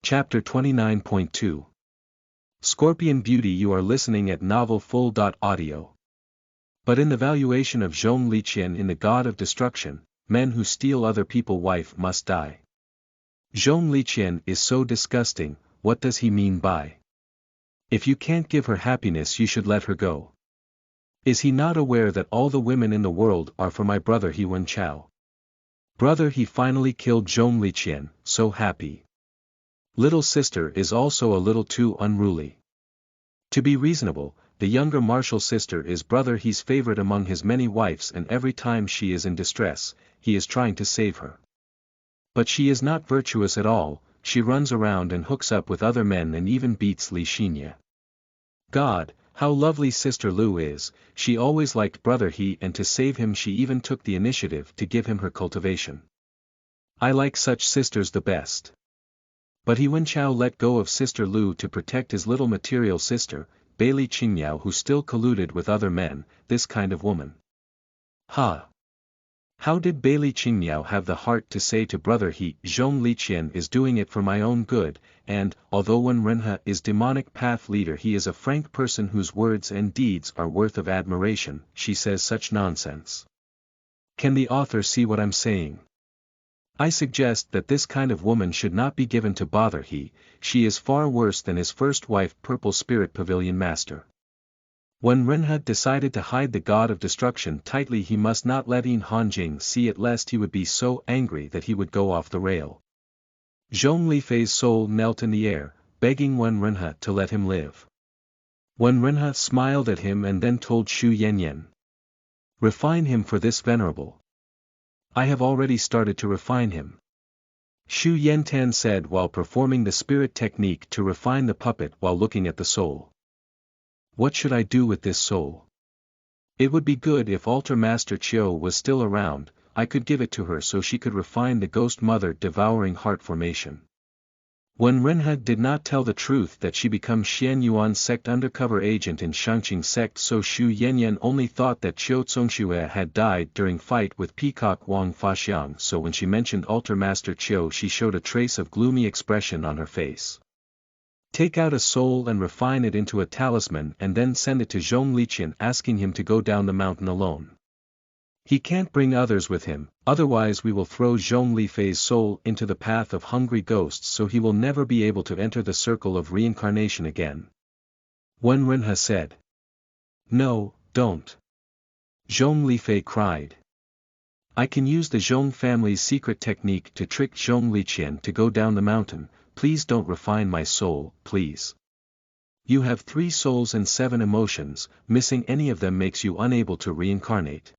Chapter 29.2 Scorpion Beauty. You are listening at Novel Full. Audio. But in the valuation of Zhong Liqian in the God of Destruction, men who steal other people's wife must die. Zhong Liqian is so disgusting. What does he mean by? If you can't give her happiness, you should let her go. Is he not aware that all the women in the world are for my brother He Wen Chao? Brother, he finally killed Zhong Liqian, so happy. Little sister is also a little too unruly. To be reasonable, the younger martial sister is brother He's favorite among his many wives, and every time she is in distress, he is trying to save her. But she is not virtuous at all. She runs around and hooks up with other men and even beats Li Xinya. God, how lovely Sister Lu is. She always liked brother He, and to save him she even took the initiative to give him her cultivation. I like such sisters the best. But He Wen Chao let go of Sister Lu to protect his little material sister, Bailey Qingmiao, who still colluded with other men. This kind of woman. How did Bailey Qingmiao have the heart to say to brother He, Zhong Liqian is doing it for my own good, and, although Wen Renhe is demonic path leader, he is a frank person whose words and deeds are worth of admiration, she says such nonsense. Can the author see what I'm saying? I suggest that this kind of woman should not be given to bother He. She is far worse than his first wife, Purple Spirit Pavilion Master. When Renhe decided to hide the God of Destruction tightly, he must not let Yin Hanjing see it, lest he would be so angry that he would go off the rail. Zhong Lifei's soul knelt in the air, begging Wen Renhe to let him live. Wen Renhe smiled at him and then told Xu Yanyan. Refine him for this venerable. I have already started to refine him. Xu Yantan said while performing the spirit technique to refine the puppet while looking at the soul. What should I do with this soul? It would be good if Altar Master Chiu was still around. I could give it to her so she could refine the ghost mother devouring heart formation. When Renhe did not tell the truth that she became Xian Yuan's sect undercover agent in Shangqing sect, so Xu Yanyan only thought that Qiu Zongxue had died during fight with Peacock Wang Faxiang, so when she mentioned Altar Master Qiu, she showed a trace of gloomy expression on her face. Take out a soul and refine it into a talisman and then send it to Zhong Liqian, asking him to go down the mountain alone. He can't bring others with him, otherwise we will throw Zhong Lifei's soul into the path of hungry ghosts, so he will never be able to enter the circle of reincarnation again. Wen Renhe said. No, don't. Zhong Lifei cried. I can use the Zhong family's secret technique to trick Zhong Liqian to go down the mountain. Please don't refine my soul, please. You have 3 souls and 7 emotions, missing any of them makes you unable to reincarnate.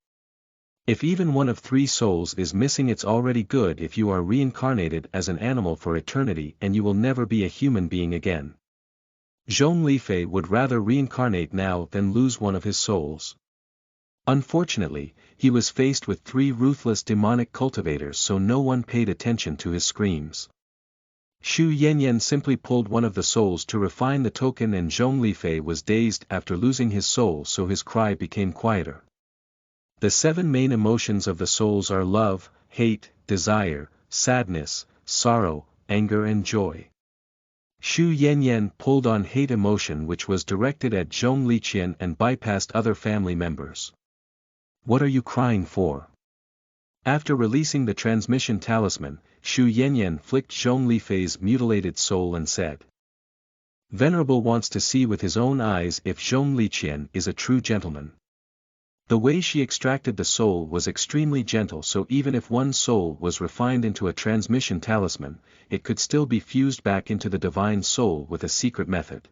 If even one of 3 souls is missing, it's already good if you are reincarnated as an animal for eternity and you will never be a human being again. Zhong Lifei would rather reincarnate now than lose one of his souls. Unfortunately, he was faced with 3 ruthless demonic cultivators, so no one paid attention to his screams. Xu Yanyan simply pulled one of the souls to refine the token, and Zhong Lifei was dazed after losing his soul, so his cry became quieter. The 7 main emotions of the souls are love, hate, desire, sadness, sorrow, anger and joy. Xu Yanyan pulled on hate emotion, which was directed at Zhong Liqian and bypassed other family members. What are you crying for? After releasing the transmission talisman, Xu Yanyan flicked Zhong Lifei's mutilated soul and said. Venerable wants to see with his own eyes if Zhong Liqian is a true gentleman. The way she extracted the soul was extremely gentle, so even if one soul was refined into a transmission talisman, it could still be fused back into the divine soul with a secret method.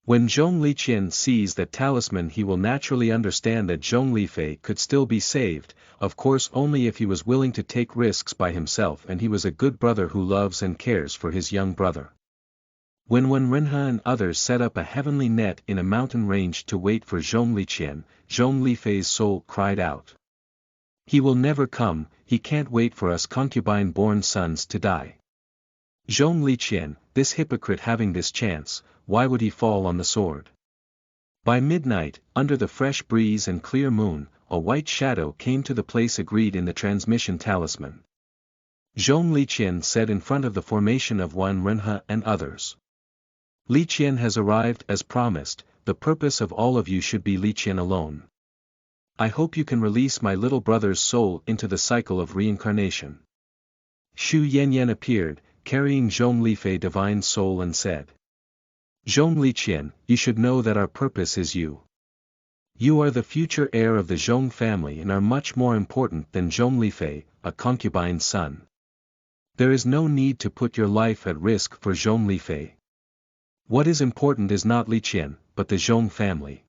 When Zhong Liqian sees that talisman, he will naturally understand that Zhong Lifei could still be saved, of course only if he was willing to take risks by himself, and he was a good brother who loves and cares for his young brother. When Wen Renhe and others set up a heavenly net in a mountain range to wait for Zhong Liqian, Zhong Lifei's soul cried out. He will never come, he can't wait for us concubine-born sons to die. Zhong Liqian, this hypocrite, having this chance, why would he fall on the sword? By midnight, under the fresh breeze and clear moon, a white shadow came to the place agreed in the transmission talisman. Zhong Liqian said in front of the formation of Wan Renhe and others. Liqian has arrived as promised, the purpose of all of you should be Liqian alone. I hope you can release my little brother's soul into the cycle of reincarnation. Xu Yanyan appeared, carrying Zhong Lifei divine soul and said. Zhong Liqian, you should know that our purpose is you. You are the future heir of the Zhong family and are much more important than Zhong Lifei, a concubine's son. There is no need to put your life at risk for Zhong Lifei. What is important is not Liqian, but the Zhong family.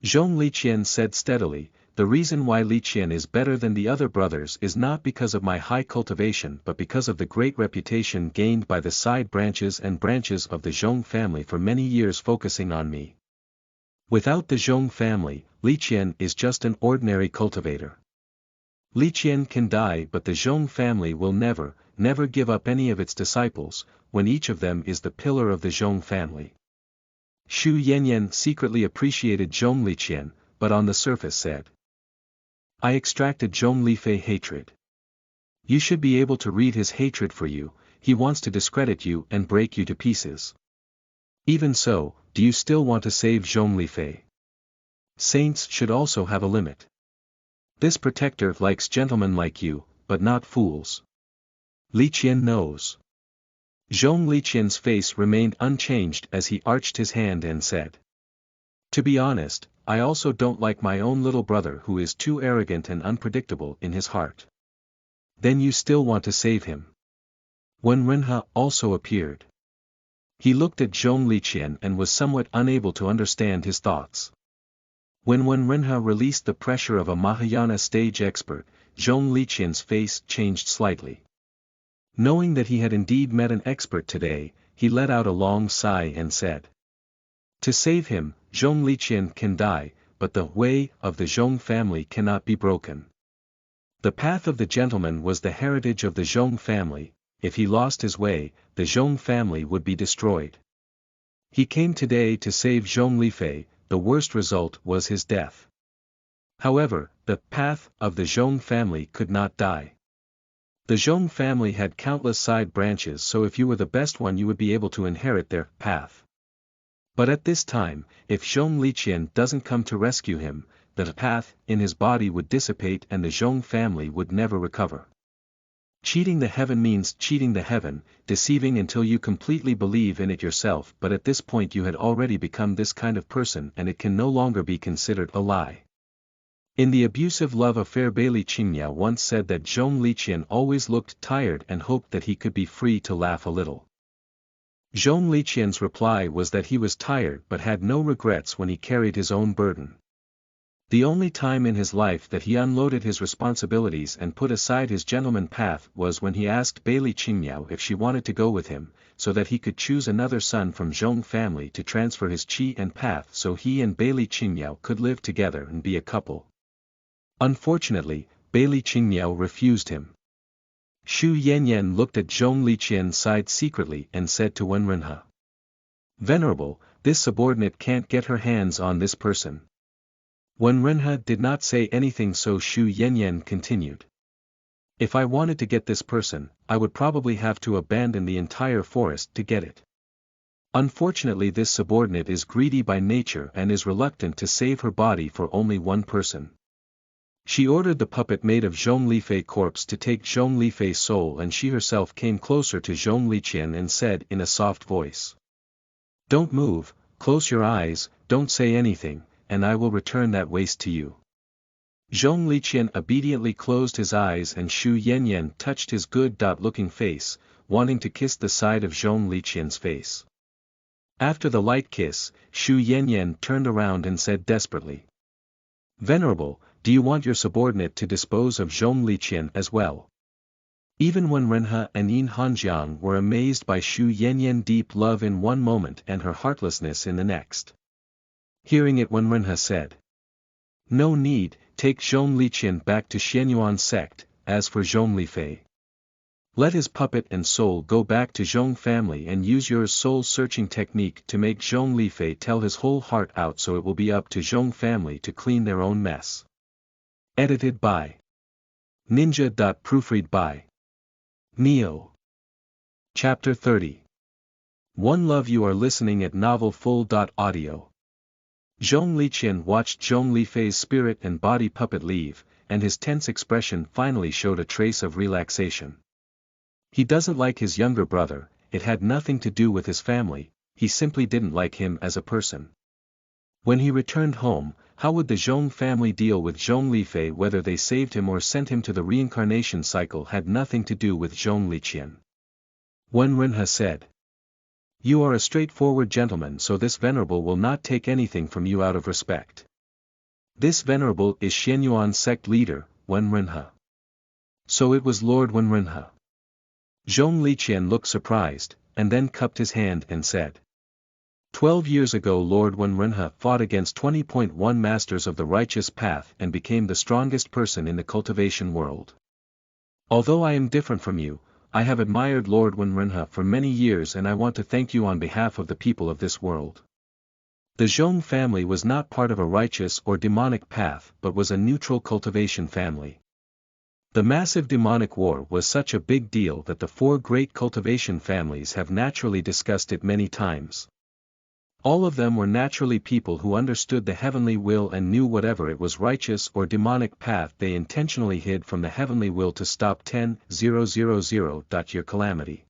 Zhong Liqian said steadily, the reason why Liqian is better than the other brothers is not because of my high cultivation but because of the great reputation gained by the side branches and branches of the Zhong family for many years focusing on me. Without the Zhong family, Liqian is just an ordinary cultivator. Liqian can die but the Zhong family will never give up any of its disciples, when each of them is the pillar of the Zhong family. Xu Yanyan secretly appreciated Zhong Liqian, but on the surface said. I extracted Zhong Lifei hatred. You should be able to read his hatred for you, he wants to discredit you and break you to pieces. Even so, do you still want to save Zhong Lifei? Saints should also have a limit. This protector likes gentlemen like you, but not fools. Liqian knows. Zhong Liqian's face remained unchanged as he arched his hand and said. To be honest, I also don't like my own little brother who is too arrogant and unpredictable in his heart. Then you still want to save him. Wan Renhe also appeared. He looked at Zhong Liqian and was somewhat unable to understand his thoughts. When Wan Renhe released the pressure of a Mahayana stage expert, Zhong Liqian's face changed slightly. Knowing that he had indeed met an expert today, he let out a long sigh and said. To save him, Zhong Liqian can die, but the way of the Zhong family cannot be broken. The path of the gentleman was the heritage of the Zhong family, if he lost his way, the Zhong family would be destroyed. He came today to save Zhong Lifei, the worst result was his death. However, the path of the Zhong family could not die. The Zhong family had countless side branches, so if you were the best one you would be able to inherit their path. But at this time, if Zhong Liqian doesn't come to rescue him, the path in his body would dissipate and the Zhong family would never recover. Cheating the heaven means cheating the heaven, deceiving until you completely believe in it yourself, but at this point you had already become this kind of person and it can no longer be considered a lie. In the abusive love affair Bailey Qingmiao once said that Zhong Liqian always looked tired and hoped that he could be free to laugh a little. Zhong Liqian's reply was that he was tired but had no regrets when he carried his own burden. The only time in his life that he unloaded his responsibilities and put aside his gentleman path was when he asked Bailey Qingmiao if she wanted to go with him, so that he could choose another son from Zhong family to transfer his qi and path so he and Bailey Qingmiao could live together and be a couple. Unfortunately, Bailey Qingmiao refused him. Xu Yanyan looked at Zhong Liqian's side secretly and said to Wan Renhe. Venerable, this subordinate can't get her hands on this person. Wan Renhe did not say anything, so Xu Yanyan continued. If I wanted to get this person, I would probably have to abandon the entire forest to get it. Unfortunately, this subordinate is greedy by nature and is reluctant to save her body for only one person. She ordered the puppet made of Zhong Lifei corpse to take Zhong Lifei's soul, and she herself came closer to Zhong Liqian and said in a soft voice. Don't move, close your eyes, don't say anything, and I will return that waste to you. Zhong Liqian obediently closed his eyes and Xu Yanyan touched his good-looking face, wanting to kiss the side of Zhong Liqian's face. After the light kiss, Xu Yanyan turned around and said desperately. Venerable, do you want your subordinate to dispose of Zhong Liqian as well? Even Wan Renhe and Yin Hanjiang were amazed by Xu Yanyan's deep love in one moment and her heartlessness in the next. Hearing it, Wan Renhe said. No need, take Zhong Liqian back to Xianyuan sect, as for Zhong Lifei. Let his puppet and soul go back to Zhong family and use your soul-searching technique to make Zhong Lifei tell his whole heart out, so it will be up to Zhong family to clean their own mess. Edited by Ninja. Proofread by Neo. Chapter 30. One Love. You are listening at novelfull.audio. Zhong Liqian watched Zhong Lifei's spirit and body puppet leave, and his tense expression finally showed a trace of relaxation. He doesn't like his younger brother, it had nothing to do with his family, he simply didn't like him as a person. When he returned home, how would the Zhong family deal with Zhong Lifei? Whether they saved him or sent him to the reincarnation cycle had nothing to do with Zhong Liqian. Wen Renhe said, "You are a straightforward gentleman, so this venerable will not take anything from you out of respect." This venerable is Xianyuan sect leader, Wen Renhe. So it was Lord Wen Renhe. Zhong Liqian looked surprised, and then cupped his hand and said, 12 years ago Lord Wen Renhe fought against 20.1 masters of the righteous path and became the strongest person in the cultivation world. Although I am different from you, I have admired Lord Wen Renhe for many years and I want to thank you on behalf of the people of this world. The Zhong family was not part of a righteous or demonic path but was a neutral cultivation family. The massive demonic war was such a big deal that the four great cultivation families have naturally discussed it many times. All of them were naturally people who understood the heavenly will and knew whatever it was righteous or demonic path they intentionally hid from the heavenly will to stop 10,000. Your calamity.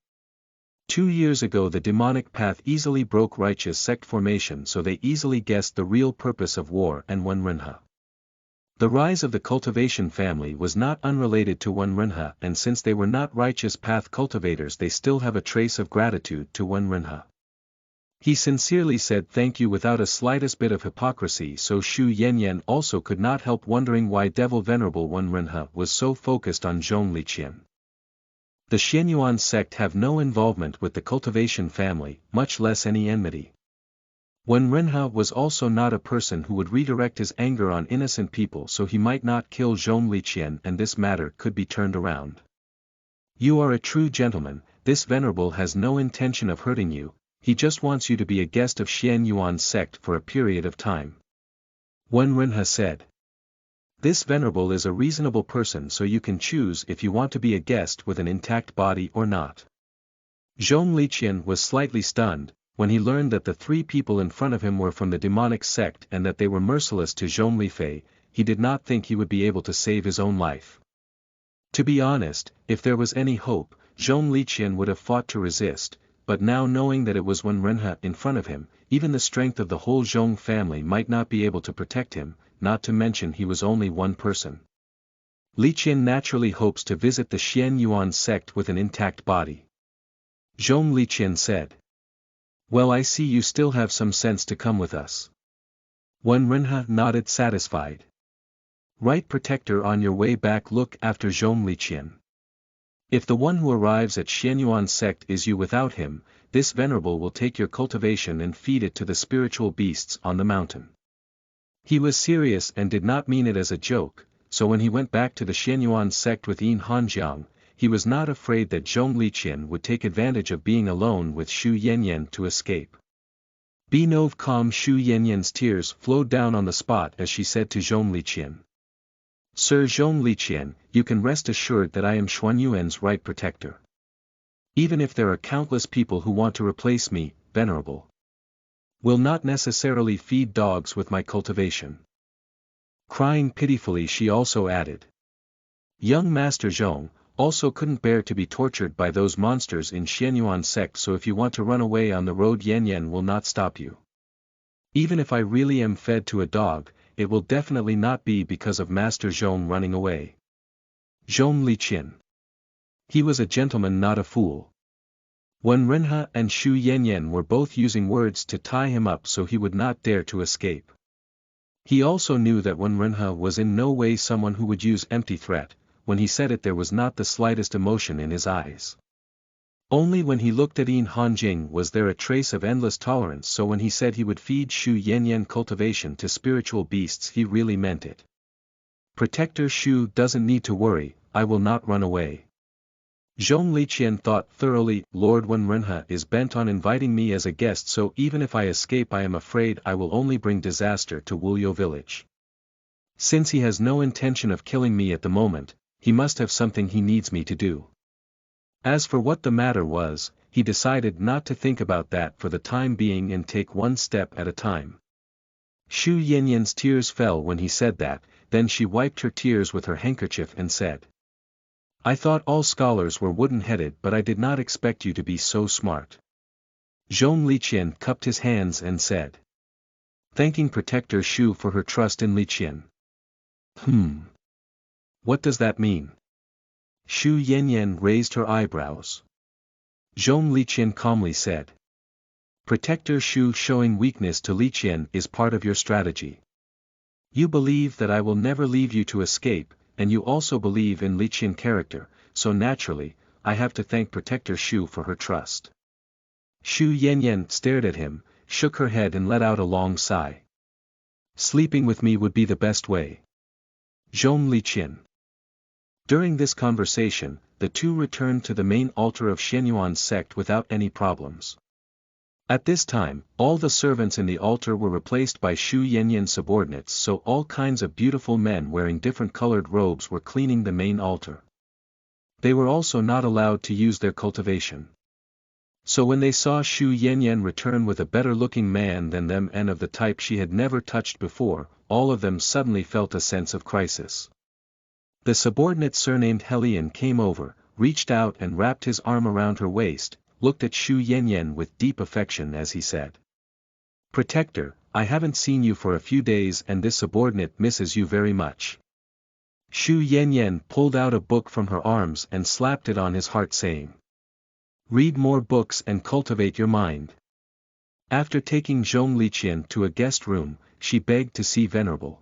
2 years ago the demonic path easily broke righteous sect formation, so they easily guessed the real purpose of war and Wen Renhe. The rise of the cultivation family was not unrelated to Wen Renhe, and since they were not righteous path cultivators they still have a trace of gratitude to Wen Renhe. He sincerely said thank you without a slightest bit of hypocrisy, so Xu Yanyan also could not help wondering why Devil Venerable Wen Renhe was so focused on Zhong Liqian. The Xianyuan sect have no involvement with the cultivation family, much less any enmity. Wen Renhe was also not a person who would redirect his anger on innocent people, so he might not kill Zhong Liqian and this matter could be turned around. You are a true gentleman, this venerable has no intention of hurting you. He just wants you to be a guest of Xianyuan's sect for a period of time. Wen Renhe said. This venerable is a reasonable person, so you can choose if you want to be a guest with an intact body or not. Zhong Liqian was slightly stunned, when he learned that the 3 people in front of him were from the demonic sect and that they were merciless to Zhong Lifei. He did not think he would be able to save his own life. To be honest, if there was any hope, Zhong Liqian would have fought to resist. But now knowing that it was Wen Renhe in front of him, even the strength of the whole Zhong family might not be able to protect him, not to mention he was only one person. Liqian naturally hopes to visit the Xianyuan sect with an intact body. Zhong Liqian said. Well, I see you still have some sense to come with us. Wen Renhe nodded satisfied. Right, protector, on your way back look after Zhong Liqian. If the one who arrives at Xianyuan sect is you, without him, this venerable will take your cultivation and feed it to the spiritual beasts on the mountain. He was serious and did not mean it as a joke, so when he went back to the Xianyuan sect with Yin Hanjiang, he was not afraid that Zhong Liqian would take advantage of being alone with Xu Yanyan to escape. Be nov calm. Xu Yanyan's tears flowed down on the spot as she said to Zhong Liqian. Sir Zhong Liqian, you can rest assured that I am Xuanyuan's right protector. Even if there are countless people who want to replace me, venerable will not necessarily feed dogs with my cultivation. Crying pitifully she also added. Young Master Zhong also couldn't bear to be tortured by those monsters in Xianyuan sect, so if you want to run away on the road Yanyan will not stop you. Even if I really am fed to a dog, it will definitely not be because of Master Zhong running away. Zhong Liqian. He was a gentleman, not a fool. Wen Renhe and Xu Yanyan were both using words to tie him up so he would not dare to escape. He also knew that Wen Renhe was in no way someone who would use empty threat. When he said it there was not the slightest emotion in his eyes. Only when he looked at Yin Hanjing was there a trace of endless tolerance, so when he said he would feed Xu Yanyan cultivation to spiritual beasts he really meant it. Protector Xu doesn't need to worry, I will not run away. Zhong Liqian thought thoroughly, Lord Wen Renhe is bent on inviting me as a guest, so even if I escape I am afraid I will only bring disaster to Wulyo village. Since he has no intention of killing me at the moment, he must have something he needs me to do. As for what the matter was, he decided not to think about that for the time being and take one step at a time. Xu Yanyan's tears fell when he said that, then she wiped her tears with her handkerchief and said, "I thought all scholars were wooden-headed, but I did not expect you to be so smart." Zhong Liqian cupped his hands and said, thanking Protector Xu for her trust in Liqian. What does that mean? Xu Yanyan raised her eyebrows. Zhong Liqian calmly said, Protector Xu showing weakness to Liqian is part of your strategy. You believe that I will never leave you to escape, and you also believe in Liqian character, so naturally, I have to thank Protector Xu for her trust. Xu Yanyan stared at him, shook her head and let out a long sigh. Sleeping with me would be the best way. Zhong Liqian. During this conversation, the two returned to the main altar of Shenyuan's sect without any problems. At this time, all the servants in the altar were replaced by Xu Yanyan's subordinates, so all kinds of beautiful men wearing different colored robes were cleaning the main altar. They were also not allowed to use their cultivation. So when they saw Xu Yanyan return with a better-looking man than them and of the type she had never touched before, all of them suddenly felt a sense of crisis. The subordinate surnamed Helian came over, reached out and wrapped his arm around her waist, looked at Xu Yanyan with deep affection as he said, Protector, I haven't seen you for a few days and this subordinate misses you very much. Xu Yanyan pulled out a book from her arms and slapped it on his heart saying, Read more books and cultivate your mind. After taking Zhong Liqian to a guest room, she begged to see Venerable.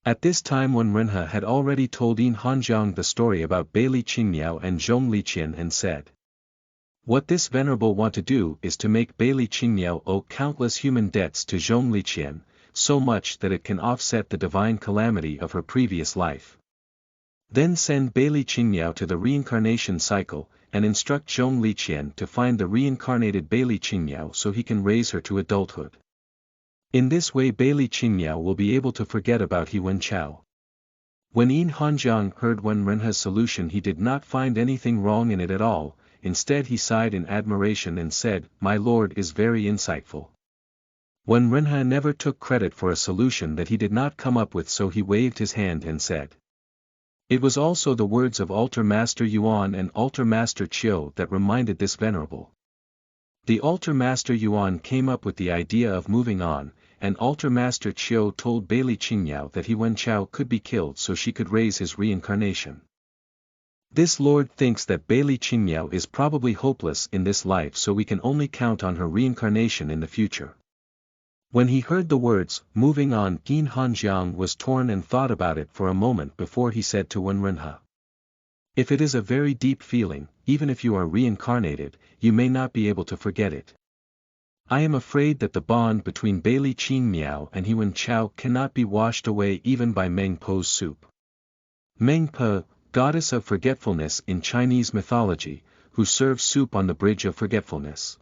At this time Wen Renhe had already told Yin Hanjiang the story about Beili Qingmiao and Zhong Liqian and said, what this Venerable want to do is to make Beili Qingmiao owe countless human debts to Zhong Liqian, so much that it can offset the divine calamity of her previous life. Then send Beili Qingmiao to the reincarnation cycle, and instruct Zhong Liqian to find the reincarnated Beili Qingmiao so he can raise her to adulthood. In this way Beili Qingmiao will be able to forget about He Wen Chao. When Yin Hanjiang heard Wen Renhe's solution he did not find anything wrong in it at all, instead he sighed in admiration and said, My lord is very insightful. Wen Renhe never took credit for a solution that he did not come up with, so he waved his hand and said. It was also the words of Altar Master Yuan and Altar Master Chiu that reminded this Venerable. The Altar Master Yuan came up with the idea of moving on, and Altar Master Chiu told Beili Qingmiao that He Wen Chao could be killed so she could raise his reincarnation. This lord thinks that Beili Qingmiao is probably hopeless in this life, so we can only count on her reincarnation in the future. When he heard the words, moving on, Yin Hanjiang was torn and thought about it for a moment before he said to Wen Renhe. If it is a very deep feeling, even if you are reincarnated, you may not be able to forget it. I am afraid that the bond between Beili Qingmiao and He Wen Chao cannot be washed away even by Meng Po's soup. Meng Po, goddess of forgetfulness in Chinese mythology, who serves soup on the bridge of forgetfulness.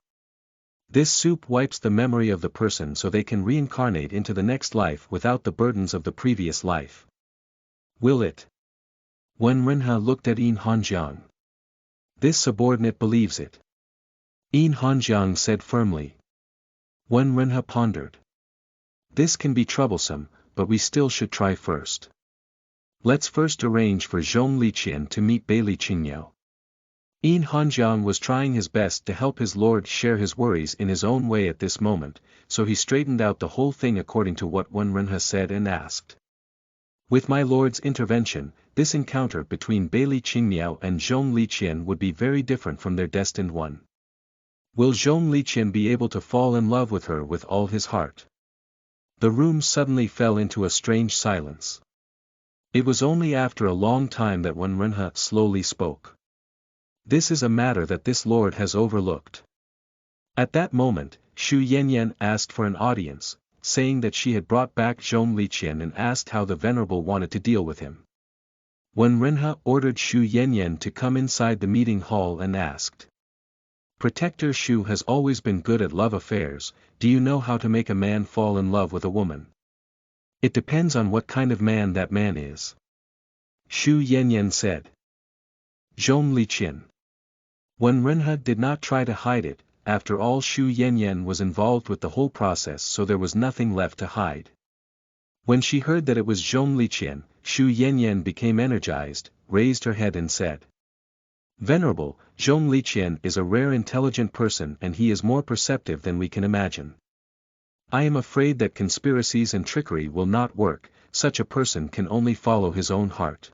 This soup wipes the memory of the person so they can reincarnate into the next life without the burdens of the previous life. Will it? Wen Renhe looked at Yin Hanjiang. This subordinate believes it. Yin Hanjiang said firmly. Wen Renhe pondered. This can be troublesome, but we still should try first. Let's first arrange for Zhong Liqian to meet Beili Qingmiao. Yin Hanjiang was trying his best to help his lord share his worries in his own way at this moment, so he straightened out the whole thing according to what Wen Renhe said and asked. With my lord's intervention, this encounter between Beili Qingmiao and Zhong Liqian would be very different from their destined one. Will Zhong Liqian be able to fall in love with her with all his heart? The room suddenly fell into a strange silence. It was only after a long time that Wen Renhe slowly spoke. This is a matter that this lord has overlooked. At that moment, Xu Yanyan asked for an audience, saying that she had brought back Zhong Liqian and asked how the Venerable wanted to deal with him. Wen Renhe ordered Xu Yanyan to come inside the meeting hall and asked. Protector Xu has always been good at love affairs, do you know how to make a man fall in love with a woman? It depends on what kind of man that man is. Xu Yanyan said. Zhong Liqian. Wen Renhe did not try to hide it. After all, Xu Yanyan was involved with the whole process, so there was nothing left to hide. When she heard that it was Zhong Liqian, Xu Yanyan became energized, raised her head and said, "Venerable, Zhong Liqian is a rare intelligent person and he is more perceptive than we can imagine. I am afraid that conspiracies and trickery will not work, such a person can only follow his own heart.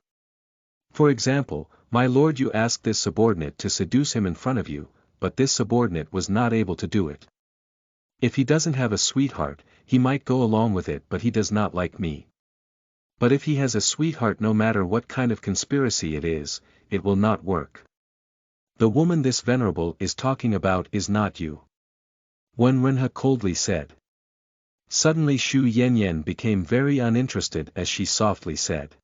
For example, my lord, you asked this subordinate to seduce him in front of you, but this subordinate was not able to do it. If he doesn't have a sweetheart, he might go along with it, but he does not like me. But if he has a sweetheart, no matter what kind of conspiracy it is, it will not work. The woman this venerable is talking about is not you." Wen Renhe coldly said. Suddenly Xu Yanyan became very uninterested as she softly said,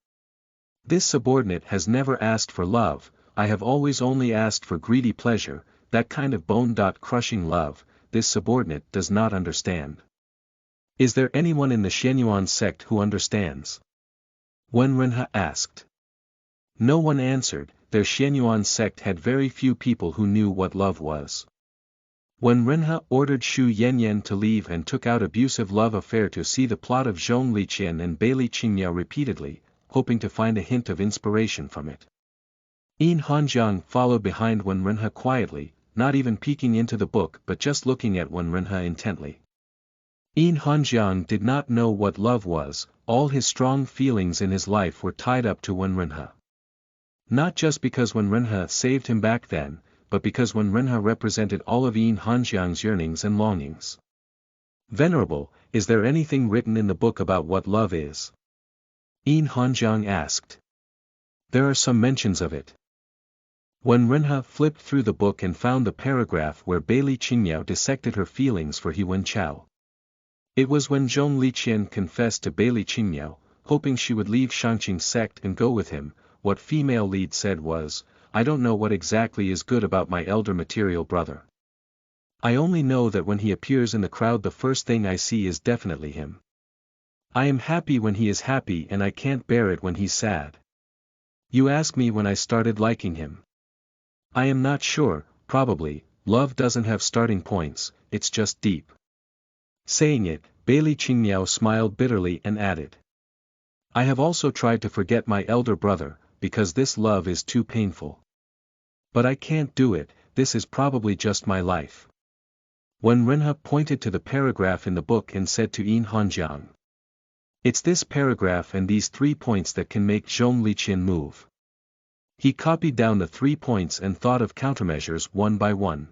"This subordinate has never asked for love, I have always only asked for greedy pleasure, that kind of bone-crushing love, this subordinate does not understand. Is there anyone in the Shenyuan sect who understands?" Wen Renhe asked. No one answered. Their Shenyuan sect had very few people who knew what love was. Wen Renhe ordered Xu Yanyan to leave and took out abusive love affair to see the plot of Zhong Liqian and Bailey Qingmiao repeatedly, hoping to find a hint of inspiration from it. Yin Hanjiang followed behind Wen Renhe quietly, not even peeking into the book but just looking at Wen Renhe intently. Yin Hanjiang did not know what love was. All his strong feelings in his life were tied up to Wen Renhe. Not just because Wen Renhe saved him back then, but because Wen Renhe represented all of Yin Hanjiang's yearnings and longings. "Venerable, is there anything written in the book about what love is?" Yin Hanjiang asked. "There are some mentions of it." Wen Renhe flipped through the book and found the paragraph where Bailey Qingmiao dissected her feelings for He Wenchao. It was when Zhong Liqian confessed to Bailey Qingmiao, hoping she would leave Shangqing's sect and go with him. What female lead said was, "I don't know what exactly is good about my elder material brother. I only know that when he appears in the crowd the first thing I see is definitely him. I am happy when he is happy and I can't bear it when he's sad. You ask me when I started liking him. I am not sure, probably, love doesn't have starting points, it's just deep." Saying it, Bailey Qingmiao smiled bitterly and added, "I have also tried to forget my elder brother, because this love is too painful. But I can't do it, this is probably just my life." Wen Renhe pointed to the paragraph in the book and said to Yin Hanjiang, "It's this paragraph and these 3 points that can make Zhong Liqian move." He copied down the 3 points and thought of countermeasures one by one.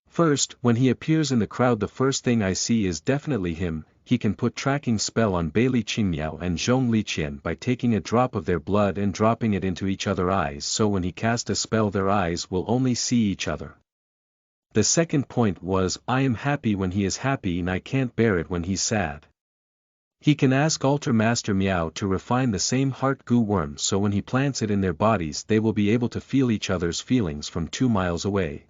"First, when he appears in the crowd the first thing I see is definitely him." He can put tracking spell on Bailey Qingmiao and Zhong Liqian by taking a drop of their blood and dropping it into each other's eyes, so when he cast a spell their eyes will only see each other. The second point was, I am happy when he is happy and I can't bear it when he's sad. He can ask Altar Master Miao to refine the same heart goo worm so when he plants it in their bodies they will be able to feel each other's feelings from 2 miles away.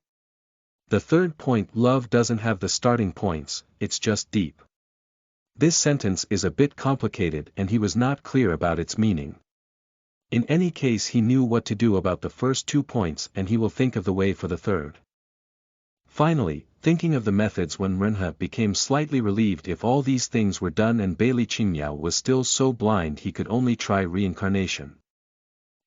The third point, love doesn't have the starting points, it's just deep. This sentence is a bit complicated and he was not clear about its meaning. In any case, he knew what to do about the first 2 points and he will think of the way for the third. Finally, thinking of the methods, Wen Renhe became slightly relieved. If all these things were done and Bailey Qingmiao was still so blind he could only try reincarnation.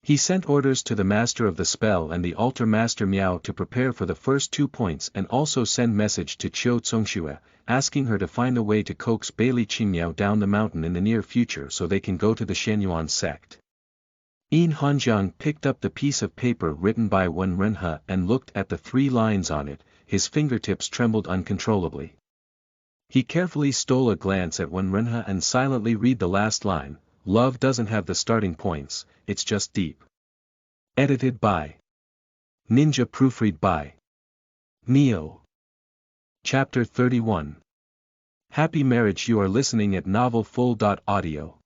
He sent orders to the master of the spell and the altar master Miao to prepare for the first 2 points and also send message to Qiu Zongxue, asking her to find a way to coax Bailey Qingmiao down the mountain in the near future so they can go to the Shenyuan sect. Yin Hanjiang picked up the piece of paper written by Wen Renhe and looked at the 3 lines on it. His fingertips trembled uncontrollably. He carefully stole a glance at Wen Renhe and silently read the last line, "Love doesn't have the starting points, it's just deep." Edited by Ninja, proofread by Neo. Chapter 31. Happy Marriage. You are listening at novelfull.audio.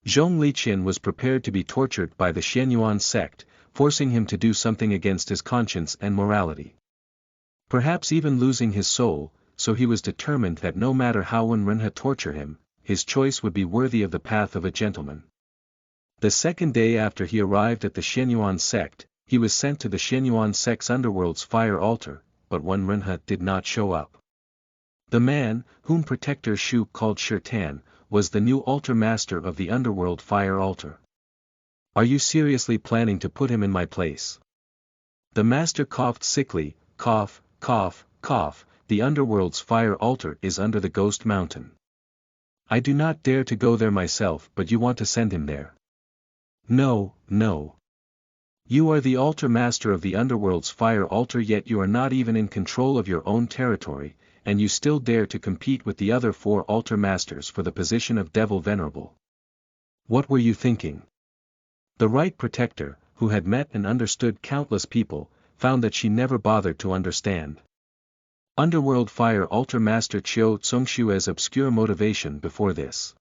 Zhong Liqian was prepared to be tortured by the Shenyuan sect, forcing him to do something against his conscience and morality. Perhaps even losing his soul, so he was determined that no matter how Wen Renhe torture him, his choice would be worthy of the path of a gentleman. The second day after he arrived at the Shenyuan sect, he was sent to the Shenyuan sect's underworld's fire altar, but when Renha did not show up. The man, whom Protector Shu called Shirtan, was the new altar master of the underworld fire altar. Are you seriously planning to put him in my place? The master coughed sickly, cough, cough, cough. The underworld's fire altar is under the ghost mountain. I do not dare to go there myself, but you want to send him there. No, no. You are the altar master of the underworld's fire altar, yet you are not even in control of your own territory, and you still dare to compete with the other 4 altar masters for the position of Devil Venerable. What were you thinking? The right protector, who had met and understood countless people, found that she never bothered to understand Underworld Fire Altar Master Chiao Tsongshue's obscure motivation before this.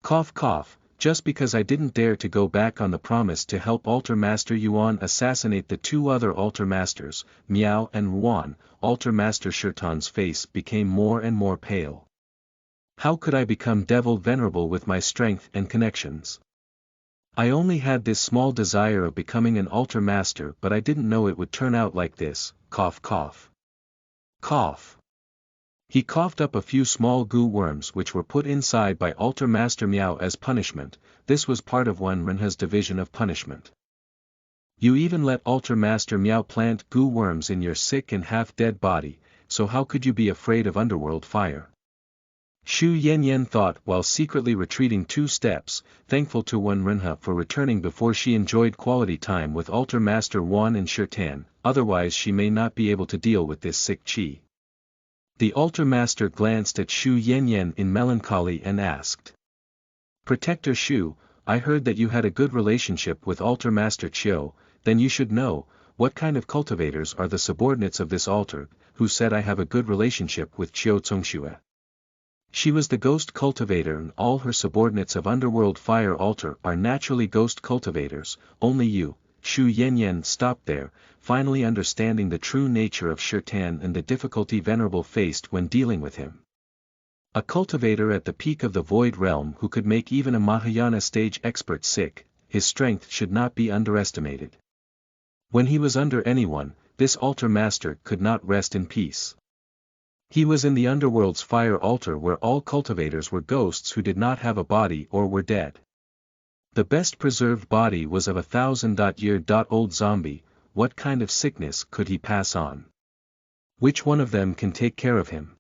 Cough cough, just because I didn't dare to go back on the promise to help Altar Master Yuan assassinate the 2 other Altar Masters, Miao and Ruan, Altar Master Shirtan's face became more and more pale. How could I become Devil Venerable with my strength and connections? I only had this small desire of becoming an Altar Master, but I didn't know it would turn out like this. Cough cough. Cough. He coughed up a few small goo worms which were put inside by Altar Master Miao as punishment. This was part of Wen Renha's division of punishment. You even let Altar Master Miao plant goo worms in your sick and half-dead body, so how could you be afraid of underworld fire? Xu Yanyan thought while secretly retreating 2 steps, thankful to Wen Renha for returning before she enjoyed quality time with Altar Master Wan and Shirtan, otherwise she may not be able to deal with this sick chi. The Altar Master glanced at Xu Yanyan in melancholy and asked. Protector Shu, I heard that you had a good relationship with Altar Master Chiao, then you should know, what kind of cultivators are the subordinates of this altar, who said I have a good relationship with Chiao Tsongsue. She was the ghost cultivator and all her subordinates of Underworld Fire Altar are naturally ghost cultivators, only you. Xu Yanyan stopped there, finally understanding the true nature of Shirtan and the difficulty Venerable faced when dealing with him. A cultivator at the peak of the Void Realm who could make even a Mahayana stage expert sick, his strength should not be underestimated. When he was under anyone, this altar master could not rest in peace. He was in the underworld's fire altar where all cultivators were ghosts who did not have a body or were dead. The best preserved body was of 1,000-year-old zombie. What kind of sickness could he pass on? Which one of them can take care of him?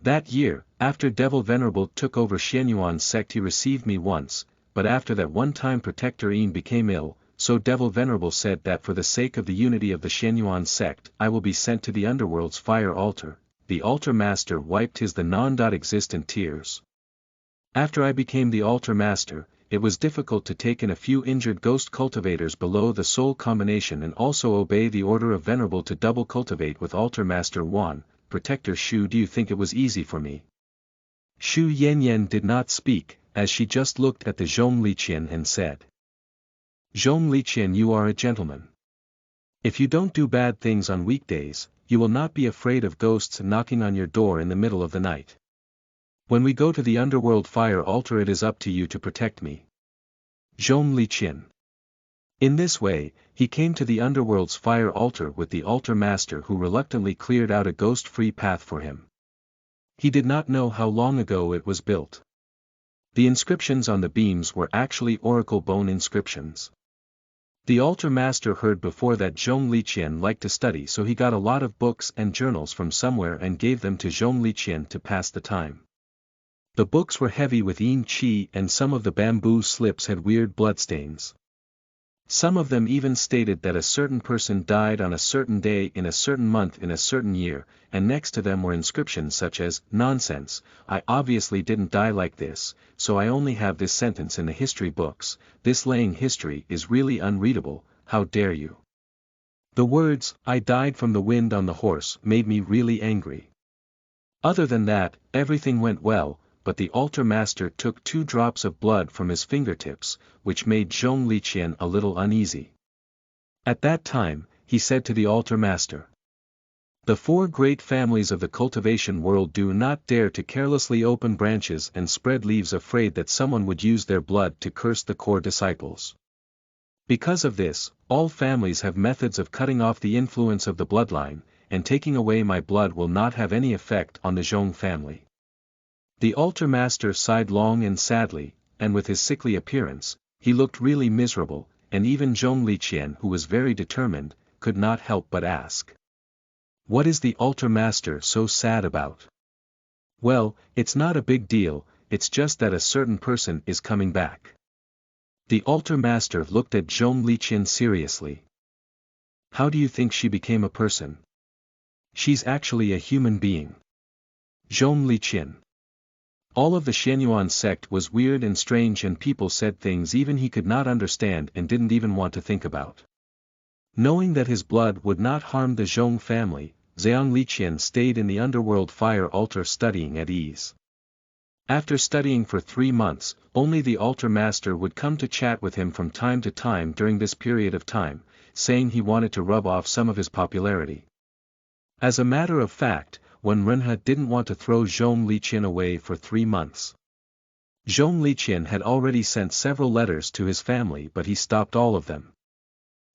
That year, after Devil Venerable took over Shenyuan's sect, he received me once, but after that one time Protector Yin became ill, so Devil Venerable said that for the sake of the unity of the Shenyuan sect I will be sent to the underworld's fire altar. The altar master wiped his non-existent tears. After I became the altar master, it was difficult to take in a few injured ghost cultivators below the soul combination and also obey the order of Venerable to double cultivate with altar master Wan. Protector Shu, do you think it was easy for me? Xu Yanyan did not speak, as she just looked at the Zhong Liqian and said. Zhong Liqian, you are a gentleman. If you don't do bad things on weekdays, you will not be afraid of ghosts knocking on your door in the middle of the night. When we go to the underworld fire altar, it is up to you to protect me. Zhong Liqian. In this way, he came to the underworld's fire altar with the altar master who reluctantly cleared out a ghost-free path for him. He did not know how long ago it was built. The inscriptions on the beams were actually oracle bone inscriptions. The altar master heard before that Zhong Liqian liked to study, so he got a lot of books and journals from somewhere and gave them to Zhong Liqian to pass the time. The books were heavy with yin qi and some of the bamboo slips had weird bloodstains. Some of them even stated that a certain person died on a certain day in a certain month in a certain year, and next to them were inscriptions such as, "Nonsense, I obviously didn't die like this, so I only have this sentence in the history books, this laying history is really unreadable, how dare you?" The words, "I died from the wind on the horse," made me really angry. Other than that, everything went well, but the altar master took 2 drops of blood from his fingertips, which made Zhong Liqian a little uneasy. At that time, he said to the altar master, "The 4 great families of the cultivation world do not dare to carelessly open branches and spread leaves, afraid that someone would use their blood to curse the core disciples. Because of this, all families have methods of cutting off the influence of the bloodline, and taking away my blood will not have any effect on the Zhong family. The altar master sighed long and sadly, and with his sickly appearance, he looked really miserable, and even Zhong Liqian, who was very determined, could not help but ask. What is the altar master so sad about? Well, it's not a big deal, it's just that a certain person is coming back. The altar master looked at Zhong Liqian seriously. How do you think she became a person? She's actually a human being. Zhong Liqian. All of the Xianyuan sect was weird and strange, and people said things even he could not understand and didn't even want to think about. Knowing that his blood would not harm the Zhong family, Zhang Liqian stayed in the underworld fire altar studying at ease. After studying for 3 months, only the altar master would come to chat with him from time to time during this period of time, saying he wanted to rub off some of his popularity. As a matter of fact, when Renhe didn't want to throw Zhong Liqian away for 3 months. Zhong Liqian had already sent several letters to his family, but he stopped all of them.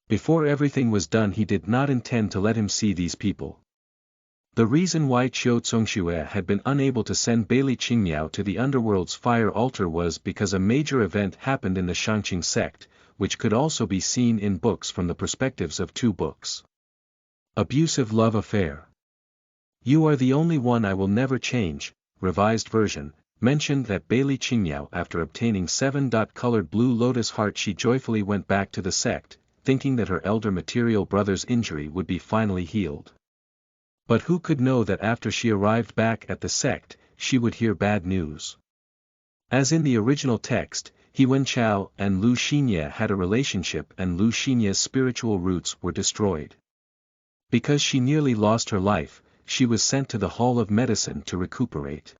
Before everything was done, he did not intend to let him see these people. The reason why Qiu Congxue had been unable to send Bailey Qingmiao to the underworld's fire altar was because a major event happened in the Shangqing sect, which could also be seen in books from the perspectives of 2 books. Abusive love affair. You are the only one I will never change, revised version, mentioned that Bailey Qingmiao, after obtaining 7-colored blue lotus heart, she joyfully went back to the sect, thinking that her elder material brother's injury would be finally healed. But who could know that after she arrived back at the sect, she would hear bad news. As in the original text, He Wenchao and Lu Xinye had a relationship, and Lu Xinye's spiritual roots were destroyed. Because she nearly lost her life, she was sent to the Hall of Medicine to recuperate.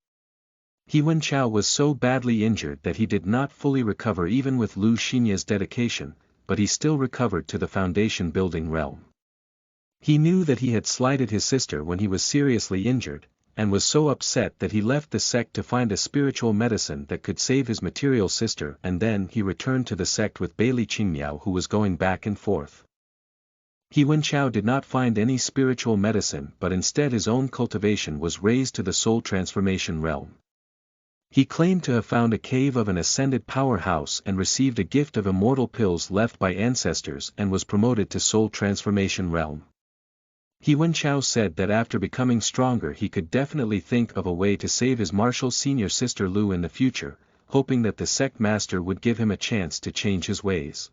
He Wenchao was so badly injured that he did not fully recover even with Lu Xinye's dedication, but he still recovered to the foundation building realm. He knew that he had slighted his sister when he was seriously injured, and was so upset that he left the sect to find a spiritual medicine that could save his material sister, and then he returned to the sect with Bailey Qingmiao, who was going back and forth. He Wenchao did not find any spiritual medicine, but instead his own cultivation was raised to the soul transformation realm. He claimed to have found a cave of an ascended powerhouse and received a gift of immortal pills left by ancestors, and was promoted to soul transformation realm. He Wenchao said that after becoming stronger he could definitely think of a way to save his martial senior sister Lu in the future, hoping that the sect master would give him a chance to change his ways.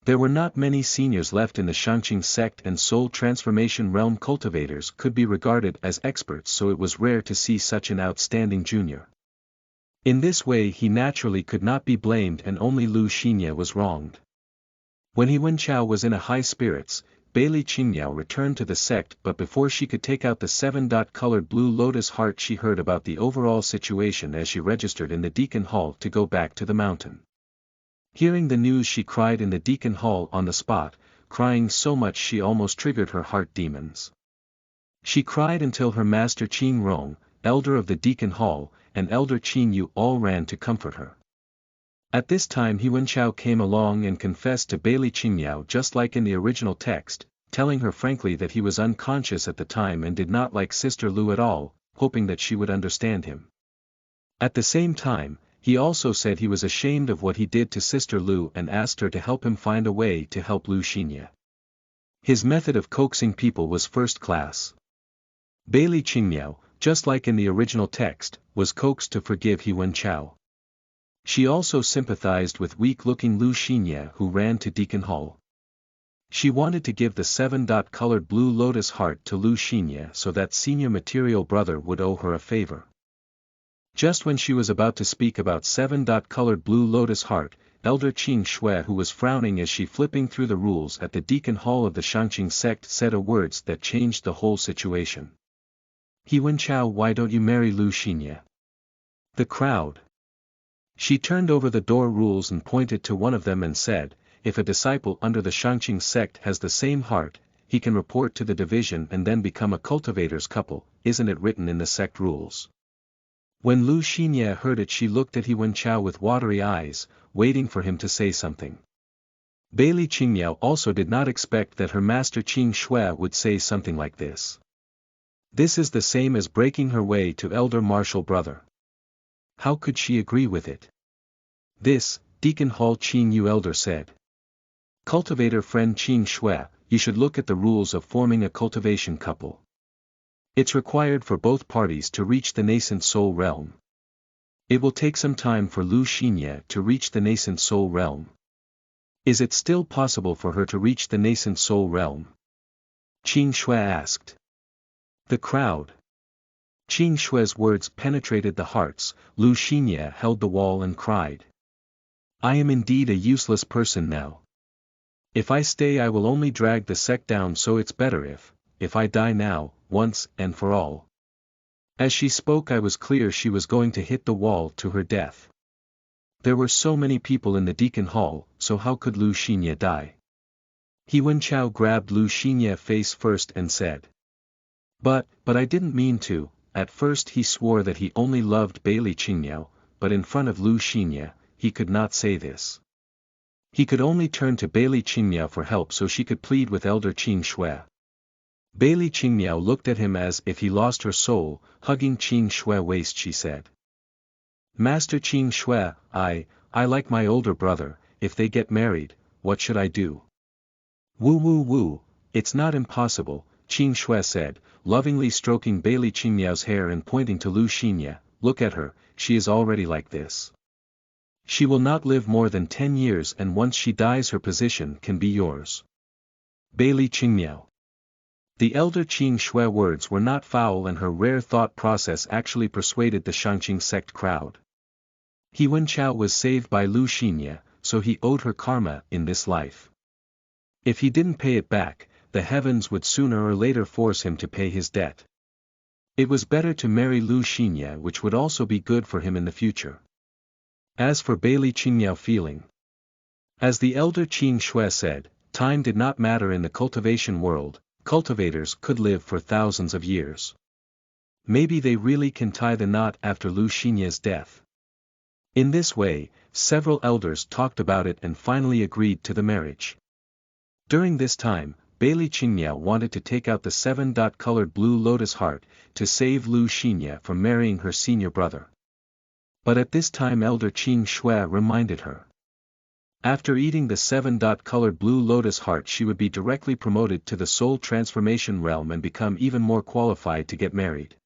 There were not many seniors left in the Shangqing sect, and soul transformation realm cultivators could be regarded as experts, so it was rare to see such an outstanding junior. In this way he naturally could not be blamed, and only Lu Xinye was wronged. When He Wenchao was in a high spirits, Bailey Qingmiao returned to the sect, but before she could take out the 7-colored blue lotus heart, she heard about the overall situation as she registered in the Deacon Hall to go back to the mountain. Hearing the news, she cried in the Deacon Hall on the spot, crying so much she almost triggered her heart demons. She cried until her master Qin Rong, elder of the Deacon Hall, and elder Qin Yu all ran to comfort her. At this time He Wenchao came along and confessed to Bailey Qingmiao just like in the original text, telling her frankly that he was unconscious at the time and did not like Sister Lu at all, hoping that she would understand him. At the same time, he also said he was ashamed of what he did to Sister Lu and asked her to help him find a way to help Lu Xinye. His method of coaxing people was first class. Bailey Qingmiao, just like in the original text, was coaxed to forgive He Wenchao. She also sympathized with weak-looking Lu Xinye, who ran to Deacon Hall. She wanted to give the 7-colored blue lotus heart to Lu Xinye so that senior material brother would owe her a favor. Just when she was about to speak about 7-colored blue lotus heart, Elder Qing Shui, who was frowning as she flipping through the rules at the Deacon Hall of the Shangqing sect, said a words that changed the whole situation. He Wenchao, why don't you marry Lu Xinye? The crowd. She turned over the door rules and pointed to one of them and said, if a disciple under the Shangqing sect has the same heart, he can report to the division and then become a cultivator's couple, isn't it written in the sect rules? When Lu Xinye heard it, she looked at He Wenchao with watery eyes, waiting for him to say something. Bailey Qingmiao also did not expect that her master Qing Shui would say something like this. This is the same as breaking her way to elder martial brother. How could she agree with it? This, Deacon Hall Qing Yu elder said. Cultivator friend Qing Shui, you should look at the rules of forming a cultivation couple. It's required for both parties to reach the nascent soul realm. It will take some time for Lu Xinye to reach the nascent soul realm. Is it still possible for her to reach the nascent soul realm? Qing Shui asked. The crowd. Qing Shui's words penetrated the hearts. Lu Xinye held the wall and cried. I am indeed a useless person now. If I stay I will only drag the sect down, so it's better if I die now, once and for all. As she spoke I was clear she was going to hit the wall to her death. There were so many people in the Deacon Hall, so how could Lu Xinye die? He Wenchao grabbed Lu Xinye face first and said. But I didn't mean to. At first he swore that he only loved Bailey Qingmiao, but in front of Lu Xinye, he could not say this. He could only turn to Bailey Qingmiao for help so she could plead with Elder Qing Shui. Bailey Qingmiao looked at him as if he lost her soul. Hugging Qing Shui's waist she said. Master Qing Shui, I like my older brother. If they get married, what should I do? Woo woo woo, it's not impossible, Qing Shui said, lovingly stroking Bailey Qingmiao's hair and pointing to Lu Xinye. Look at her, she is already like this. She will not live more than 10 years and once she dies her position can be yours. Bailey Qingmiao. The elder Qing Shui words were not foul and her rare thought process actually persuaded the Shangqing sect crowd. He Wenchao was saved by Lu Xinye, so he owed her karma in this life. If he didn't pay it back, the heavens would sooner or later force him to pay his debt. It was better to marry Lu Xinye, which would also be good for him in the future. As for Bailey Qingmiao feeling. As the elder Qing Shui said, time did not matter in the cultivation world, cultivators could live for thousands of years. Maybe they really can tie the knot after Lu Xinye's death. In this way, several elders talked about it and finally agreed to the marriage. During this time, Bailey Qingmiao wanted to take out the 7-colored blue lotus heart, to save Lu Xinye from marrying her senior brother. But at this time Elder Qing Shui reminded her. After eating the 7-colored blue lotus heart she would be directly promoted to the soul transformation realm and become even more qualified to get married.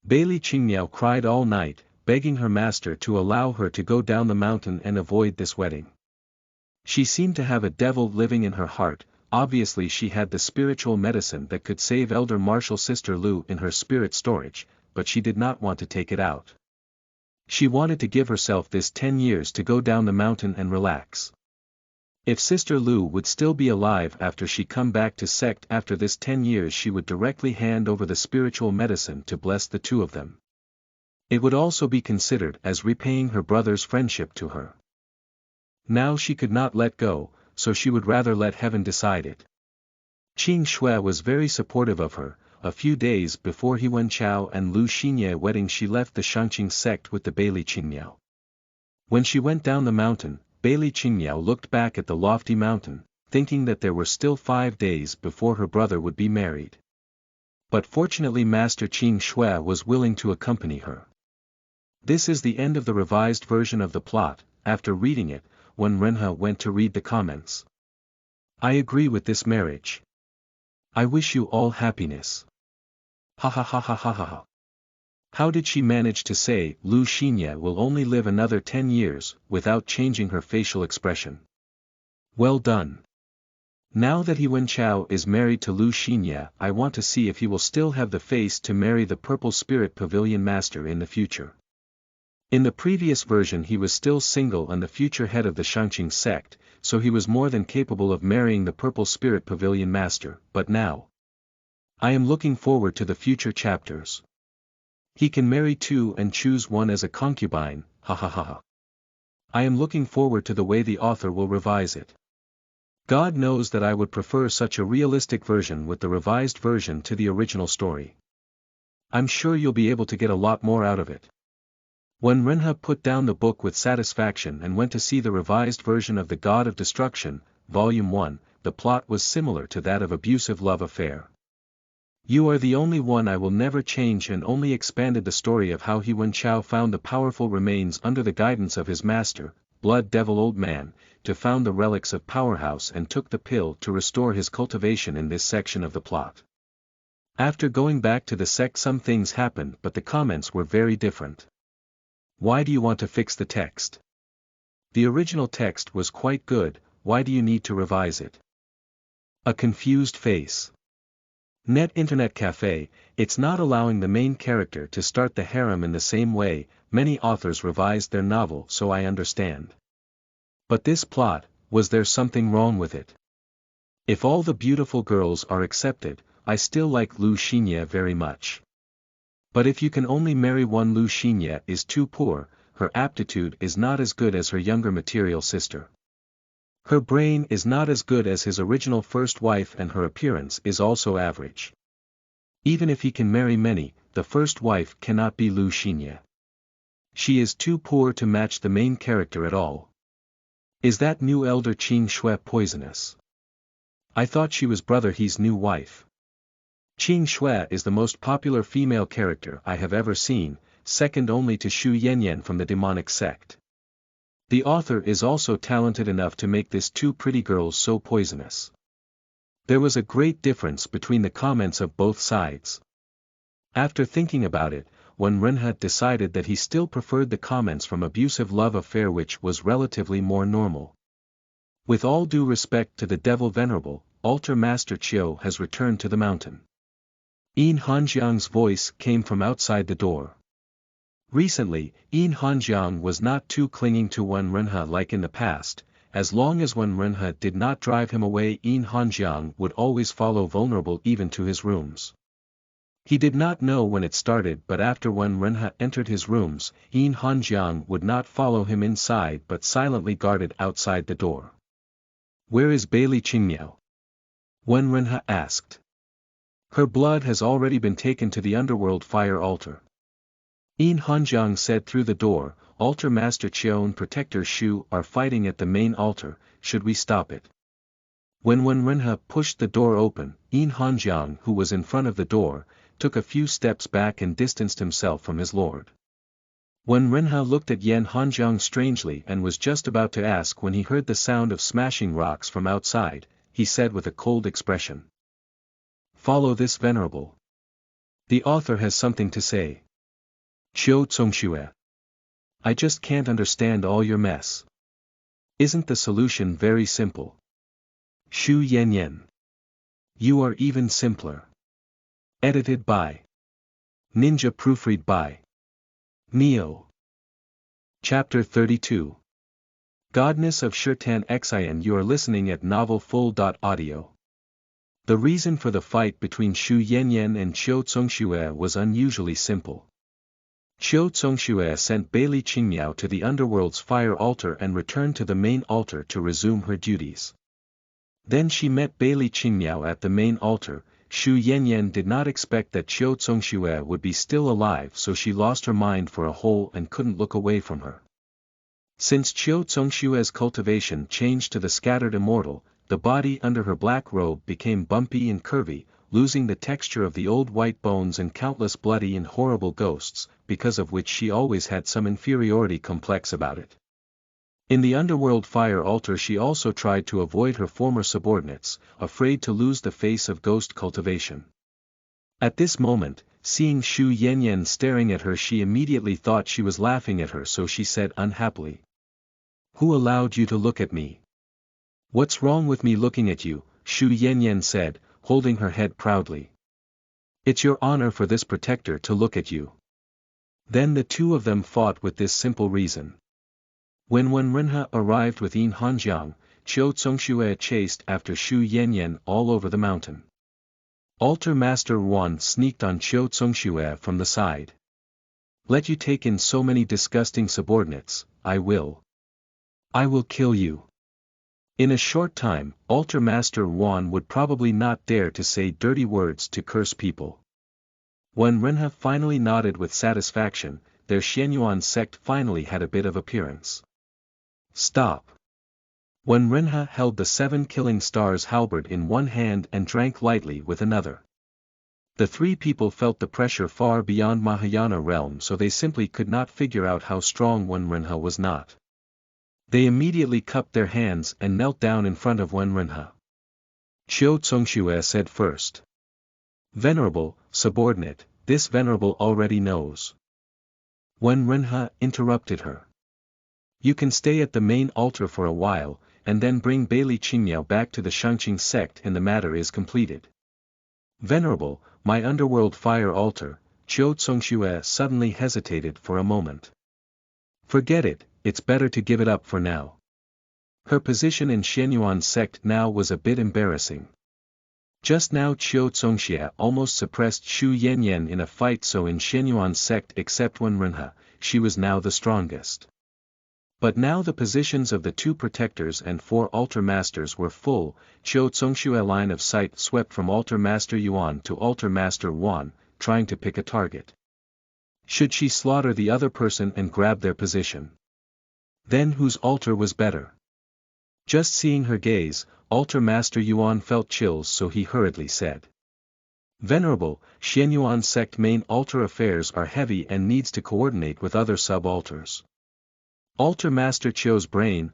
Bailey Qingmiao cried all night, begging her master to allow her to go down the mountain and avoid this wedding. She seemed to have a devil living in her heart. Obviously she had the spiritual medicine that could save Elder Martial Sister Lu in her spirit storage, but she did not want to take it out. She wanted to give herself this 10 years to go down the mountain and relax. If Sister Lu would still be alive after she come back to sect after this 10 years she would directly hand over the spiritual medicine to bless the two of them. It would also be considered as repaying her brother's friendship to her. Now she could not let go, so she would rather let heaven decide it. Qing Shui was very supportive of her. A few days before He Wenchao and Lu Xinye wedding she left the Shangqing sect with the Bailey Qingmiao. When she went down the mountain, Bailey Qingmiao looked back at the lofty mountain, thinking that there were still 5 days before her brother would be married. But fortunately Master Qing Shui was willing to accompany her. This is the end of the revised version of the plot. After reading it, when Renhe went to read the comments. I agree with this marriage. I wish you all happiness. Ha ha ha ha ha ha ha. How did she manage to say Lu Xinye will only live another 10 years, without changing her facial expression? Well done. Now that He Wenchao is married to Lu Xinye, I want to see if he will still have the face to marry the Purple Spirit Pavilion Master in the future. In the previous version he was still single and the future head of the Shangqing sect, so he was more than capable of marrying the Purple Spirit Pavilion Master, but now. I am looking forward to the future chapters. He can marry two and choose one as a concubine, ha ha ha ha. I am looking forward to the way the author will revise it. God knows that I would prefer such a realistic version with the revised version to the original story. I'm sure you'll be able to get a lot more out of it. When Renhe put down the book with satisfaction and went to see the revised version of the God of Destruction, Volume 1, the plot was similar to that of abusive love affair. You are the only one I will never change and only expanded the story of how he Wen Chao found the powerful remains under the guidance of his master, Blood Devil Old Man, to found the relics of Powerhouse and took the pill to restore his cultivation in this section of the plot. After going back to the sect some things happened but the comments were very different. Why do you want to fix the text? The original text was quite good, why do you need to revise it? A confused face. Net Internet Cafe, it's not allowing the main character to start the harem in the same way, many authors revised their novel so I understand. But this plot, was there something wrong with it? If all the beautiful girls are accepted, I still like Lu Xinye very much. But if you can only marry one, Lu Xinye is too poor, her aptitude is not as good as her younger material sister. Her brain is not as good as his original first wife and her appearance is also average. Even if he can marry many, the first wife cannot be Lu Xinye. She is too poor to match the main character at all. Is that new elder Qing Shui poisonous? I thought she was Brother He's new wife. Qing Shui is the most popular female character I have ever seen, second only to Xu Yanyan from the demonic sect. The author is also talented enough to make this two pretty girls so poisonous. There was a great difference between the comments of both sides. After thinking about it, Wen Renhe decided that he still preferred the comments from abusive love affair which was relatively more normal. With all due respect to the Devil Venerable, Altar Master Chiu has returned to the mountain. Yin Hanjiang's voice came from outside the door. Recently, Yin Hanjiang was not too clinging to Wen Renhe like in the past. As long as Wen Renhe did not drive him away, Yin Hanjiang would always follow Vulnerable even to his rooms. He did not know when it started but after Wen Renhe entered his rooms, Yin Hanjiang would not follow him inside but silently guarded outside the door. Where is Bailey Qingmiao? Wen Renhe asked. Her blood has already been taken to the underworld fire altar. Yin Hanjiang said through the door, Altar Master Chiu and Protector Shu are fighting at the main altar, should we stop it? When Wen Renhe pushed the door open, Yin Hanjiang who was in front of the door, took a few steps back and distanced himself from his lord. Wen Renhe looked at Yin Hanjiang strangely and was just about to ask when he heard the sound of smashing rocks from outside, he said with a cold expression. Follow this venerable. The author has something to say. Qiu Zongxue. I just can't understand all your mess. Isn't the solution very simple? Xu Yanyan. You are even simpler. Edited by Ninja, proofread by Neo. Chapter 32. Godness of Shirtan Xin. You are listening at novelfull.audio. The reason for the fight between Xu Yanyan and Qiu Zongxue was unusually simple. Qiu Zongxue sent Bailey Qingmiao to the underworld's fire altar and returned to the main altar to resume her duties. Then she met Bailey Qingmiao at the main altar. Xu Yanyan did not expect that Qiu Zongxue would be still alive, so she lost her mind for a whole and couldn't look away from her. Since Qiu Zongxue's cultivation changed to the scattered immortal, the body under her black robe became bumpy and curvy, losing the texture of the old white bones and countless bloody and horrible ghosts, because of which she always had some inferiority complex about it. In the underworld fire altar she also tried to avoid her former subordinates, afraid to lose the face of ghost cultivation. At this moment, seeing Xu Yanyan staring at her, she immediately thought she was laughing at her, so she said unhappily. Who allowed you to look at me? What's wrong with me looking at you? Xu Yanyan said, holding her head proudly. It's your honor for this protector to look at you. Then the two of them fought with this simple reason. When Wen Renhe arrived with Yin Hanjiang, Qiu Zongxue chased after Xu Yanyan all over the mountain. Altar Master Wan sneaked on Qiu Zongxue from the side. Let you take in so many disgusting subordinates, I will kill you. In a short time, Altar Master Wan would probably not dare to say dirty words to curse people. When Renhe finally nodded with satisfaction, their Xianyuan sect finally had a bit of appearance. Stop. When Renha held the 7 killing stars halberd in one hand and drank lightly with another. The three people felt the pressure far beyond Mahayana realm, so they simply could not figure out how strong Wen Renha was not. They immediately cupped their hands and knelt down in front of Wen Renha. Qiu Zongxue said first. Venerable, subordinate, this venerable already knows. Wen Renha interrupted her. You can stay at the main altar for a while, and then bring Bailey Qingmiao back to the Shangqing sect and the matter is completed. Venerable, my underworld fire altar, Qiu Zongxue suddenly hesitated for a moment. Forget it, it's better to give it up for now. Her position in Xianyuan sect now was a bit embarrassing. Just now Qiu Zongxue almost suppressed Xu Yanyan in a fight, so in Xianyuan sect except Wen Renha, she was now the strongest. But now the positions of the 2 protectors and 4 altar masters were full. Qiu Zongxue line of sight swept from altar master Yuan to altar master Wan, trying to pick a target. Should she slaughter the other person and grab their position? Then whose altar was better? Just seeing her gaze, altar master Yuan felt chills, so he hurriedly said. Venerable, Xianyuan sect main altar affairs are heavy and needs to coordinate with other sub-altars. Altar Master Qiu's brain,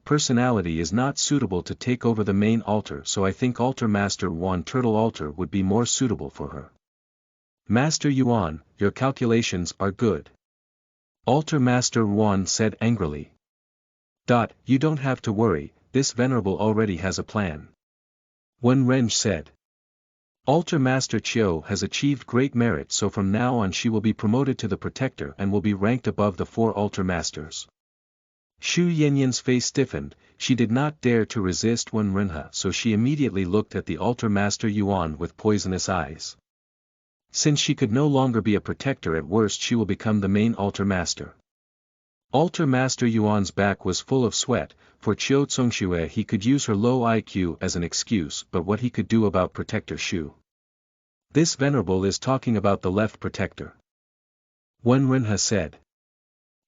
personality is not suitable to take over the main altar, so I think Altar Master Wan Turtle Altar would be more suitable for her. Master Yuan, your calculations are good. Altar Master Wan said angrily. You don't have to worry, this venerable already has a plan. Wen Renj said. Altar Master Qiu has achieved great merit, so from now on she will be promoted to the protector and will be ranked above the 4 altar masters. Xu Yanyan's face stiffened, she did not dare to resist Wen Renha, so she immediately looked at the altar master Yuan with poisonous eyes. Since she could no longer be a protector, at worst she will become the main altar master. Altar master Yuan's back was full of sweat. For Qiu Zongxue he could use her low IQ as an excuse, but what he could do about Protector Xu? This venerable is talking about the left protector. Wen Renha said.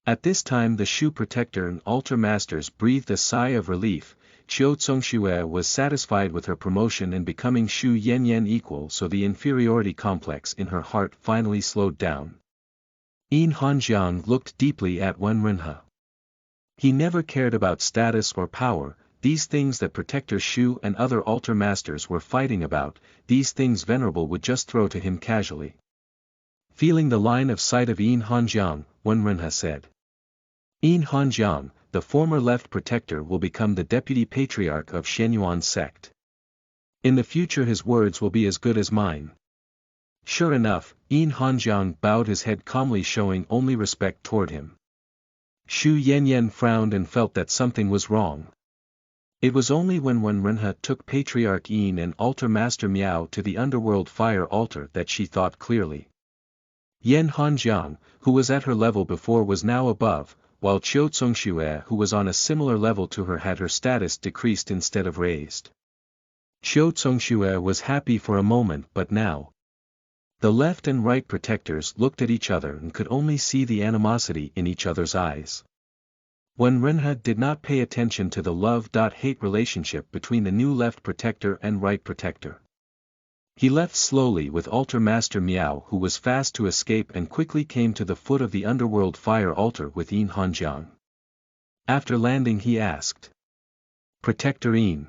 At this time the Xu protector and altar masters breathed a sigh of relief. Qiu Zongxue was satisfied with her promotion and becoming Xu Yanyan equal, so the inferiority complex in her heart finally slowed down. Yin Hanjiang looked deeply at Wen Renha. He never cared about status or power, these things that Protector Xu and other altar masters were fighting about, these things venerable would just throw to him casually. Feeling the line of sight of Yin Hanjiang, Wen Renha said. Yin Hanjiang, the former left protector, will become the deputy patriarch of Xianyuan sect. In the future his words will be as good as mine. Sure enough, Yin Hanjiang bowed his head calmly, showing only respect toward him. Xu Yanyan frowned and felt that something was wrong. It was only when Wen Renha took Patriarch Yin and Altar Master Miao to the Underworld Fire Altar that she thought clearly. Yan Hanjiang, who was at her level before, was now above, while Qiu Zongxue, who was on a similar level to her, had her status decreased instead of raised. Qiu Zongxue was happy for a moment, but now, the left and right protectors looked at each other and could only see the animosity in each other's eyes. Wen Renha did not pay attention to the love-hate relationship between the new left protector and right protector. He left slowly with Altar Master Miao, who was fast to escape, and quickly came to the foot of the Underworld Fire Altar with Yin Hanjiang. After landing he asked. Protector Yin.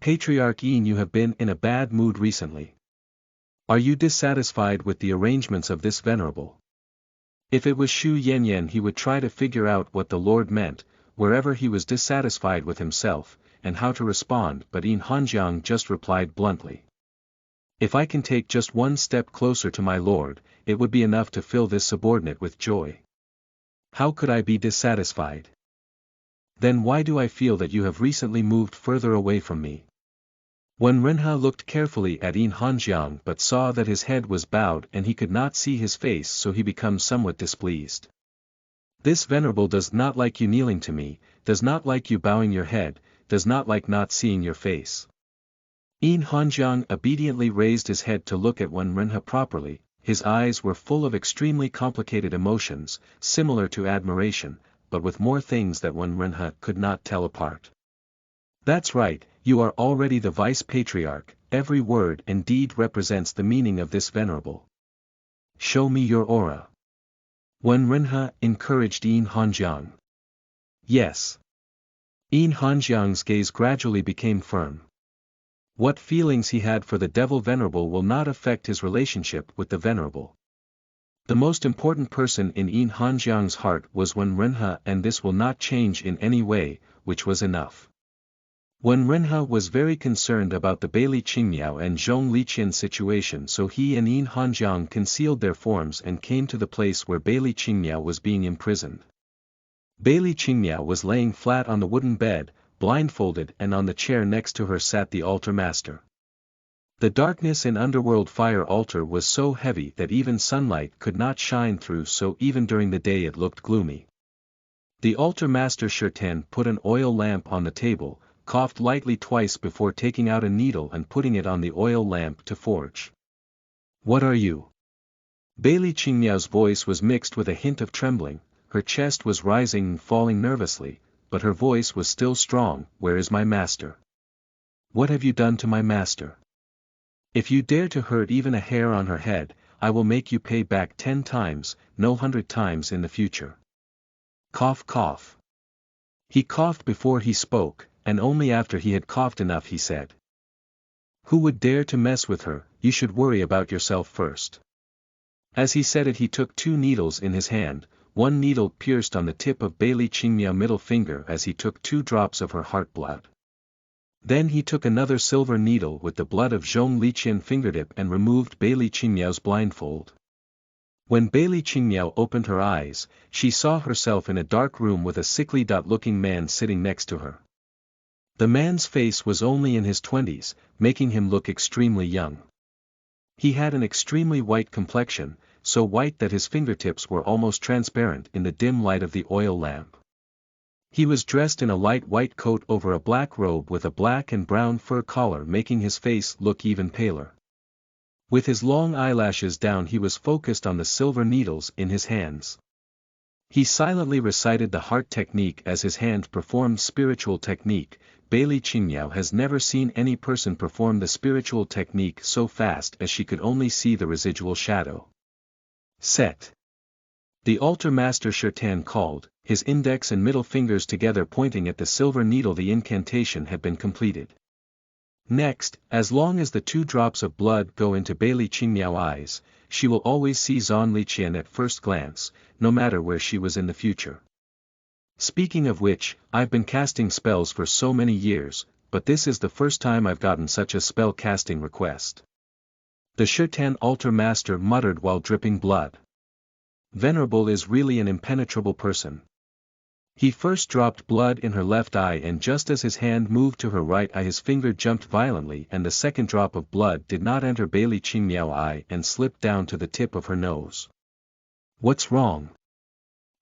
Patriarch Yin, you have been in a bad mood recently. Are you dissatisfied with the arrangements of this venerable? If it was Xu Yanyan he would try to figure out what the Lord meant, wherever he was dissatisfied with himself, and how to respond, but Yin Hanjiang just replied bluntly. If I can take just one step closer to my Lord, it would be enough to fill this subordinate with joy. How could I be dissatisfied? Then why do I feel that you have recently moved further away from me? When Renha looked carefully at Yin Hanjiang but saw that his head was bowed and he could not see his face, so he became somewhat displeased. This venerable does not like you kneeling to me, does not like you bowing your head, does not like not seeing your face. Yin Hanjiang obediently raised his head to look at Wen Renha properly. His eyes were full of extremely complicated emotions, similar to admiration, but with more things that Wen Renhe could not tell apart. That's right, you are already the vice patriarch, every word and deed represents the meaning of this venerable. Show me your aura. Wen Renhe encouraged Yin Hanjiang. Yes. Yin Hanjiang's gaze gradually became firm. What feelings he had for the Devil Venerable will not affect his relationship with the Venerable. The most important person in Yin Hanjiang's heart was Wen Renhe, and this will not change in any way, which was enough. Wen Renhe was very concerned about the Beili Qingmiao and Zhong Liqian situation, so he and Yin Hanjiang concealed their forms and came to the place where Beili Qingmiao was being imprisoned. Beili Qingmiao was laying flat on the wooden bed, blindfolded, and on the chair next to her sat the altar master. The darkness in underworld fire altar was so heavy that even sunlight could not shine through, so even during the day it looked gloomy. The altar master Shirtan put an oil lamp on the table, coughed lightly twice before taking out a needle and putting it on the oil lamp to forge. What are you? Beili Qingmiao's voice was mixed with a hint of trembling, her chest was rising and falling nervously, but her voice was still strong. Where is my master? What have you done to my master? If you dare to hurt even a hair on her head, I will make you pay back 10 times, no 100 times in the future. Cough cough. He coughed before he spoke, and only after he had coughed enough he said. Who would dare to mess with her? You should worry about yourself first. As he said it, he took 2 needles in his hand. One needle pierced on the tip of Beili Qingmiao middle finger as he took 2 drops of her heart blood. Then he took another silver needle with the blood of Zhong Liqian fingertip and removed Beili Qingmiao's blindfold. When Beili Qingmiao opened her eyes, she saw herself in a dark room with a sickly-looking man sitting next to her. The man's face was only in his 20s, making him look extremely young. He had an extremely white complexion, so white that his fingertips were almost transparent in the dim light of the oil lamp. He was dressed in a light white coat over a black robe with a black and brown fur collar, making his face look even paler. With his long eyelashes down, he was focused on the silver needles in his hands. He silently recited the heart technique as his hand performed spiritual technique. Beili Qingmiao has never seen any person perform the spiritual technique so fast as she could only see the residual shadow. Set. The altar master Shirtan called, his index and middle fingers together pointing at the silver needle. The incantation had been completed. Next, as long as the 2 drops of blood go into Beili Qingmiao's eyes, she will always see Zhong Liqian at first glance, no matter where she was in the future. Speaking of which, I've been casting spells for so many years, but this is the first time I've gotten such a spell casting request. The Shirtan altar master muttered while dripping blood. Venerable is really an impenetrable person. He first dropped blood in her left eye, and just as his hand moved to her right eye his finger jumped violently and the second drop of blood did not enter Beili Qingmiao's eye and slipped down to the tip of her nose. What's wrong?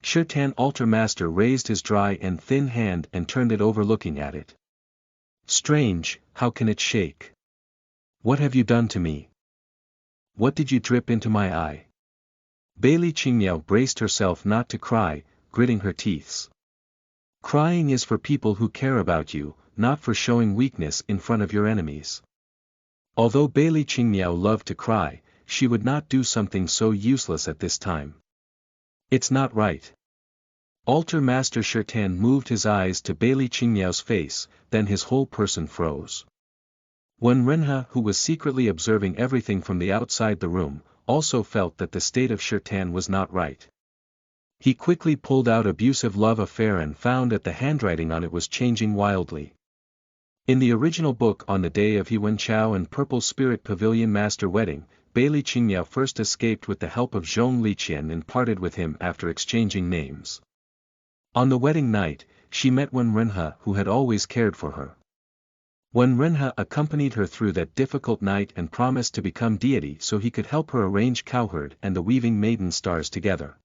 Shirtan altar master raised his dry and thin hand and turned it over, looking at it. Strange, how can it shake? What have you done to me? What did you drip into my eye? Beili Qingmiao braced herself not to cry, gritting her teeth. Crying is for people who care about you, not for showing weakness in front of your enemies. Although Beili Qingmiao loved to cry, she would not do something so useless at this time. It's not right. Altar master Shirtan moved his eyes to Beili Qingmiao's face, then his whole person froze. Wen Renhe, who was secretly observing everything from the outside the room, also felt that the state of Shirtan was not right. He quickly pulled out abusive love affair and found that the handwriting on it was changing wildly. In the original book, on the day of He Wenchao and Purple Spirit Pavilion Master wedding, Beili Qingmiao first escaped with the help of Zhong Liqian and parted with him after exchanging names. On the wedding night, she met Wen Renhe, who had always cared for her. Wen Renhe accompanied her through that difficult night and promised to become deity so he could help her arrange Cowherd and the Weaving Maiden stars together.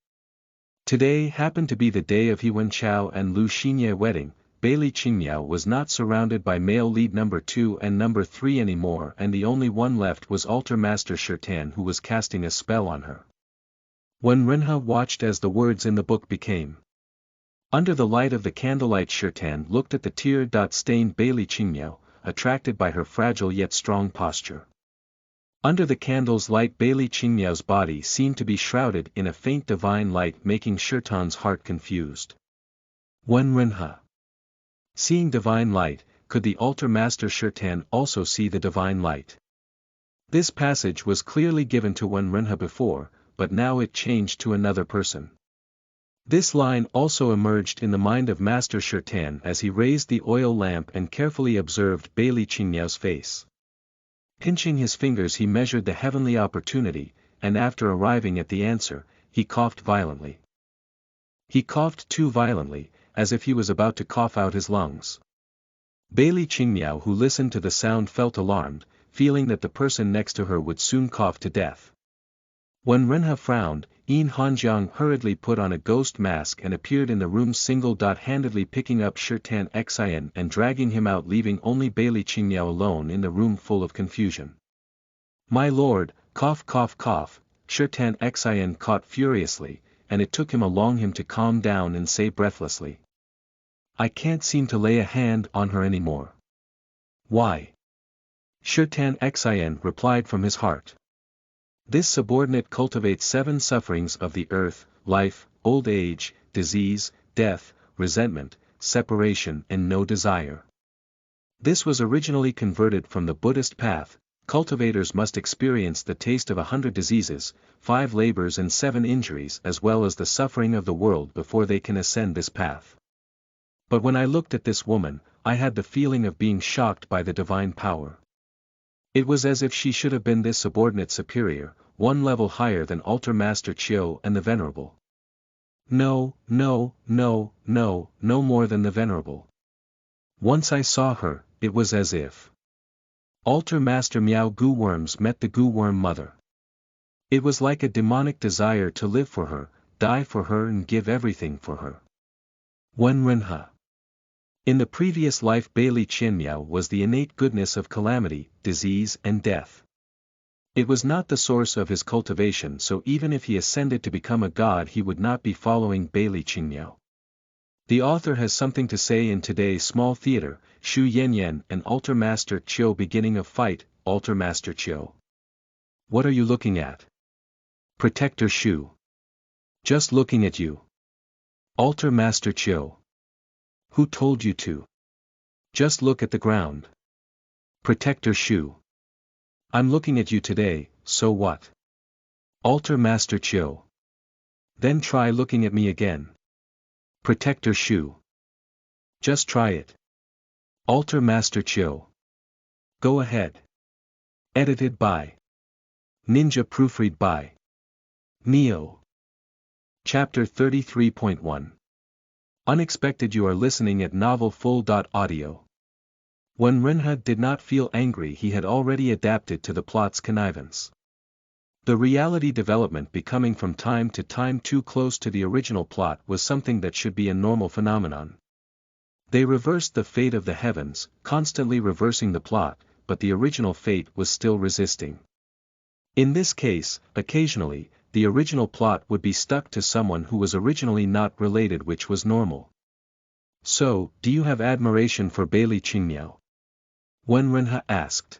Today happened to be the day of He Wenchao and Lu Xinye wedding. Beili Qingmiao was not surrounded by male lead number 2 and number 3 anymore, and the only one left was altar master Shirtan, who was casting a spell on her. Wen Renhe watched as the words in the book became Under the light of the candlelight Shirtan looked at the tear-stained Bailey Qingmiao, attracted by her fragile yet strong posture. Under the candle's light Bailey Qingmiao's body seemed to be shrouded in a faint divine light, making Shirtan's heart confused. Wen Renha. Seeing divine light, could the altar master Shirtan also see the divine light? This passage was clearly given to Wen Renha before, but now it changed to another person. This line also emerged in the mind of Master Shirtan as he raised the oil lamp and carefully observed Bailey Qingmiao's face. Pinching his fingers he measured the heavenly opportunity, and after arriving at the answer, he coughed violently. He coughed too violently, as if he was about to cough out his lungs. Bailey Qingmiao, who listened to the sound, felt alarmed, feeling that the person next to her would soon cough to death. When Renha frowned, Yin Hanjiang hurriedly put on a ghost mask and appeared in the room single-handedly picking up Shirtan Xian and dragging him out, leaving only Bailey Qingmiao alone in the room full of confusion. "My lord, cough cough cough," Shirtan Xian caught furiously, and it took him a long time to calm down and say breathlessly. "I can't seem to lay a hand on her anymore." "Why?" Shirtan Xian replied from his heart. This subordinate cultivates 7 sufferings of the earth: life, old age, disease, death, resentment, separation and no desire. This was originally converted from the Buddhist path. Cultivators must experience the taste of 100 diseases, 5 labors and 7 injuries, as well as the suffering of the world before they can ascend this path. But when I looked at this woman, I had the feeling of being shocked by the divine power. It was as if she should have been this subordinate superior, one level higher than Altar Master Chiu and the Venerable. No more than the Venerable. Once I saw her, it was as if Altar Master Miao Gu Worms met the Gu Worm Mother. It was like a demonic desire to live for her, die for her and give everything for her. Wen Renha. In the previous life Bailey Qingmiao was the innate goodness of calamity, disease and death. It was not the source of his cultivation, so even if he ascended to become a god he would not be following Bailey Qingmiao. The author has something to say in today's small theater. Shu Yanyan and Altar Master Chiu. Beginning of fight. Altar Master Chiu. What are you looking at? Protector Shu. Just looking at you. Altar Master Chiu. Who told you to? Just look at the ground. Protector Shu. I'm looking at you today, so what? Altar Master Chiu. Then try looking at me again. Protector Shu. Just try it. Altar Master Chiu. Go ahead. Edited by Ninja, proofread by Neo. Chapter 33.1. Unexpected. You are listening at novelfull.audio. When Renha did not feel angry, he had already adapted to the plot's connivance. The reality development becoming from time to time too close to the original plot was something that should be a normal phenomenon. They reversed the fate of the heavens, constantly reversing the plot, but the original fate was still resisting. In this case, occasionally, the original plot would be stuck to someone who was originally not related, which was normal. So, do you have admiration for Bailey Qingmiao? Wen Renha asked.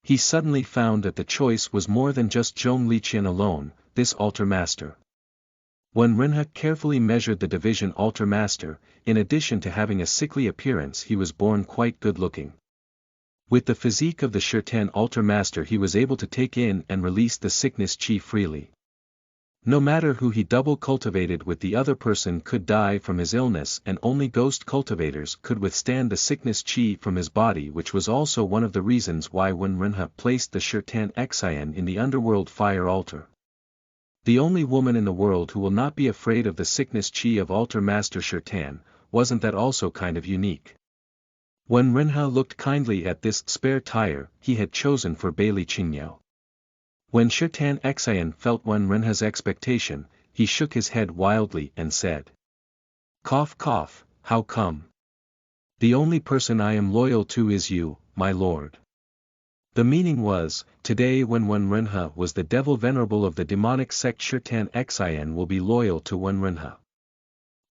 He suddenly found that the choice was more than just Zhong Liqian alone, this altar master. Wen Renha carefully measured the division altar master. In addition to having a sickly appearance, he was born quite good-looking. With the physique of the Shirtan altar master he was able to take in and release the sickness chi freely. No matter who he double cultivated with, the other person could die from his illness, and only ghost cultivators could withstand the sickness chi from his body, which was also one of the reasons why Wen Renha placed the Shirtan Xian in the underworld fire altar. The only woman in the world who will not be afraid of the sickness chi of altar master Shirtan. Wasn't that also kind of unique? When Renha looked kindly at this spare tire he had chosen for Bailey Qingmiao. When Shirtan Xian felt Wen Renha's expectation, he shook his head wildly and said, "Cough cough, how come? The only person I am loyal to is you, my lord." The meaning was, today when Wen Renha was the Devil Venerable of the demonic sect, Shirtan Xian will be loyal to Wen Renha.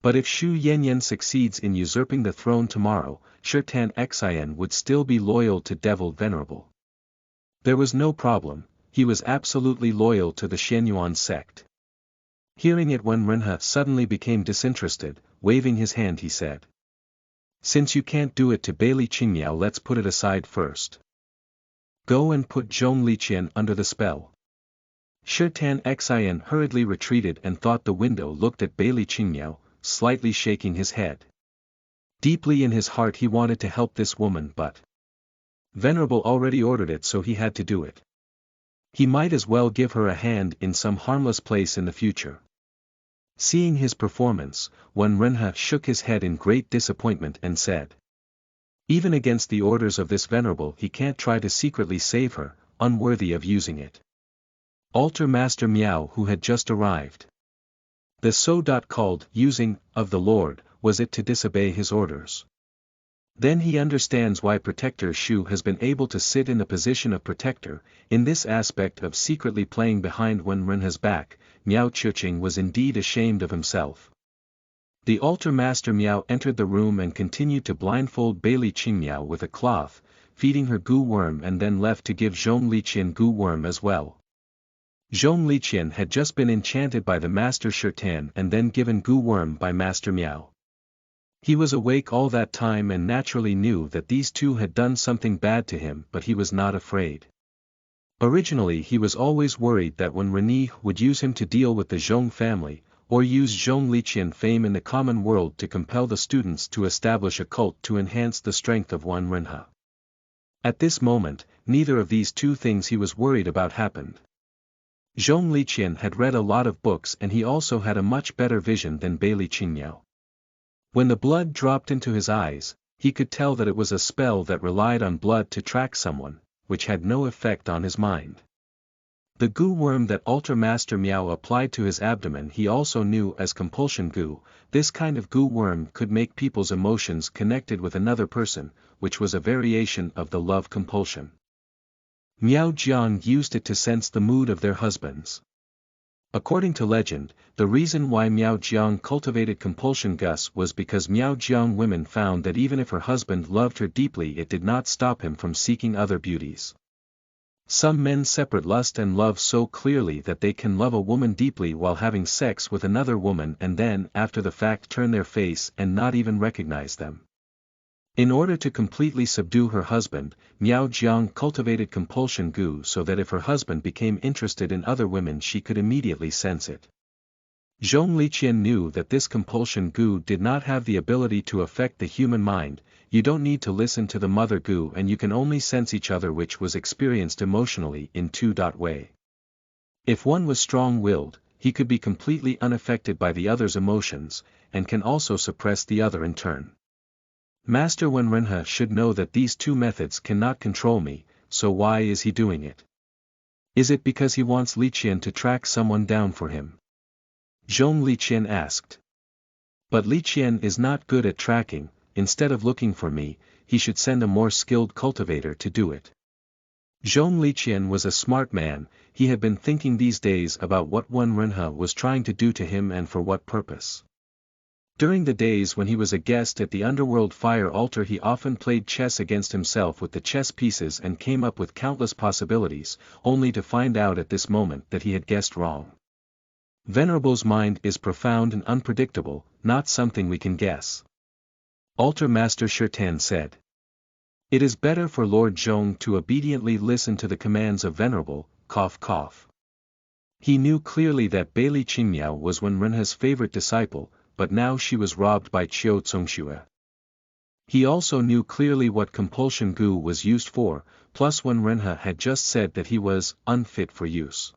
But if Shu Yanyan succeeds in usurping the throne tomorrow, Shirtan Xin would still be loyal to Devil Venerable. There was no problem, he was absolutely loyal to the Xianyuan sect. Hearing it, Wen Renhe suddenly became disinterested, waving his hand he said. Since you can't do it to Bailey Qingmiao, let's put it aside first. Go and put Zhong Liqian under the spell. Shirtan Xin hurriedly retreated and thought the window looked at Bailey Qingmiao, slightly shaking his head. Deeply in his heart he wanted to help this woman, but Venerable already ordered it, so he had to do it. He might as well give her a hand in some harmless place in the future. Seeing his performance, Wen Renhe shook his head in great disappointment and said. Even against the orders of this Venerable he can't try to secretly save her, unworthy of using it. Altar Master Miao, who had just arrived. The called using of the Lord, was it to disobey his orders? Then he understands why Protector Shu has been able to sit in the position of protector. In this aspect of secretly playing behind Wen Renhe's back, Miao Chuqing was indeed ashamed of himself. The altar master Miao entered the room and continued to blindfold Bailey Qingmiao with a cloth, feeding her goo worm, and then left to give Zhong Liqian goo worm as well. Zhong Liqian had just been enchanted by the Master Shirtan and then given goo worm by Master Miao. He was awake all that time and naturally knew that these two had done something bad to him, but he was not afraid. Originally he was always worried that when Renhe would use him to deal with the Zhong family, or use Zhong Liqian fame in the common world to compel the students to establish a cult to enhance the strength of Wen Renhe. At this moment, neither of these two things he was worried about happened. Zhong Liqian had read a lot of books and he also had a much better vision than Bailey Qingmiao. When the blood dropped into his eyes, he could tell that it was a spell that relied on blood to track someone, which had no effect on his mind. The goo worm that Altar Master Miao applied to his abdomen he also knew as compulsion goo. This kind of goo worm could make people's emotions connected with another person, which was a variation of the love compulsion. Miao Jiang used it to sense the mood of their husbands. According to legend, the reason why Miao Jiang cultivated compulsion gus was because Miao Jiang women found that even if her husband loved her deeply, it did not stop him from seeking other beauties. Some men separate lust and love so clearly that they can love a woman deeply while having sex with another woman and then after the fact turn their face and not even recognize them. In order to completely subdue her husband, Miao Jiang cultivated compulsion goo so that if her husband became interested in other women she could immediately sense it. Zhong Liqian knew that this compulsion goo did not have the ability to affect the human mind. You don't need to listen to the mother goo and you can only sense each other, which was experienced emotionally in two-way. If one was strong-willed, he could be completely unaffected by the other's emotions, and can also suppress the other in turn. Master Wen Renhe should know that these two methods cannot control me, so why is he doing it? Is it because he wants Liqian to track someone down for him? Zhong Liqian asked. But Liqian is not good at tracking. Instead of looking for me, he should send a more skilled cultivator to do it. Zhong Liqian was a smart man. He had been thinking these days about what Wen Renhe was trying to do to him and for what purpose. During the days when he was a guest at the underworld fire altar he often played chess against himself with the chess pieces and came up with countless possibilities, only to find out at this moment that he had guessed wrong. Venerable's mind is profound and unpredictable, not something we can guess. Altar Master Shirtan said. It is better for Lord Zhong to obediently listen to the commands of Venerable, cough cough. He knew clearly that Bailey Qingmiao was Wen Renhe's favorite disciple, but now she was robbed by Qiu Zongxue. He also knew clearly what compulsion goo was used for, plus Wen Renhe had just said that he was unfit for use.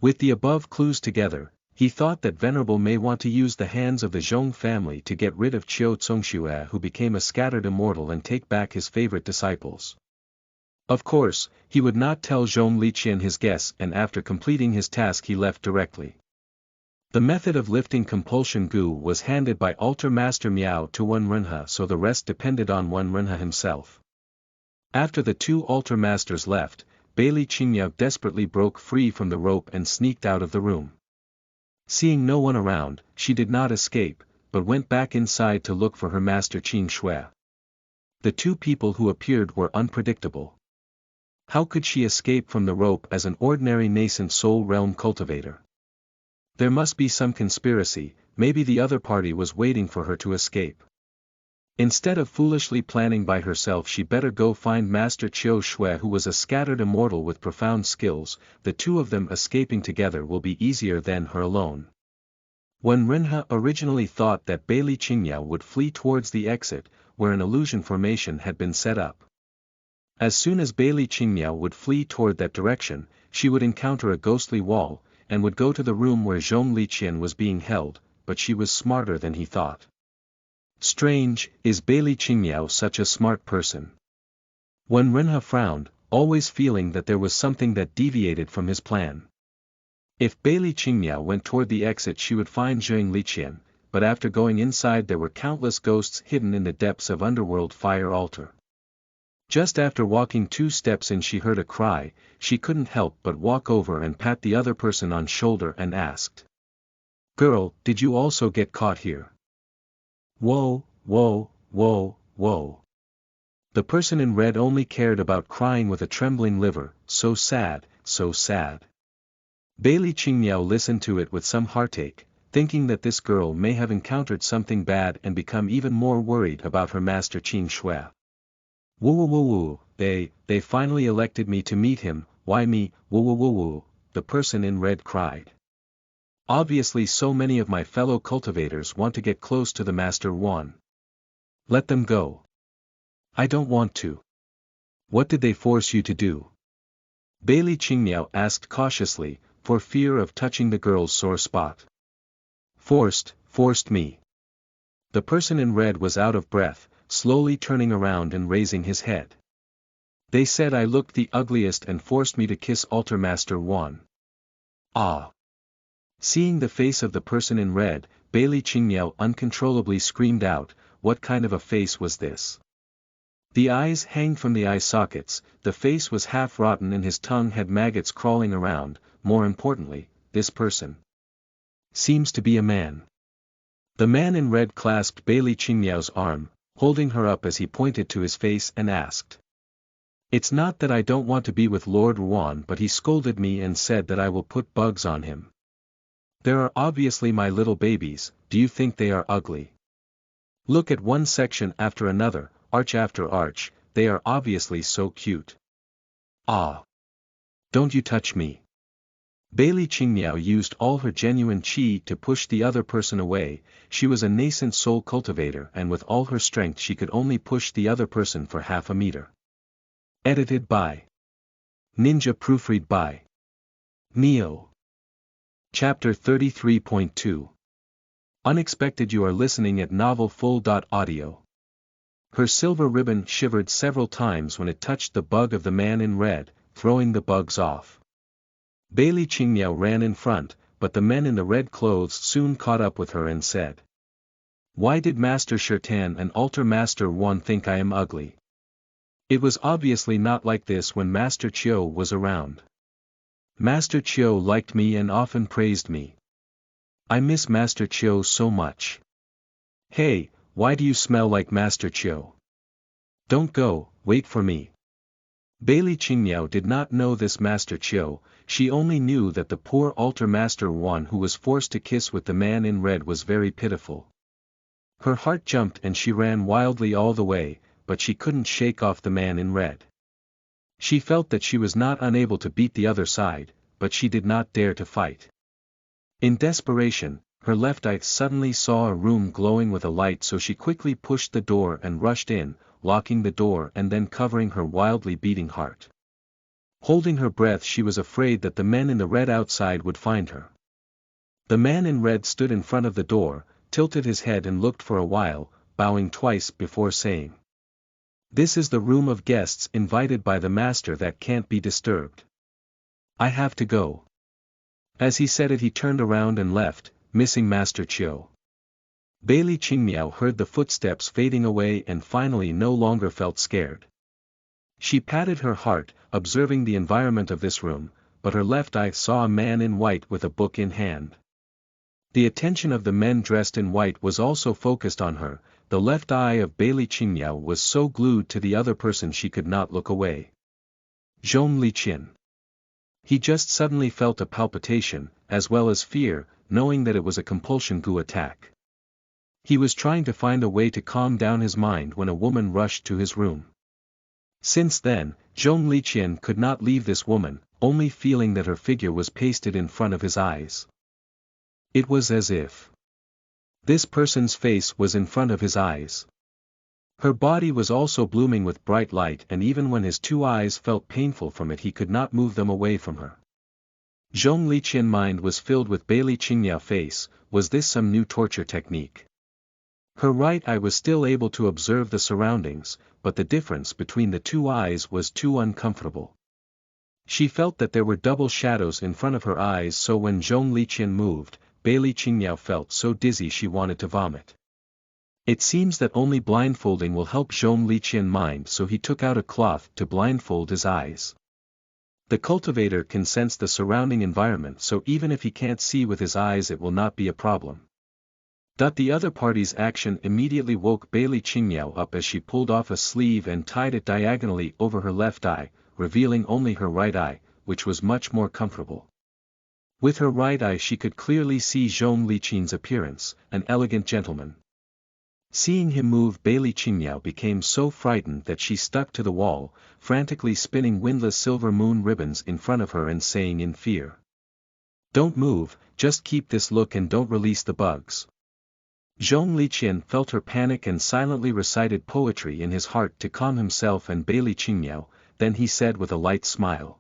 With the above clues together, he thought that Venerable may want to use the hands of the Zhong family to get rid of Qiu Zongxue, who became a scattered immortal, and take back his favorite disciples. Of course, he would not tell Zhong Liqian his guess, and after completing his task he left directly. The method of lifting compulsion goo was handed by Altar Master Miao to Wen Renhe, so the rest depended on Wen Renhe himself. After the two altar masters left, Bailey Qingmiao desperately broke free from the rope and sneaked out of the room. Seeing no one around, she did not escape, but went back inside to look for her master Qin Shui. The two people who appeared were unpredictable. How could she escape from the rope as an ordinary nascent soul realm cultivator? There must be some conspiracy, maybe the other party was waiting for her to escape. Instead of foolishly planning by herself, she better go find Master Qiu Shui, who was a scattered immortal with profound skills. The two of them escaping together will be easier than her alone. When Renhe originally thought that Bailey Qingyao would flee towards the exit, where an illusion formation had been set up. As soon as Bailey Qingyao would flee toward that direction, she would encounter a ghostly wall, and would go to the room where Zhong Liqian was being held, but she was smarter than he thought. Strange, is Bailey Qingyao such a smart person? When Renhe frowned, always feeling that there was something that deviated from his plan. If Bailey Qingyao went toward the exit, she would find Zhong Liqian, but after going inside there were countless ghosts hidden in the depths of underworld fire altar. Just after walking 2 steps in, she heard a cry. She couldn't help but walk over and pat the other person on shoulder and asked, "Girl, did you also get caught here?" Whoa, whoa, whoa, whoa. The person in red only cared about crying with a trembling liver, so sad, so sad. Bailey Qingyao listened to it with some heartache, thinking that this girl may have encountered something bad and become even more worried about her master Qin Shui. Woo woo woo woo, they finally elected me to meet him. Why me? Woo woo woo woo, the person in red cried. Obviously so many of my fellow cultivators want to get close to the Master One. Let them go. I don't want to. What did they force you to do? Bailey Qingyao asked cautiously, for fear of touching the girl's sore spot. Forced me. The person in red was out of breath, slowly turning around and raising his head. They said I looked the ugliest and forced me to kiss Altar Master One. Ah! Seeing the face of the person in red, Bailey Qingyao uncontrollably screamed out, what kind of a face was this? The eyes hanged from the eye sockets, the face was half rotten and his tongue had maggots crawling around. More importantly, this person seems to be a man. The man in red clasped Bailey Qingyao's arm, holding her up as he pointed to his face and asked. It's not that I don't want to be with Lord Ruan, but he scolded me and said that I will put bugs on him. There are obviously my little babies. Do you think they are ugly? Look at one section after another, arch after arch, they are obviously so cute. Ah! Don't you touch me. Bailey Qingyao used all her genuine qi to push the other person away. She was a nascent soul cultivator and with all her strength she could only push the other person for half a meter. Edited by Ninja, proofread by Neo. Chapter 33.2. Unexpected. You are listening at novelfull.audio. Her silver ribbon shivered several times when it touched the bug of the man in red, throwing the bugs off. Bailey Qingyao ran in front, but the men in the red clothes soon caught up with her and said, "Why did Master Shirtan and Altar Master One think I am ugly? It was obviously not like this when Master Qiu was around. Master Qiu liked me and often praised me. I miss Master Qiu so much. Hey, why do you smell like Master Qiu? Don't go, wait for me." Bailey Qingyao did not know this Master Qiu, she only knew that the poor Altar Master One who was forced to kiss with the man in red was very pitiful. Her heart jumped and she ran wildly all the way, but she couldn't shake off the man in red. She felt that she was not unable to beat the other side, but she did not dare to fight. In desperation, her left eye suddenly saw a room glowing with a light, so she quickly pushed the door and rushed in, locking the door and then covering her wildly beating heart. Holding her breath, she was afraid that the men in the red outside would find her. The man in red stood in front of the door, tilted his head and looked for a while, bowing twice before saying, "This is the room of guests invited by the master that can't be disturbed. I have to go." As he said it, he turned around and left, missing Master Qiu. Bailey Qingyao heard the footsteps fading away and finally no longer felt scared. She patted her heart, observing the environment of this room, but her left eye saw a man in white with a book in hand. The attention of the men dressed in white was also focused on her. The left eye of Bailey Qingyao was so glued to the other person she could not look away. Zhong Liqian. He just suddenly felt a palpitation, as well as fear, knowing that it was a compulsion Gu attack. He was trying to find a way to calm down his mind when a woman rushed to his room. Since then, Zhong Liqian could not leave this woman, only feeling that her figure was pasted in front of his eyes. It was as if this person's face was in front of his eyes. Her body was also blooming with bright light, and even when his two eyes felt painful from it he could not move them away from her. Zhong Liqian's mind was filled with Bailey Qingyao's face. Was this some new torture technique? Her right eye was still able to observe the surroundings, but the difference between the two eyes was too uncomfortable. She felt that there were double shadows in front of her eyes, so when Zhong Liqian moved, Bailey Qingyao felt so dizzy she wanted to vomit. It seems that only blindfolding will help Zhong Liqian mind, so he took out a cloth to blindfold his eyes. The cultivator can sense the surrounding environment, so even if he can't see with his eyes it will not be a problem. The other party's action immediately woke Bailey Qingyao up as she pulled off a sleeve and tied it diagonally over her left eye, revealing only her right eye, which was much more comfortable. With her right eye she could clearly see Zhong Liqian's appearance, an elegant gentleman. Seeing him move, Bailey Qingyao became so frightened that she stuck to the wall, frantically spinning windless silver moon ribbons in front of her and saying in fear, "Don't move, just keep this look and don't release the bugs." Zhong Liqian felt her panic and silently recited poetry in his heart to calm himself and Bailey Qingyao. Then he said with a light smile,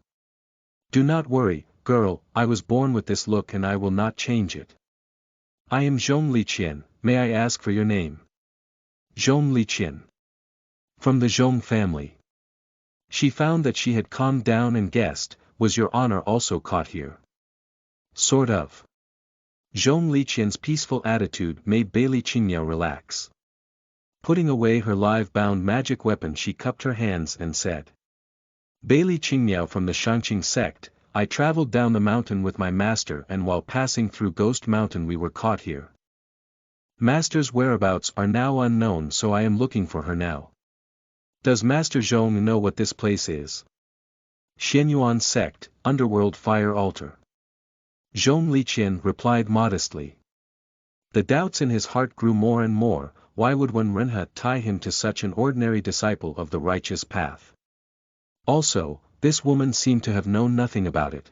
"Do not worry, girl, I was born with this look and I will not change it. I am Zhong Liqian, may I ask for your name?" Zhong Liqian. From the Zhong family. She found that she had calmed down and guessed, "Was your honor also caught here?" Sort of. Zhong Liqian's peaceful attitude made Bailey Qingyao relax. Putting away her live-bound magic weapon she cupped her hands and said, "Bailey Qingyao from the Shangqing sect, I traveled down the mountain with my master, and while passing through Ghost Mountain we were caught here. Master's whereabouts are now unknown, so I am looking for her now. Does Master Zhong know what this place is?" Xianyuan sect, underworld fire altar. Zhong Liqian replied modestly. The doubts in his heart grew more and more. Why would one Renha tie him to such an ordinary disciple of the righteous path? Also, this woman seemed to have known nothing about it.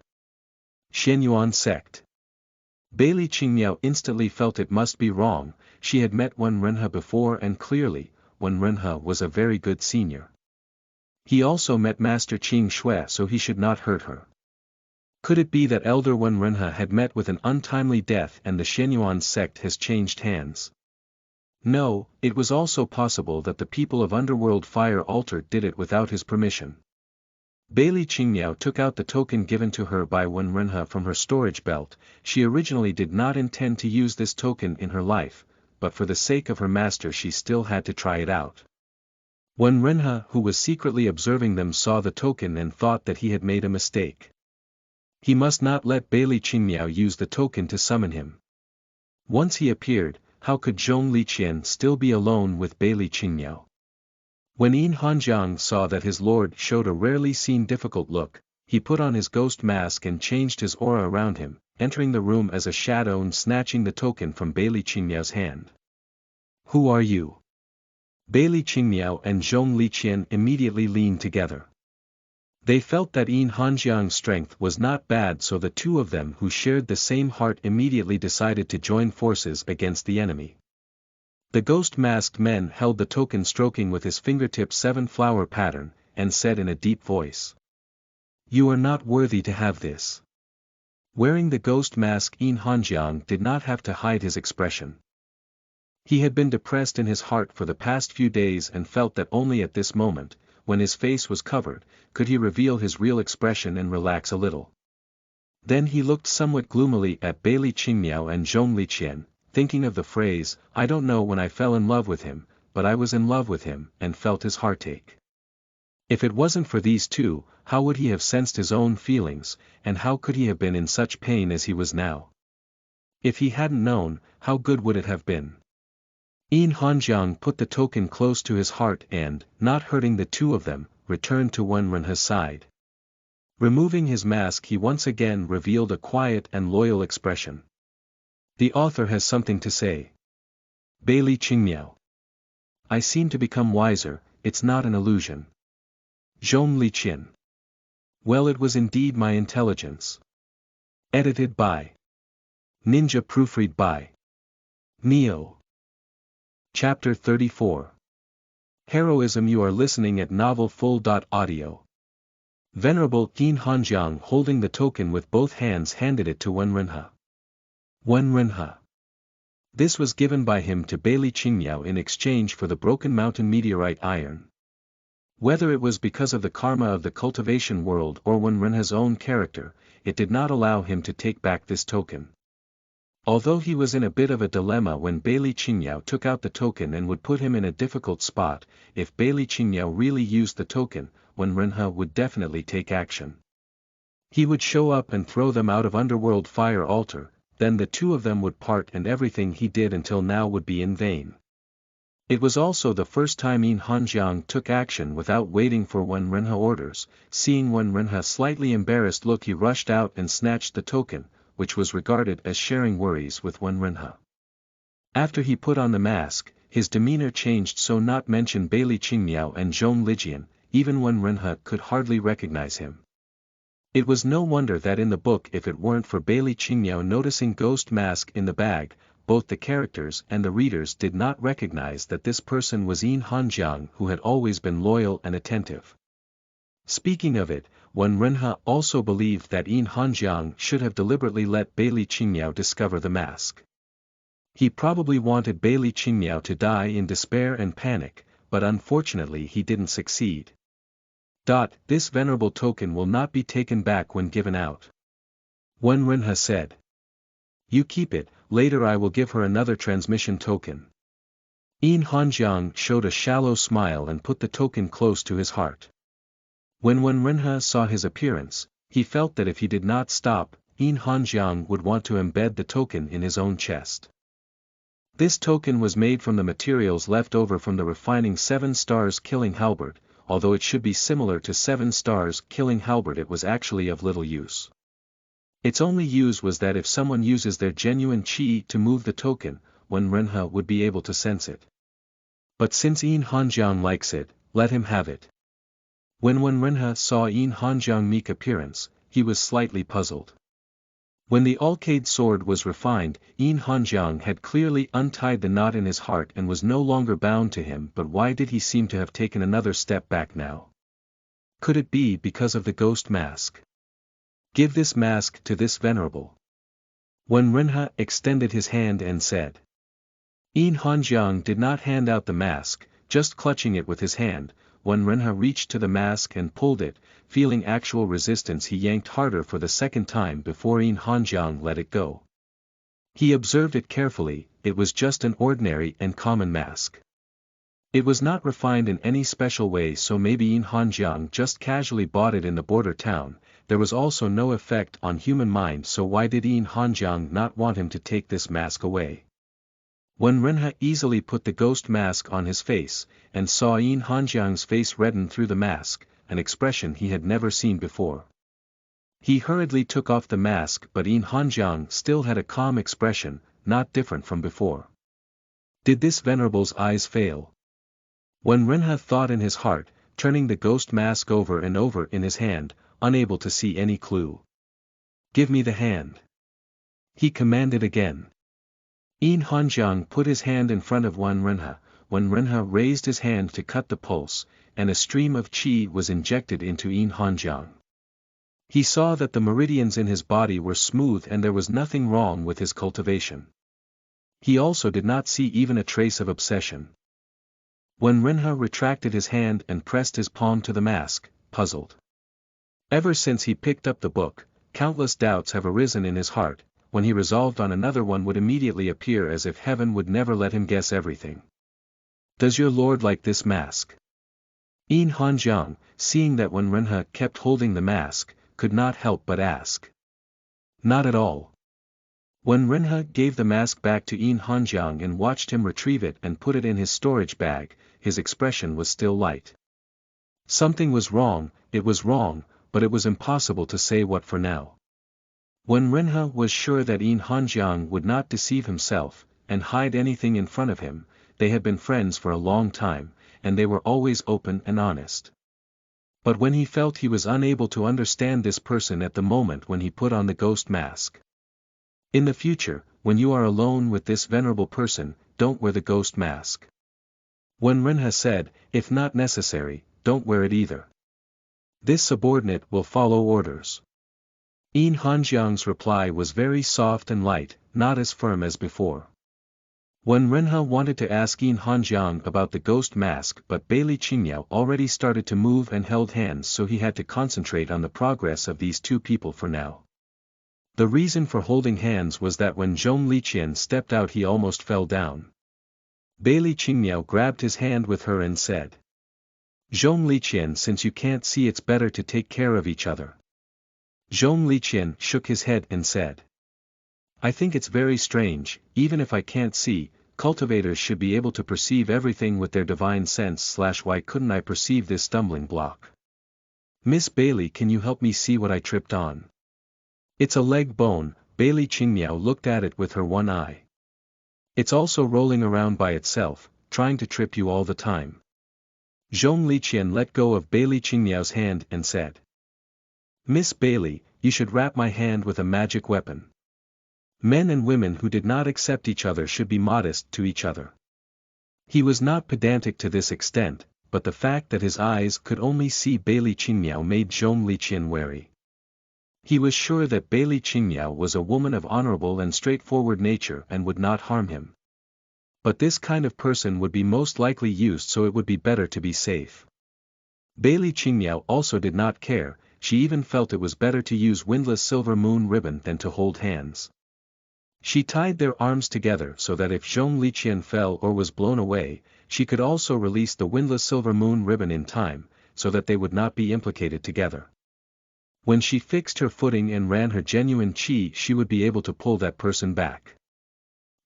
Xianyuan sect. Bailey Qingyao instantly felt it must be wrong. She had met Wen Renha before, and clearly, Wen Renha was a very good senior. He also met Master Qing Shui, so he should not hurt her. Could it be that Elder Wen Renha had met with an untimely death and the Xianyuan sect has changed hands? No, it was also possible that the people of Underworld Fire Altar did it without his permission. Bailey Qingyao took out the token given to her by Wen Renha from her storage belt. She originally did not intend to use this token in her life, but for the sake of her master she still had to try it out. Wen Renha, who was secretly observing them, saw the token and thought that he had made a mistake. He must not let Bailey Qingyao use the token to summon him. Once he appeared, how could Zhong Liqian still be alone with Bailey Qingyao? When Yin Hanjiang saw that his lord showed a rarely seen difficult look, he put on his ghost mask and changed his aura around him, entering the room as a shadow and snatching the token from Bailey Qingyao's hand. "Who are you?" Bailey Qingyao and Zhong Liqian immediately leaned together. They felt that Yin Hanjiang's strength was not bad, so the two of them who shared the same heart immediately decided to join forces against the enemy. The ghost-masked man held the token, stroking with his fingertips 7-flower pattern, and said in a deep voice, "You are not worthy to have this." Wearing the ghost mask, Yin Hanjiang did not have to hide his expression. He had been depressed in his heart for the past few days and felt that only at this moment, when his face was covered, could he reveal his real expression and relax a little. Then he looked somewhat gloomily at Bailey Qingyao and Zhong Liqian, thinking of the phrase, "I don't know when I fell in love with him, but I was in love with him," and felt his heartache. If it wasn't for these two, how would he have sensed his own feelings, and how could he have been in such pain as he was now? If he hadn't known, how good would it have been? Yin Hanjiang put the token close to his heart and, not hurting the two of them, returned to Wenrenha's side. Removing his mask, he once again revealed a quiet and loyal expression. The author has something to say. Bailey Qingmiao. I seem to become wiser, it's not an illusion. Zhong Liqian. Well, it was indeed my intelligence. Edited by Ninja, proofread by Neo. Chapter 34. Heroism. You are listening at novelfull.audio. Venerable Yin Hanjiang, holding the token with both hands, handed it to Wenrenha. Wenrenha. This was given by him to Bailey Qingmiao in exchange for the Broken Mountain meteorite iron. Whether it was because of the karma of the cultivation world or Wenrenha's own character, it did not allow him to take back this token. Although he was in a bit of a dilemma when Bailey Qingmiao took out the token and would put him in a difficult spot. If Bailey Qingmiao really used the token, Wenrenha would definitely take action. He would show up and throw them out of Underworld Fire Altar, then the two of them would part and everything he did until now would be in vain. It was also the first time Yin Hanjiang took action without waiting for Wenrenha orders. Seeing Wenrenha's slightly embarrassed look, he rushed out and snatched the token, which was regarded as sharing worries with Wenrenha. After he put on the mask, his demeanor changed, so not mention Bailey Qingmiao and Zhong Liqian, even Wenrenha could hardly recognize him. It was no wonder that in the book, if it weren't for Bailey Qingmiao noticing ghost mask in the bag, both the characters and the readers did not recognize that this person was Yin Hanjiang, who had always been loyal and attentive. Speaking of it, Wenrenha also believed that Yin Hanjiang should have deliberately let Bailey Qingmiao discover the mask. He probably wanted Bailey Qingmiao to die in despair and panic, but unfortunately he didn't succeed. This venerable token will not be taken back when given out. Wenrenha said. You keep it, later I will give her another transmission token. Yin Hanjiang showed a shallow smile and put the token close to his heart. When Wenrenha saw his appearance, he felt that if he did not stop, Yin Hanjiang would want to embed the token in his own chest. This token was made from the materials left over from the refining 7 stars killing halberd. Although it should be similar to 7 stars killing halberd, it was actually of little use. Its only use was that if someone uses their genuine qi to move the token, Wenrenha would be able to sense it. But since Yin Hanjiang likes it, let him have it. When Wenrenha saw Yin Hanjiang's meek appearance, he was slightly puzzled. When the Alcade sword was refined, Yin Hanjiang had clearly untied the knot in his heart and was no longer bound to him, but why did he seem to have taken another step back now? Could it be because of the ghost mask? Give this mask to this venerable. Wenrenha extended his hand and said. Yin Hanjiang did not hand out the mask, just clutching it with his hand. Wenrenha reached to the mask and pulled it. Feeling actual resistance, he yanked harder for the second time before Yin Hanjiang let it go. He observed it carefully. It was just an ordinary and common mask. It was not refined in any special way, so maybe Yin Hanjiang just casually bought it in the border town. There was also no effect on human mind, so why did Yin Hanjiang not want him to take this mask away? Wenrenha easily put the ghost mask on his face, and saw Yin Hanjiang's face redden through the mask, an expression he had never seen before. He hurriedly took off the mask, but Yin Hanjiang still had a calm expression, not different from before. Did this venerable's eyes fail? Wenrenha thought in his heart, turning the ghost mask over and over in his hand, unable to see any clue. Give me the hand. He commanded again. Yin Hanjiang put his hand in front of Wenrenha. Wenrenha raised his hand to cut the pulse, and a stream of qi was injected into Yin Hanjiang. He saw that the meridians in his body were smooth and there was nothing wrong with his cultivation. He also did not see even a trace of obsession. Wenrenha retracted his hand and pressed his palm to the mask, puzzled. Ever since he picked up the book, countless doubts have arisen in his heart. When he resolved on another, one would immediately appear, as if heaven would never let him guess everything. Does your lord like this mask? Yin Hanjiang, seeing that Wenrenha kept holding the mask, could not help but ask. Not at all. When Renha gave the mask back to Yin Hanjiang and watched him retrieve it and put it in his storage bag, his expression was still light. Something was wrong, but it was impossible to say what for now. When Renha was sure that Yin Hanjiang would not deceive himself, and hide anything in front of him, they had been friends for a long time, and they were always open and honest. But when he felt he was unable to understand this person at the moment when he put on the ghost mask. In the future, when you are alone with this venerable person, don't wear the ghost mask. When Renha said, if not necessary, don't wear it either. This subordinate will follow orders. Yin Hanjiang's reply was very soft and light, not as firm as before. When Renha wanted to ask Yin Hanjiang about the ghost mask, but Bailey Qingyao already started to move and held hands, so he had to concentrate on the progress of these two people for now. The reason for holding hands was that when Zhong Liqian stepped out he almost fell down. Bailey Qingyao grabbed his hand with her and said, Zhong Liqian, since you can't see, it's better to take care of each other. Zhong Liqian shook his head and said, I think it's very strange, even if I can't see, cultivators should be able to perceive everything with their divine sense. Why couldn't I perceive this stumbling block? Miss Bailey, can you help me see what I tripped on? It's a leg bone. Bailey Qingyao looked at it with her one eye. It's also rolling around by itself, trying to trip you all the time. Zhong Liqian let go of Bailey Qingyao's hand and said, Miss Bailey, you should wrap my hand with a magic weapon. Men and women who did not accept each other should be modest to each other. He was not pedantic to this extent, but the fact that his eyes could only see Bailey Qingyao made Zhong Liqian wary. He was sure that Bailey Qingyao was a woman of honorable and straightforward nature and would not harm him. But this kind of person would be most likely used, so it would be better to be safe. Bailey Qingyao also did not care, she even felt it was better to use windless silver moon ribbon than to hold hands. She tied their arms together so that if Zhong Liqian fell or was blown away, she could also release the windless silver moon ribbon in time, so that they would not be implicated together. When she fixed her footing and ran her genuine qi, she would be able to pull that person back.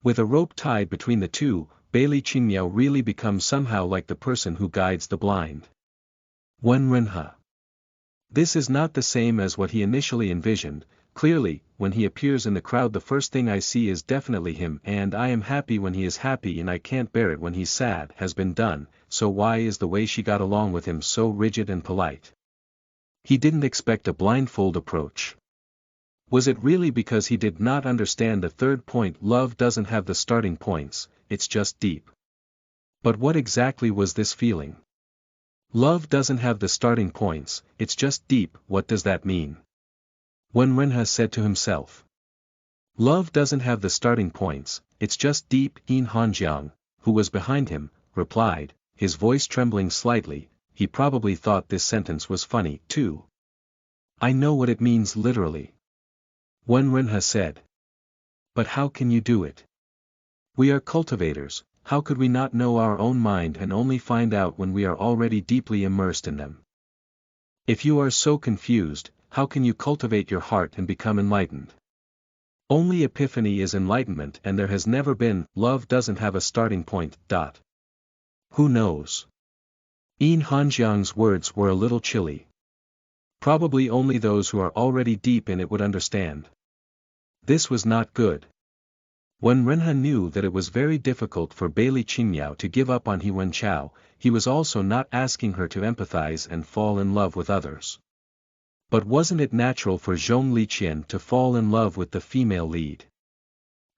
With a rope tied between the two, Bailey Qingyao really becomes somehow like the person who guides the blind. When Renha. This is not the same as what he initially envisioned. Clearly, when he appears in the crowd, the first thing I see is definitely him, and I am happy when he is happy and I can't bear it when he's sad. Has been done, so why is the way she got along with him so rigid and polite? He didn't expect a blindfold approach. Was it really because he did not understand the third point? Love doesn't have the starting points, it's just deep. But what exactly was this feeling? Love doesn't have the starting points, it's just deep. What does that mean? When Renha said to himself, Love doesn't have the starting points, it's just deep, Yin Hanjiang, who was behind him, replied, his voice trembling slightly. He probably thought this sentence was funny, too. I know what it means literally. When Renha said, But how can you do it? We are cultivators, how could we not know our own mind and only find out when we are already deeply immersed in them? If you are so confused, how can you cultivate your heart and become enlightened? Only epiphany is enlightenment, and there has never been. Love doesn't have a starting point. Who knows? Yin Hanjiang's words were a little chilly. Probably only those who are already deep in it would understand. This was not good. When Renha knew that it was very difficult for Bailey Qingyao to give up on He Wenchao, he was also not asking her to empathize and fall in love with others. But wasn't it natural for Zhong Liqian to fall in love with the female lead?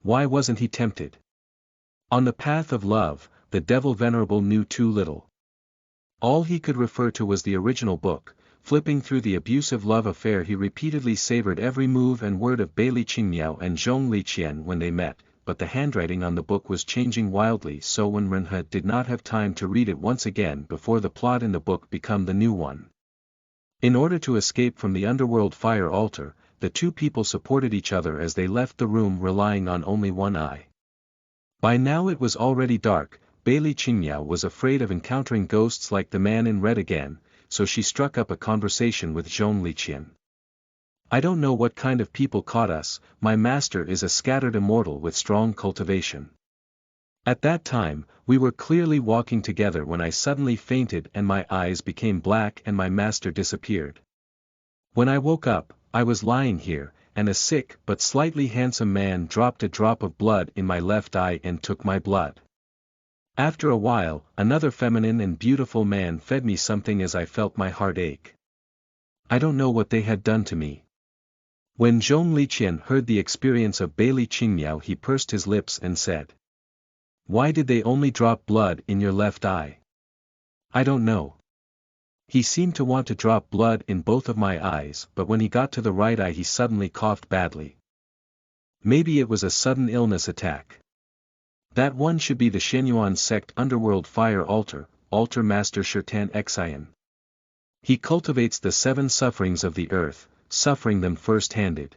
Why wasn't he tempted? On the path of love, the Devil Venerable knew too little. All he could refer to was the original book. Flipping through the abusive love affair, he repeatedly savored every move and word of Bailey Qingyao and Zhong Liqian when they met, but the handwriting on the book was changing wildly, so when Renha did not have time to read it once again before the plot in the book become the new one. In order to escape from the underworld fire altar, the two people supported each other as they left the room, relying on only one eye. By now it was already dark. Bailey Qingyao was afraid of encountering ghosts like the man in red again, so she struck up a conversation with Zhong Liqian. I don't know what kind of people caught us, my master is a scattered immortal with strong cultivation. At that time, we were clearly walking together when I suddenly fainted and my eyes became black and my master disappeared. When I woke up, I was lying here, and a sick but slightly handsome man dropped a drop of blood in my left eye and took my blood. After a while, another feminine and beautiful man fed me something as I felt my heart ache. I don't know what they had done to me. When Zhong Liqian heard the experience of Bailey Qingmiao, he pursed his lips and said, "Why did they only drop blood in your left eye?" "I don't know. He seemed to want to drop blood in both of my eyes, but when he got to the right eye he suddenly coughed badly. Maybe it was a sudden illness attack. That one should be the Shenyuan sect underworld fire altar master Shirtan Xian. He cultivates the 7 sufferings of the earth, suffering them first-handed.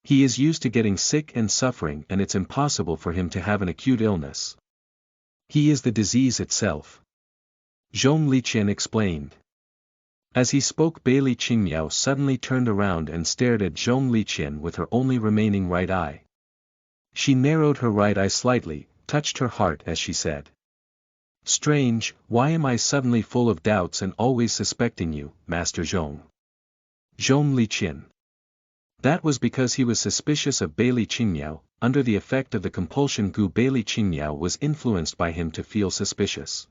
He is used to getting sick and suffering, and it's impossible for him to have an acute illness. He is the disease itself." Zhong Liqian explained. As he spoke, Bailey Qingmiao suddenly turned around and stared at Zhong Liqian with her only remaining right eye. She narrowed her right eye slightly, touched her heart as she said, "Strange, why am I suddenly full of doubts and always suspecting you, Master Zhong?" Zhong Liqian. That was because he was suspicious of Bailey Qingmiao. Under the effect of the compulsion gu, Bailey Qingmiao was influenced by him to feel suspicious.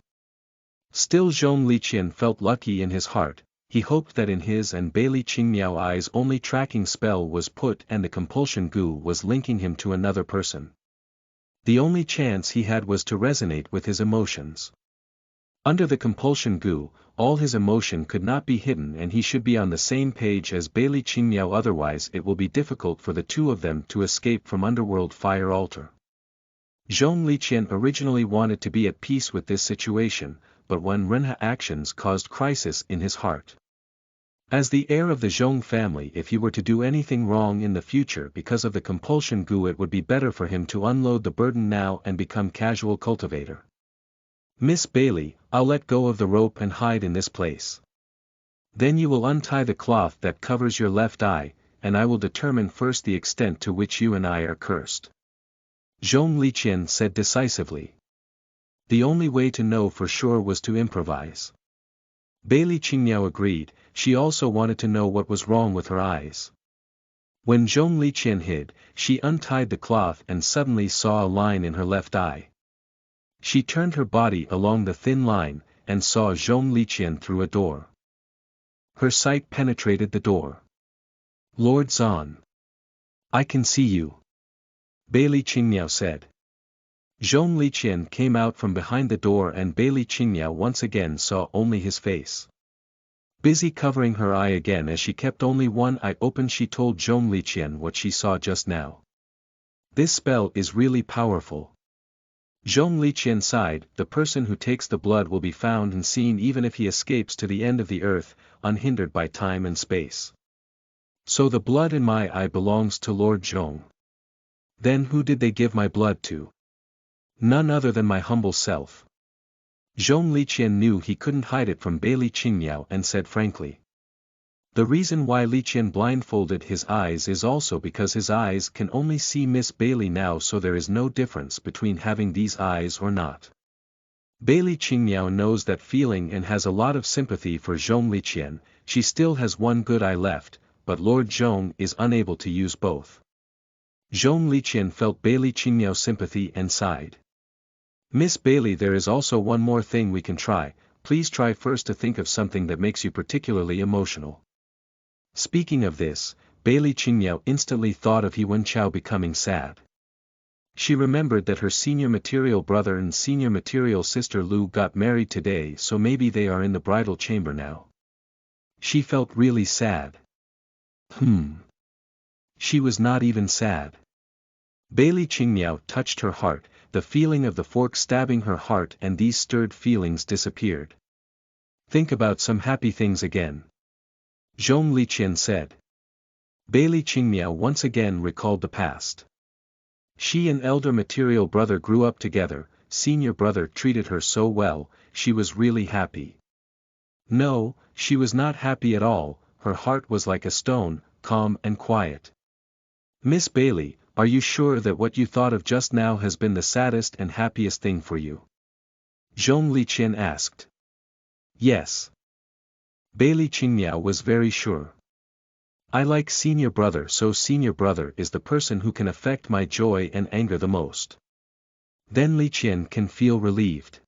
Still, Zhong Liqian felt lucky in his heart. He hoped that in his and Bailey Qingmiao eyes only tracking spell was put and the compulsion gu was linking him to another person. The only chance he had was to resonate with his emotions. Under the compulsion gu, all his emotion could not be hidden and he should be on the same page as Bailey Qingmiao, otherwise it will be difficult for the two of them to escape from underworld fire altar. Zhong Liqian originally wanted to be at peace with this situation, but when Renha actions caused crisis in his heart. As the heir of the Zhong family, if he were to do anything wrong in the future because of the compulsion gu, it would be better for him to unload the burden now and become casual cultivator. "Miss Bailey, I'll let go of the rope and hide in this place. Then you will untie the cloth that covers your left eye, and I will determine first the extent to which you and I are cursed," Zhong Liqian said decisively. The only way to know for sure was to improvise. Bailey Qingmiao agreed. She also wanted to know what was wrong with her eyes. When Zhong Liqian hid, she untied the cloth and suddenly saw a line in her left eye. She turned her body along the thin line, and saw Zhong Liqian through a door. Her sight penetrated the door. "Lord Zan. I can see you," Bailey Qingmiao said. Zhong Liqian came out from behind the door and Bailey Qingmiao once again saw only his face. Busy covering her eye again as she kept only one eye open, she told Zhong Liqian what she saw just now. "This spell is really powerful." Zhong Liqian sighed. "The person who takes the blood will be found and seen even if he escapes to the end of the earth, unhindered by time and space. So the blood in my eye belongs to Lord Zhong. Then who did they give my blood to? None other than my humble self." Zhong Liqian knew he couldn't hide it from Bailey Qingmiao and said frankly. The reason why Liqian blindfolded his eyes is also because his eyes can only see Miss Bailey now, so there is no difference between having these eyes or not. Bailey Qingmiao knows that feeling and has a lot of sympathy for Zhong Liqian. She still has one good eye left, but Lord Zhong is unable to use both. Zhong Liqian felt Bailey Qingmiao's sympathy and sighed. "Miss Bailey, there is also one more thing we can try. Please try first to think of something that makes you particularly emotional." Speaking of this, Bailey Qingmiao instantly thought of He Wenqiao becoming sad. She remembered that her senior material brother and senior material sister Lu got married today, so maybe they are in the bridal chamber now. She felt really sad. She was not even sad. Bailey Qingmiao touched her heart, the feeling of the fork stabbing her heart, and these stirred feelings disappeared. "Think about some happy things again," Zhong Liqian said. Bailey Qingmiao once again recalled the past. She and elder material brother grew up together, senior brother treated her so well, she was really happy. No, she was not happy at all, her heart was like a stone, calm and quiet. Miss Bailey, are you sure that what you thought of just now has been the saddest and happiest thing for you? Zhong Liqian asked. Yes. Bailey Qingmiao was very sure. I like senior brother, so senior brother is the person who can affect my joy and anger the most. Then Liqian can feel relieved.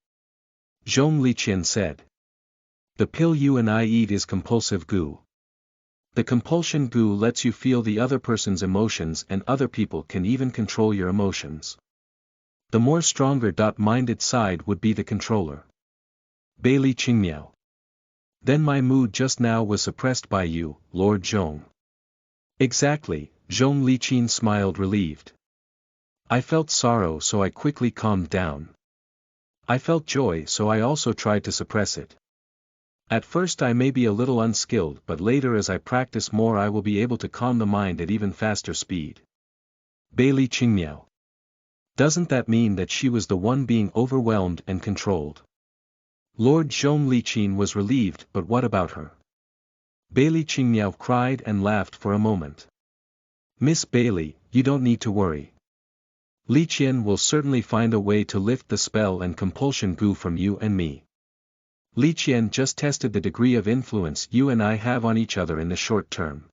Zhong Liqian said. The pill you and I eat is compulsive goo. The compulsion goo lets you feel the other person's emotions, and other people can even control your emotions. The more stronger minded side would be the controller. Bailey Qingmiao. Then my mood just now was suppressed by you, Lord Zhong. Exactly, Zhong Liqian smiled relieved. I felt sorrow, so I quickly calmed down. I felt joy, so I also tried to suppress it. At first I may be a little unskilled, but later as I practice more I will be able to calm the mind at even faster speed. Bailey Qingmiao. Doesn't that mean that she was the one being overwhelmed and controlled? Lord Zhong Liqian was relieved, but what about her? Bailey Qingmiao cried and laughed for a moment. Miss Bailey, you don't need to worry. Liqian will certainly find a way to lift the spell and compulsion goo from you and me. Liqian just tested the degree of influence you and I have on each other in the short term.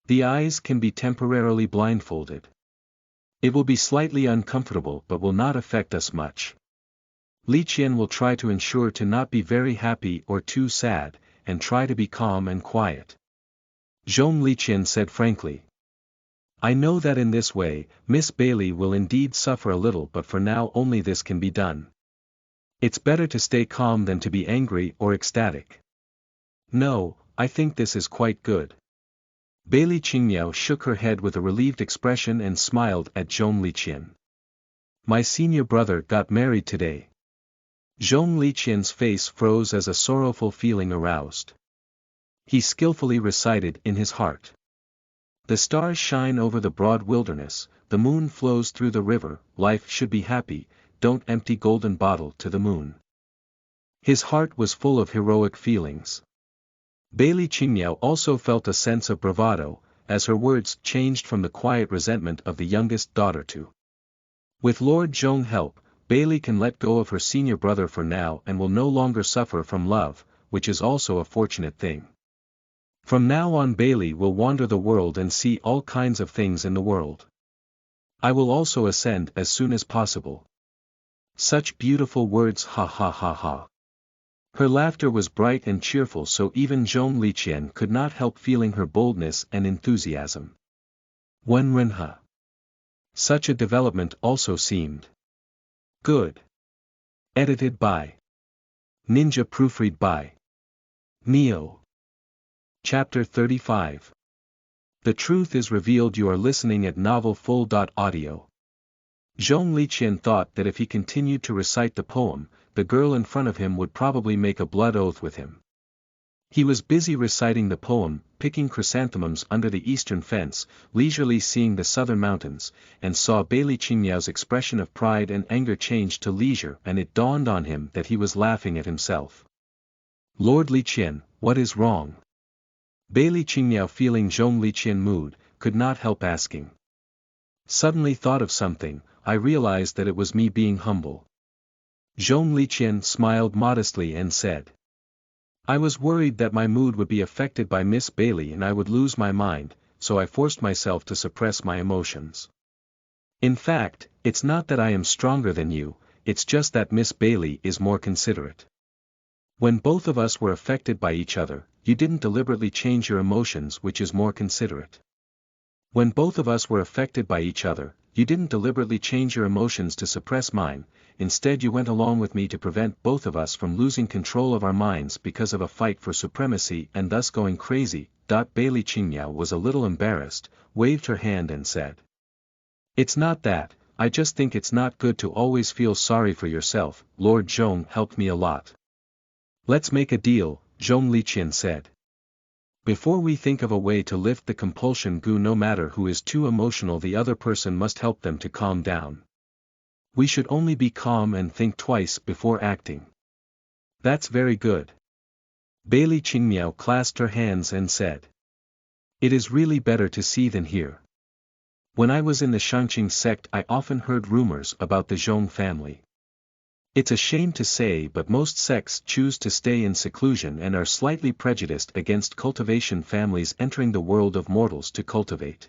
The eyes can be temporarily blindfolded. It will be slightly uncomfortable but will not affect us much. Liqian will try to ensure to not be very happy or too sad, and try to be calm and quiet. Zhong Liqian said frankly. I know that in this way, Miss Bailey will indeed suffer a little, but for now only this can be done. It's better to stay calm than to be angry or ecstatic. No, I think this is quite good. Bailey Qingmiao shook her head with a relieved expression and smiled at Zhong Liqian. My senior brother got married today. Zhong Liqian's face froze as a sorrowful feeling aroused. He skillfully recited in his heart. The stars shine over the broad wilderness, the moon flows through the river, life should be happy, don't empty golden bottle to the moon. His heart was full of heroic feelings. Bailey Qingmiao also felt a sense of bravado, as her words changed from the quiet resentment of the youngest daughter to. With Lord Zhong's help, Bailey can let go of her senior brother for now and will no longer suffer from love, which is also a fortunate thing. From now on Bailey will wander the world and see all kinds of things in the world. I will also ascend as soon as possible. Such beautiful words, ha ha ha ha. Her laughter was bright and cheerful, so even Zhong Liqian could not help feeling her boldness and enthusiasm. Wen Renha. Such a development also seemed good. Edited by Ninja, proofread by Neo. Chapter 35. The truth is revealed. You are listening at novelfull.audio. Zhong Liqian thought that if he continued to recite the poem, the girl in front of him would probably make a blood oath with him. He was busy reciting the poem, picking chrysanthemums under the eastern fence, leisurely seeing the southern mountains, and saw Bailey Qingmiao's expression of pride and anger change to leisure, and it dawned on him that he was laughing at himself. Lord Liqian, what is wrong? Bailey Qingmiao, feeling Zhong Liqian's mood, could not help asking. Suddenly thought of something, I realized that it was me being humble. Zhong Liqian smiled modestly and said. I was worried that my mood would be affected by Miss Bailey and I would lose my mind, so I forced myself to suppress my emotions. In fact, it's not that I am stronger than you, it's just that Miss Bailey is more considerate. When both of us were affected by each other, you didn't deliberately change your emotions, which is more considerate. When both of us were affected by each other, you didn't deliberately change your emotions to suppress mine, instead you went along with me to prevent both of us from losing control of our minds because of a fight for supremacy and thus going crazy. Bailey Qingmiao was a little embarrassed, waved her hand and said. It's not that, I just think it's not good to always feel sorry for yourself. Lord Zhong helped me a lot. Let's make a deal, Zhong Liqian said. Before we think of a way to lift the compulsion goo, no matter who is too emotional, the other person must help them to calm down. We should only be calm and think twice before acting. That's very good. Bailey Qingmiao clasped her hands and said. It is really better to see than hear. When I was in the Shangqing sect I often heard rumors about the Zhong family. It's a shame to say but most sects choose to stay in seclusion and are slightly prejudiced against cultivation families entering the world of mortals to cultivate.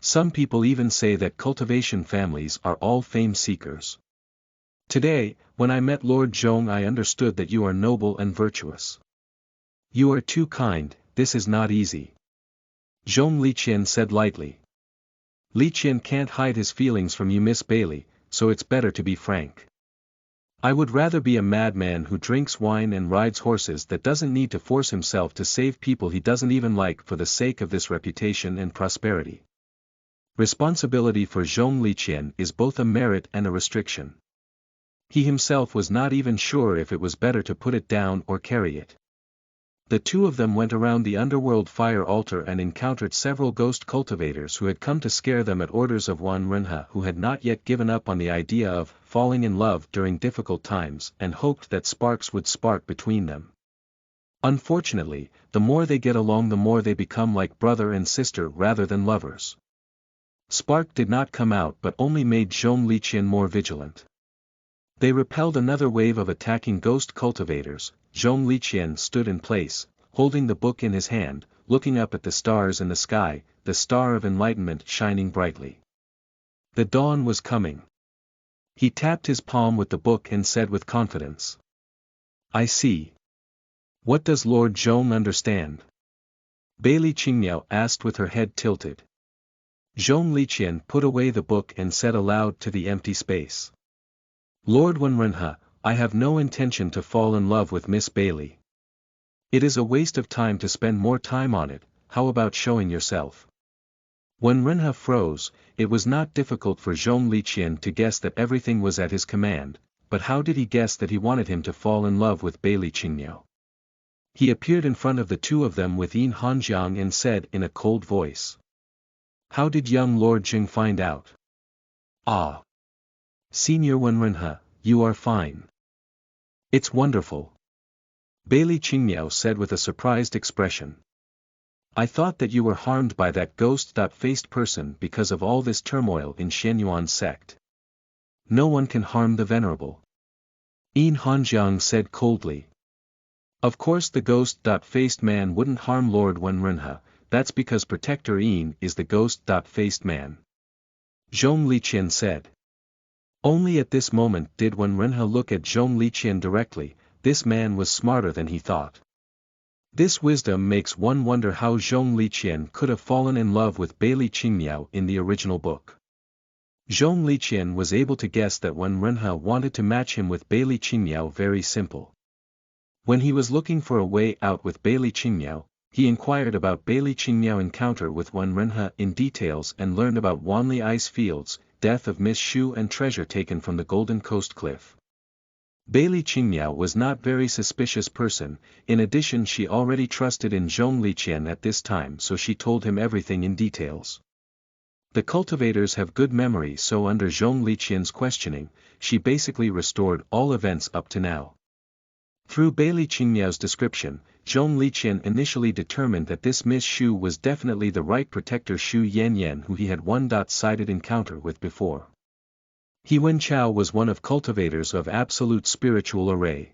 Some people even say that cultivation families are all fame seekers. Today, when I met Lord Zhong I understood that you are noble and virtuous. You are too kind, this is not easy. Zhong Liqian said lightly. Liqian can't hide his feelings from you Miss Bailey, so it's better to be frank. I would rather be a madman who drinks wine and rides horses that doesn't need to force himself to save people he doesn't even like for the sake of this reputation and prosperity. Responsibility for Zhong Liqian is both a merit and a restriction. He himself was not even sure if it was better to put it down or carry it. The two of them went around the underworld fire altar and encountered several ghost cultivators who had come to scare them at orders of Wan Renha, who had not yet given up on the idea of falling in love during difficult times and hoped that sparks would spark between them. Unfortunately, the more they get along the more they become like brother and sister rather than lovers. Spark did not come out but only made Zhong Liqian more vigilant. They repelled another wave of attacking ghost cultivators. Zhong Liqian stood in place, holding the book in his hand, looking up at the stars in the sky, the star of enlightenment shining brightly. The dawn was coming. He tapped his palm with the book and said with confidence. I see. What does Lord Zhong understand? Bailey Qingmiao asked with her head tilted. Zhong Liqian put away the book and said aloud to the empty space. Lord Wenrenha, I have no intention to fall in love with Miss Bailey. It is a waste of time to spend more time on it, how about showing yourself? Wenrenha froze. It was not difficult for Zhong Liqian to guess that everything was at his command, but how did he guess that he wanted him to fall in love with Bailey Qingmiao? He appeared in front of the two of them with Yin Hanjiang and said in a cold voice. How did young Lord Jing find out? Ah! Senior Wenrenha, you are fine. It's wonderful. Bailey Qingmiao said with a surprised expression. I thought that you were harmed by that ghost-faced person because of all this turmoil in Shenyuan sect. No one can harm the Venerable. Yin Hanjiang said coldly. Of course the ghost-faced man wouldn't harm Lord Wenrenha, that's because Protector Yin is the ghost-faced man. Zhong Liqian said. Only at this moment did Wenrenha look at Zhong Liqian directly. This man was smarter than he thought. This wisdom makes one wonder how Zhong Liqian could have fallen in love with Bailey Qingmiao in the original book. Zhong Liqian was able to guess that Wenrenha wanted to match him with Bailey Qingmiao very simple. When he was looking for a way out with Bailey Qingmiao, he inquired about Bailey Qingmiao encounter with Wenrenha in details and learned about Wanli ice fields, death of Miss Shu and treasure taken from the Golden Coast Cliff. Bailey Qingmiao was not very suspicious person, in addition she already trusted in Zhong Liqian at this time so she told him everything in details. The cultivators have good memory so under Zhong Liqian's questioning, she basically restored all events up to now. Through Bailey Qingmiao's description, Zhong Liqian initially determined that this Miss Shu was definitely the right protector Shu Yanyan who he had one-sided encounter with before. He Wenchao was one of cultivators of absolute spiritual array.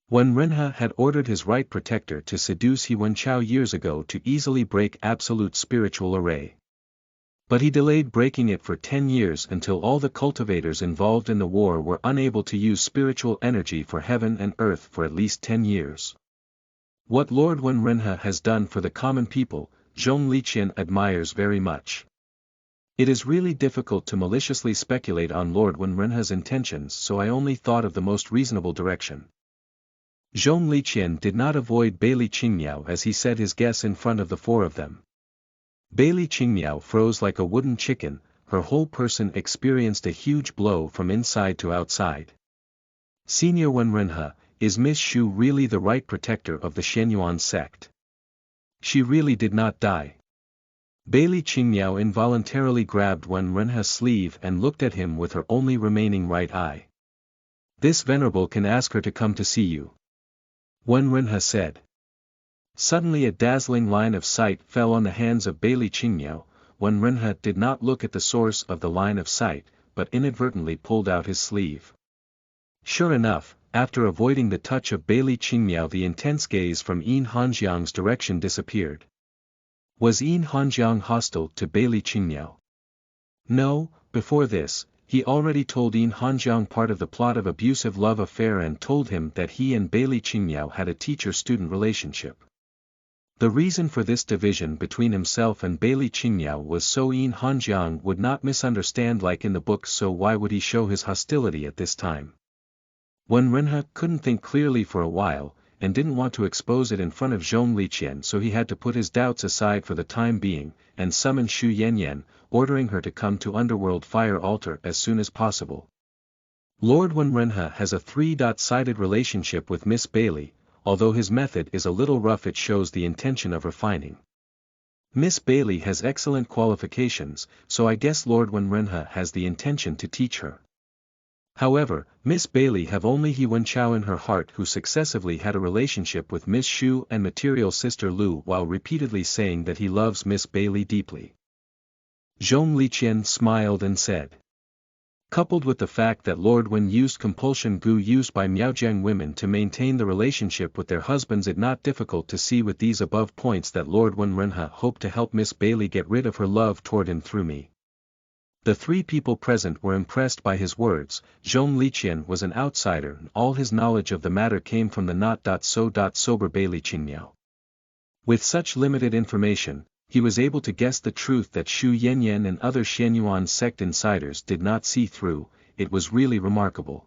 Wenrenha had ordered his right protector to seduce He Wenchao years ago to easily break absolute spiritual array. But he delayed breaking it for 10 years until all the cultivators involved in the war were unable to use spiritual energy for heaven and earth for at least 10 years. What Lord Wenrenha has done for the common people, Zhong Liqian admires very much. It is really difficult to maliciously speculate on Lord Wenrenha's intentions so I only thought of the most reasonable direction. Zhong Liqian did not avoid Bailey Qingmiao as he said his guess in front of the four of them. Bailey Qingmiao froze like a wooden chicken, her whole person experienced a huge blow from inside to outside. Senior Wenrenha, is Miss Shu really the right protector of the Shenyuan sect? She really did not die. Bailey Qingmiao involuntarily grabbed Wenrenha's sleeve and looked at him with her only remaining right eye. This Venerable can ask her to come to see you. Wenrenha said. Suddenly a dazzling line of sight fell on the hands of Bailey Qingniao. Wen Renhe did not look at the source of the line of sight, but inadvertently pulled out his sleeve. Sure enough, after avoiding the touch of Bailey Qingniao, the intense gaze from Yin Hanjiang's direction disappeared. Was Yin Hanjiang hostile to Bailey Qingniao? No, before this, he already told Yin Hanjiang part of the plot of abusive love affair and told him that he and Bailey Qingniao had a teacher-student relationship. The reason for this division between himself and Bailey Qingniao was so Yin Hanjiang would not misunderstand like in the book, so why would he show his hostility at this time? Wen Renhe couldn't think clearly for a while, and didn't want to expose it in front of Zhong Liqian, so he had to put his doubts aside for the time being, and summon Xu Yanyan, ordering her to come to Underworld Fire Altar as soon as possible. Lord Wen Renhe has a three-sided relationship with Miss Bailey. Although his method is a little rough, it shows the intention of refining. Miss Bailey has excellent qualifications, so I guess Lord Wen Renhe has the intention to teach her. However, Miss Bailey have only He Wenchao in her heart, who successively had a relationship with Miss Xu and material sister Lu while repeatedly saying that he loves Miss Bailey deeply. Zhong Liqian smiled and said. Coupled with the fact that Lord Wen used compulsion gu used by Miaojiang women to maintain the relationship with their husbands, it's not difficult to see with these above points that Lord Wen Renhe hoped to help Miss Bailey get rid of her love toward him through me. The three people present were impressed by his words. Zhong Liqian was an outsider, and all his knowledge of the matter came from the not-so-sober Bailey Qingniao. With such limited information, he was able to guess the truth that Xu Yanyan and other Xianyuan sect insiders did not see through. It was really remarkable.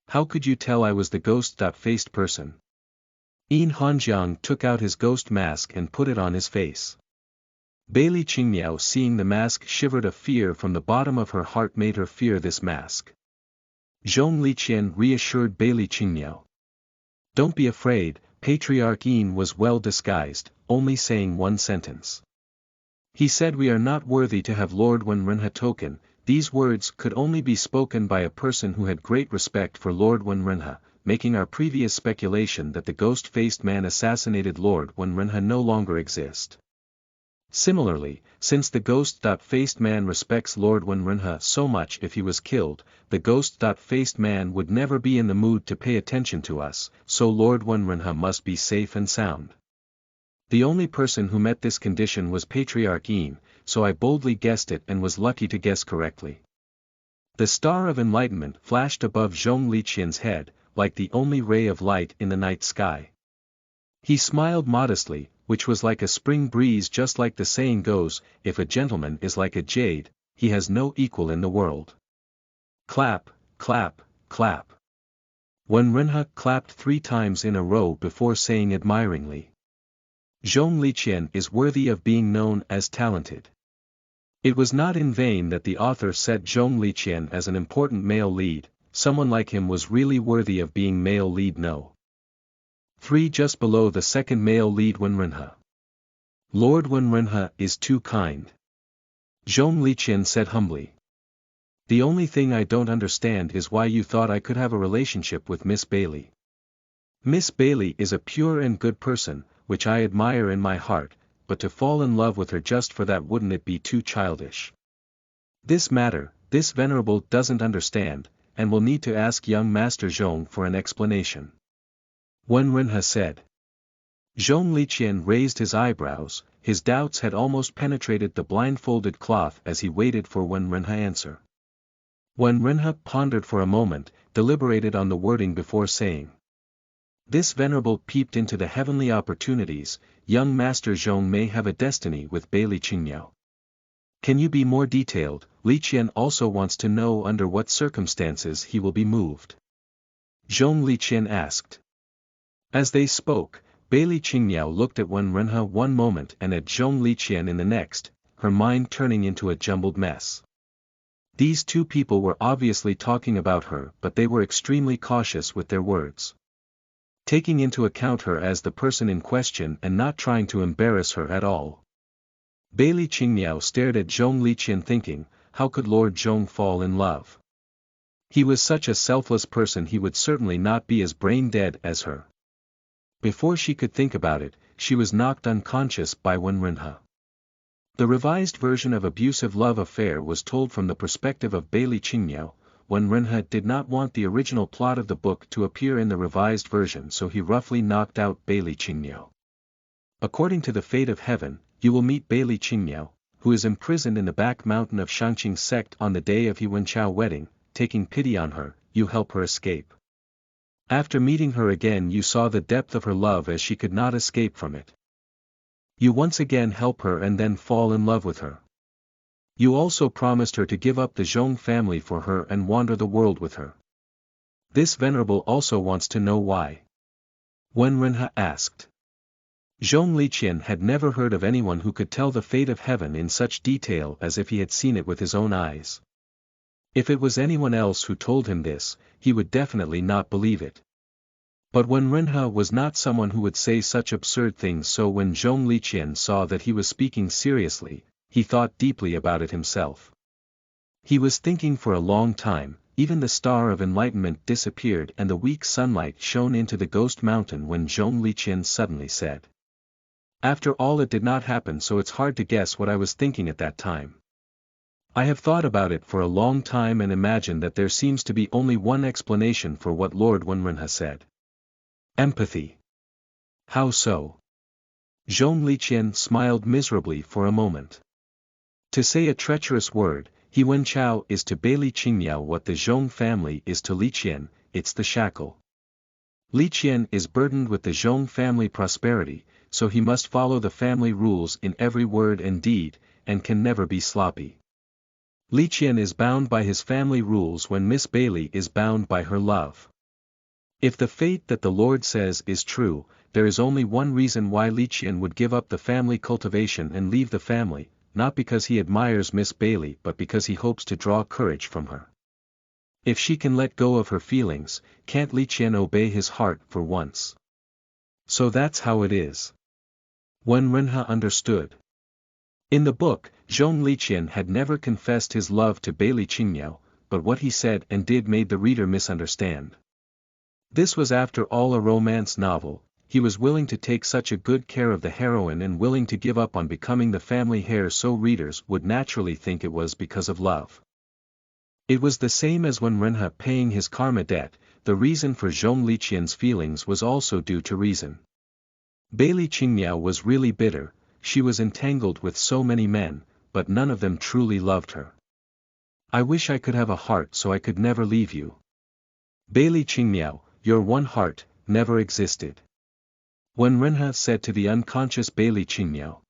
How could you tell I was the ghost-faced person? Yin Hanjiang took out his ghost mask and put it on his face. Bailey Qingniao, seeing the mask, shivered. A fear from the bottom of her heart made her fear this mask. Zhong Liqian reassured Bailey Qingniao. Don't be afraid, Patriarch Yin was well disguised, only saying one sentence. He said we are not worthy to have Lord Wen Renhe token. These words could only be spoken by a person who had great respect for Lord Wen Renhe, making our previous speculation that the ghost-faced man assassinated Lord Wen Renhe no longer exist. Similarly, since the ghost-faced man respects Lord Wen Renhe so much, if he was killed, the ghost-faced man would never be in the mood to pay attention to us, so Lord Wen Renhe must be safe and sound. The only person who met this condition was Patriarch Yin, so I boldly guessed it and was lucky to guess correctly. The star of enlightenment flashed above Zhong Liqian's head, like the only ray of light in the night sky. He smiled modestly, which was like a spring breeze, just like the saying goes, if a gentleman is like a jade, he has no equal in the world. Clap, clap, clap. Wen Renhe clapped 3 times in a row before saying admiringly. Zhong Liqian is worthy of being known as talented. It was not in vain that the author set Zhong Liqian as an important male lead. Someone like him was really worthy of being male lead. No. 3 just below the second male lead, Wen Renhe. Lord Wen Renhe is too kind. Zhong Liqian said humbly. The only thing I don't understand is why you thought I could have a relationship with Miss Bailey. Miss Bailey is a pure and good person, which I admire in my heart, but to fall in love with her just for that, wouldn't it be too childish? This matter, this Venerable doesn't understand, and will need to ask young Master Zhong for an explanation. Wen Renhe said. Zhong Liqian raised his eyebrows. His doubts had almost penetrated the blindfolded cloth as he waited for Wen Renhe answer. Wen Renhe pondered for a moment, deliberated on the wording before saying. This Venerable peeped into the heavenly opportunities. Young Master Zhong may have a destiny with Bailey Qingniao. Can you be more detailed? Liqian also wants to know under what circumstances he will be moved. Zhong Liqian asked. As they spoke, Bailey Qingniao looked at Wen Renhe one moment and at Zhong Liqian in the next, her mind turning into a jumbled mess. These two people were obviously talking about her, but they were extremely cautious with their words. Taking into account her as the person in question and not trying to embarrass her at all. Bailey Qingniao stared at Zhong Liqian thinking, how could Lord Zhong fall in love? He was such a selfless person, he would certainly not be as brain dead as her. Before she could think about it, she was knocked unconscious by Wenrenha. The revised version of Abusive Love Affair was told from the perspective of Bailey Qingmiao. Wenrenha did not want the original plot of the book to appear in the revised version, so he roughly knocked out Bailey Qingmiao. According to the fate of heaven, you will meet Bailey Qingmiao, who is imprisoned in the back mountain of Shangqing sect on the day of He Wenchao wedding. Taking pity on her, you help her escape. After meeting her again, you saw the depth of her love as she could not escape from it. You once again help her and then fall in love with her. You also promised her to give up the Zhong family for her and wander the world with her. This venerable also wants to know why. Wenrenha asked. Zhong Liqian had never heard of anyone who could tell the fate of heaven in such detail as if he had seen it with his own eyes. If it was anyone else who told him this, he would definitely not believe it. But Wenrenha was not someone who would say such absurd things, so when Zhong Liqian saw that he was speaking seriously, he thought deeply about it himself. He was thinking for a long time. Even the star of enlightenment disappeared and the weak sunlight shone into the ghost mountain when Zhong Liqian suddenly said, "After all, it did not happen, so it's hard to guess what I was thinking at that time. I have thought about it for a long time and imagined that there seems to be only one explanation for what Lord Wenrenha said. Empathy." How so? Zhong Liqian smiled miserably for a moment. To say a treacherous word, He Wenchao is to Bailey Qingmiao what the Zhong family is to Liqian, it's the shackle. Liqian is burdened with the Zhong family prosperity, so he must follow the family rules in every word and deed, and can never be sloppy. Liqian is bound by his family rules when Miss Bailey is bound by her love. If the fate that the Lord says is true, there is only one reason why Liqian would give up the family cultivation and leave the family, not because he admires Miss Bailey but because he hopes to draw courage from her. If she can let go of her feelings, can't Liqian obey his heart for once? So that's how it is. Wenrenha understood. In the book, Zhong Liqian had never confessed his love to Bailey Qingmiao, but what he said and did made the reader misunderstand. This was after all a romance novel. He was willing to take such a good care of the heroine and willing to give up on becoming the family heir, so readers would naturally think it was because of love. It was the same as when Wenrenha paying his karma debt. The reason for Zhong Liqian's feelings was also due to reason. Bailey Qingmiao was really bitter. She was entangled with so many men, but none of them truly loved her. "I wish I could have a heart so I could never leave you. Bailey Qingmiao, your one heart never existed," Wenrenha said to the unconscious Bailey Qingmiao.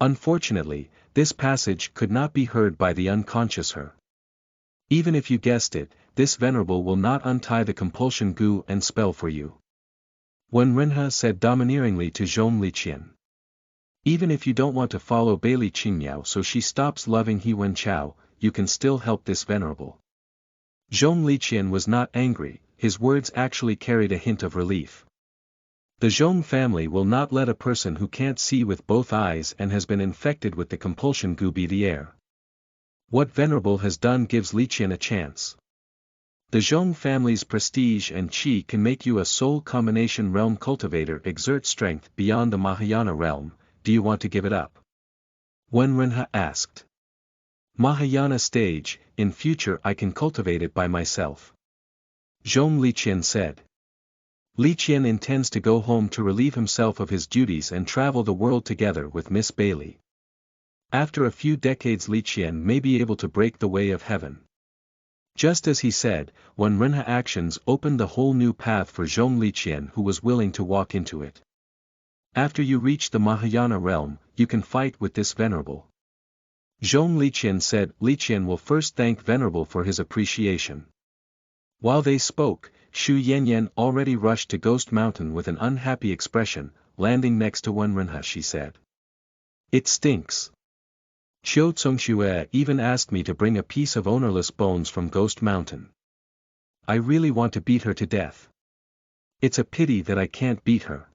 Unfortunately, this passage could not be heard by the unconscious her. Even if you guessed it, this venerable will not untie the compulsion gu and spell for you. Wenrenha said domineeringly to Zhong Liqian. Even if you don't want to follow Bailey Qingmiao so she stops loving He Wenchao, you can still help this venerable. Zhong Liqian was not angry, his words actually carried a hint of relief. The Zhong family will not let a person who can't see with both eyes and has been infected with the compulsion gu be the heir. What venerable has done gives Liqian a chance. The Zhong family's prestige and qi can make you a soul combination realm cultivator. Exert strength beyond the Mahayana realm. Do you want to give it up? Wenrenha asked. Mahayana stage, in future I can cultivate it by myself. Zhong Liqian said. Liqian intends to go home to relieve himself of his duties and travel the world together with Miss Bailey. After a few decades Liqian may be able to break the way of heaven. Just as he said, Wenrenha actions opened the whole new path for Zhong Liqian, who was willing to walk into it. After you reach the Mahayana realm, you can fight with this venerable. Zhong Liqian said. Liqian will first thank venerable for his appreciation. While they spoke, Xu Yanyan already rushed to Ghost Mountain with an unhappy expression. Landing next to Wenrenha, she said, "It stinks. Qiu Congxue even asked me to bring a piece of ownerless bones from Ghost Mountain. I really want to beat her to death. It's a pity that I can't beat her.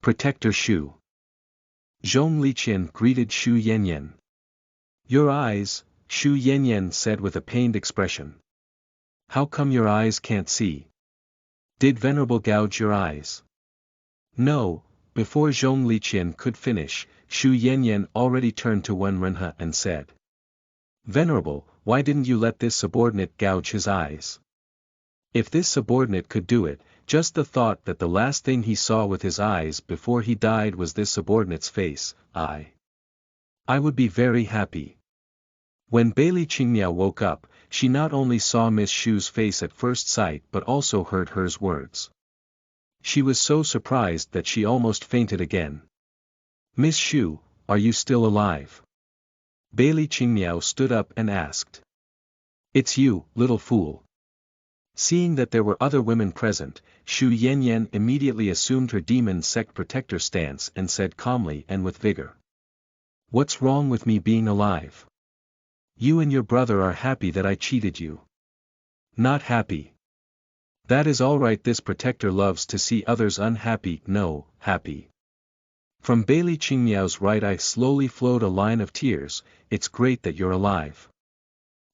Protector Xu." Zhong Liqian greeted Xu Yanyan. "Your eyes," Xu Yanyan said with a pained expression. "How come your eyes can't see? Did venerable gouge your eyes?" "No, Before Zhong Liqian could finish, Xu Yanyan already turned to Wen Renhe and said. Venerable, why didn't you let this subordinate gouge his eyes? If this subordinate could do it, just the thought that the last thing he saw with his eyes before he died was this subordinate's face, I would be very happy. When Bailey Qingmiao woke up, she not only saw Miss Xu's face at first sight but also heard hers words. She was so surprised that she almost fainted again. Miss Xu, are you still alive? Bailey Qingmiao stood up and asked. It's you, little fool. Seeing that there were other women present, Xu Yanyan immediately assumed her demon sect protector stance and said calmly and with vigor. What's wrong with me being alive? You and your brother are happy that I cheated you. Not happy. That is all right. This protector loves to see others unhappy. No, happy. From Bailey Qingmiao's right eye slowly flowed a line of tears. It's great that you're alive.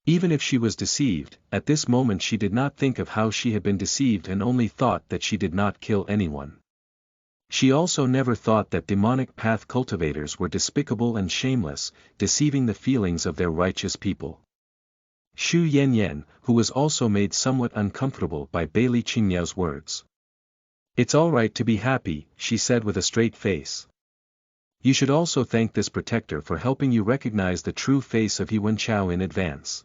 Even if she was deceived, at this moment she did not think of how she had been deceived and only thought that she did not kill anyone. She also never thought that demonic path cultivators were despicable and shameless, deceiving the feelings of their righteous people. Xu Yanyan, who was also made somewhat uncomfortable by Bailey Qingmiao's words. It's all right to be happy, she said with a straight face. You should also thank this protector for helping you recognize the true face of He Wenchao in advance.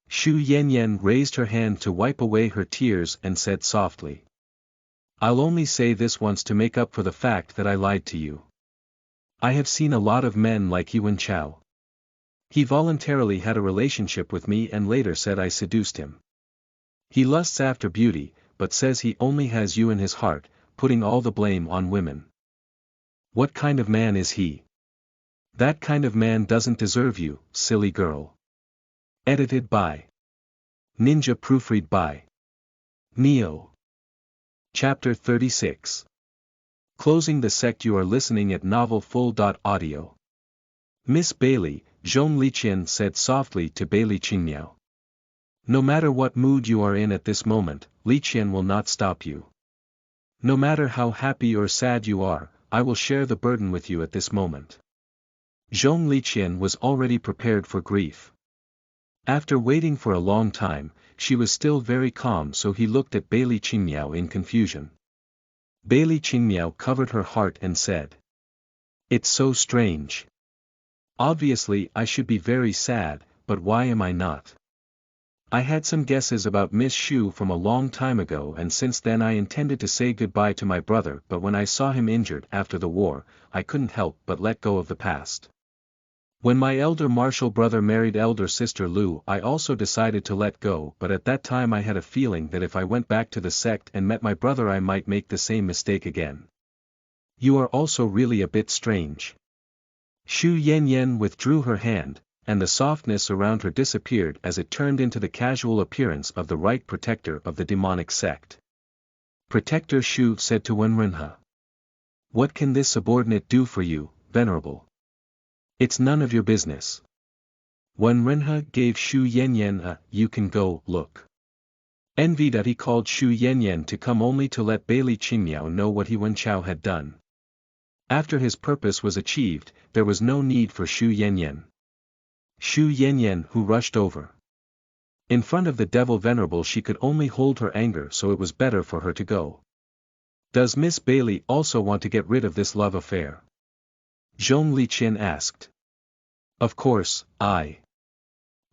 Xu Yanyan raised her hand to wipe away her tears and said softly. I'll only say this once to make up for the fact that I lied to you. I have seen a lot of men like He Wenchao. He voluntarily had a relationship with me and later said I seduced him. He lusts after beauty, but says he only has you in his heart, putting all the blame on women. What kind of man is he? That kind of man doesn't deserve you, silly girl. Edited by Ninja, proofread by Neo. Chapter 36. Closing the sect. You are listening at novelfull.audio. Miss Bailey, Zhong Liqian said softly to Bailey Qingmiao. No matter what mood you are in at this moment, Liqian will not stop you. No matter how happy or sad you are, I will share the burden with you at this moment. Zhong Liqian was already prepared for grief. After waiting for a long time, she was still very calm, so he looked at Bailey Qingmiao in confusion. Bailey Qingmiao covered her heart and said. It's so strange. Obviously I should be very sad, but why am I not? I had some guesses about Miss Xu from a long time ago, and since then I intended to say goodbye to my brother, but when I saw him injured after the war, I couldn't help but let go of the past. When my elder martial brother married elder sister Lu, I also decided to let go, but at that time I had a feeling that if I went back to the sect and met my brother I might make the same mistake again. You are also really a bit strange. Xu Yanyan withdrew her hand, and the softness around her disappeared as it turned into the casual appearance of the right protector of the demonic sect. Protector Xu said to Wen Renhe. What can this subordinate do for you, Venerable? It's none of your business. Wen Renhe gave Xu Yanyan a, you can go, look. Envied that he called Xu Yanyan to come only to let Bailey Qingmiao know what He Wenchao had done. After his purpose was achieved, there was no need for Xu Yanyan. Xu Yanyan who rushed over. In front of the Devil Venerable she could only hold her anger, so it was better for her to go. Does Miss Bailey also want to get rid of this love affair? Zhong Liqian asked. Of course, I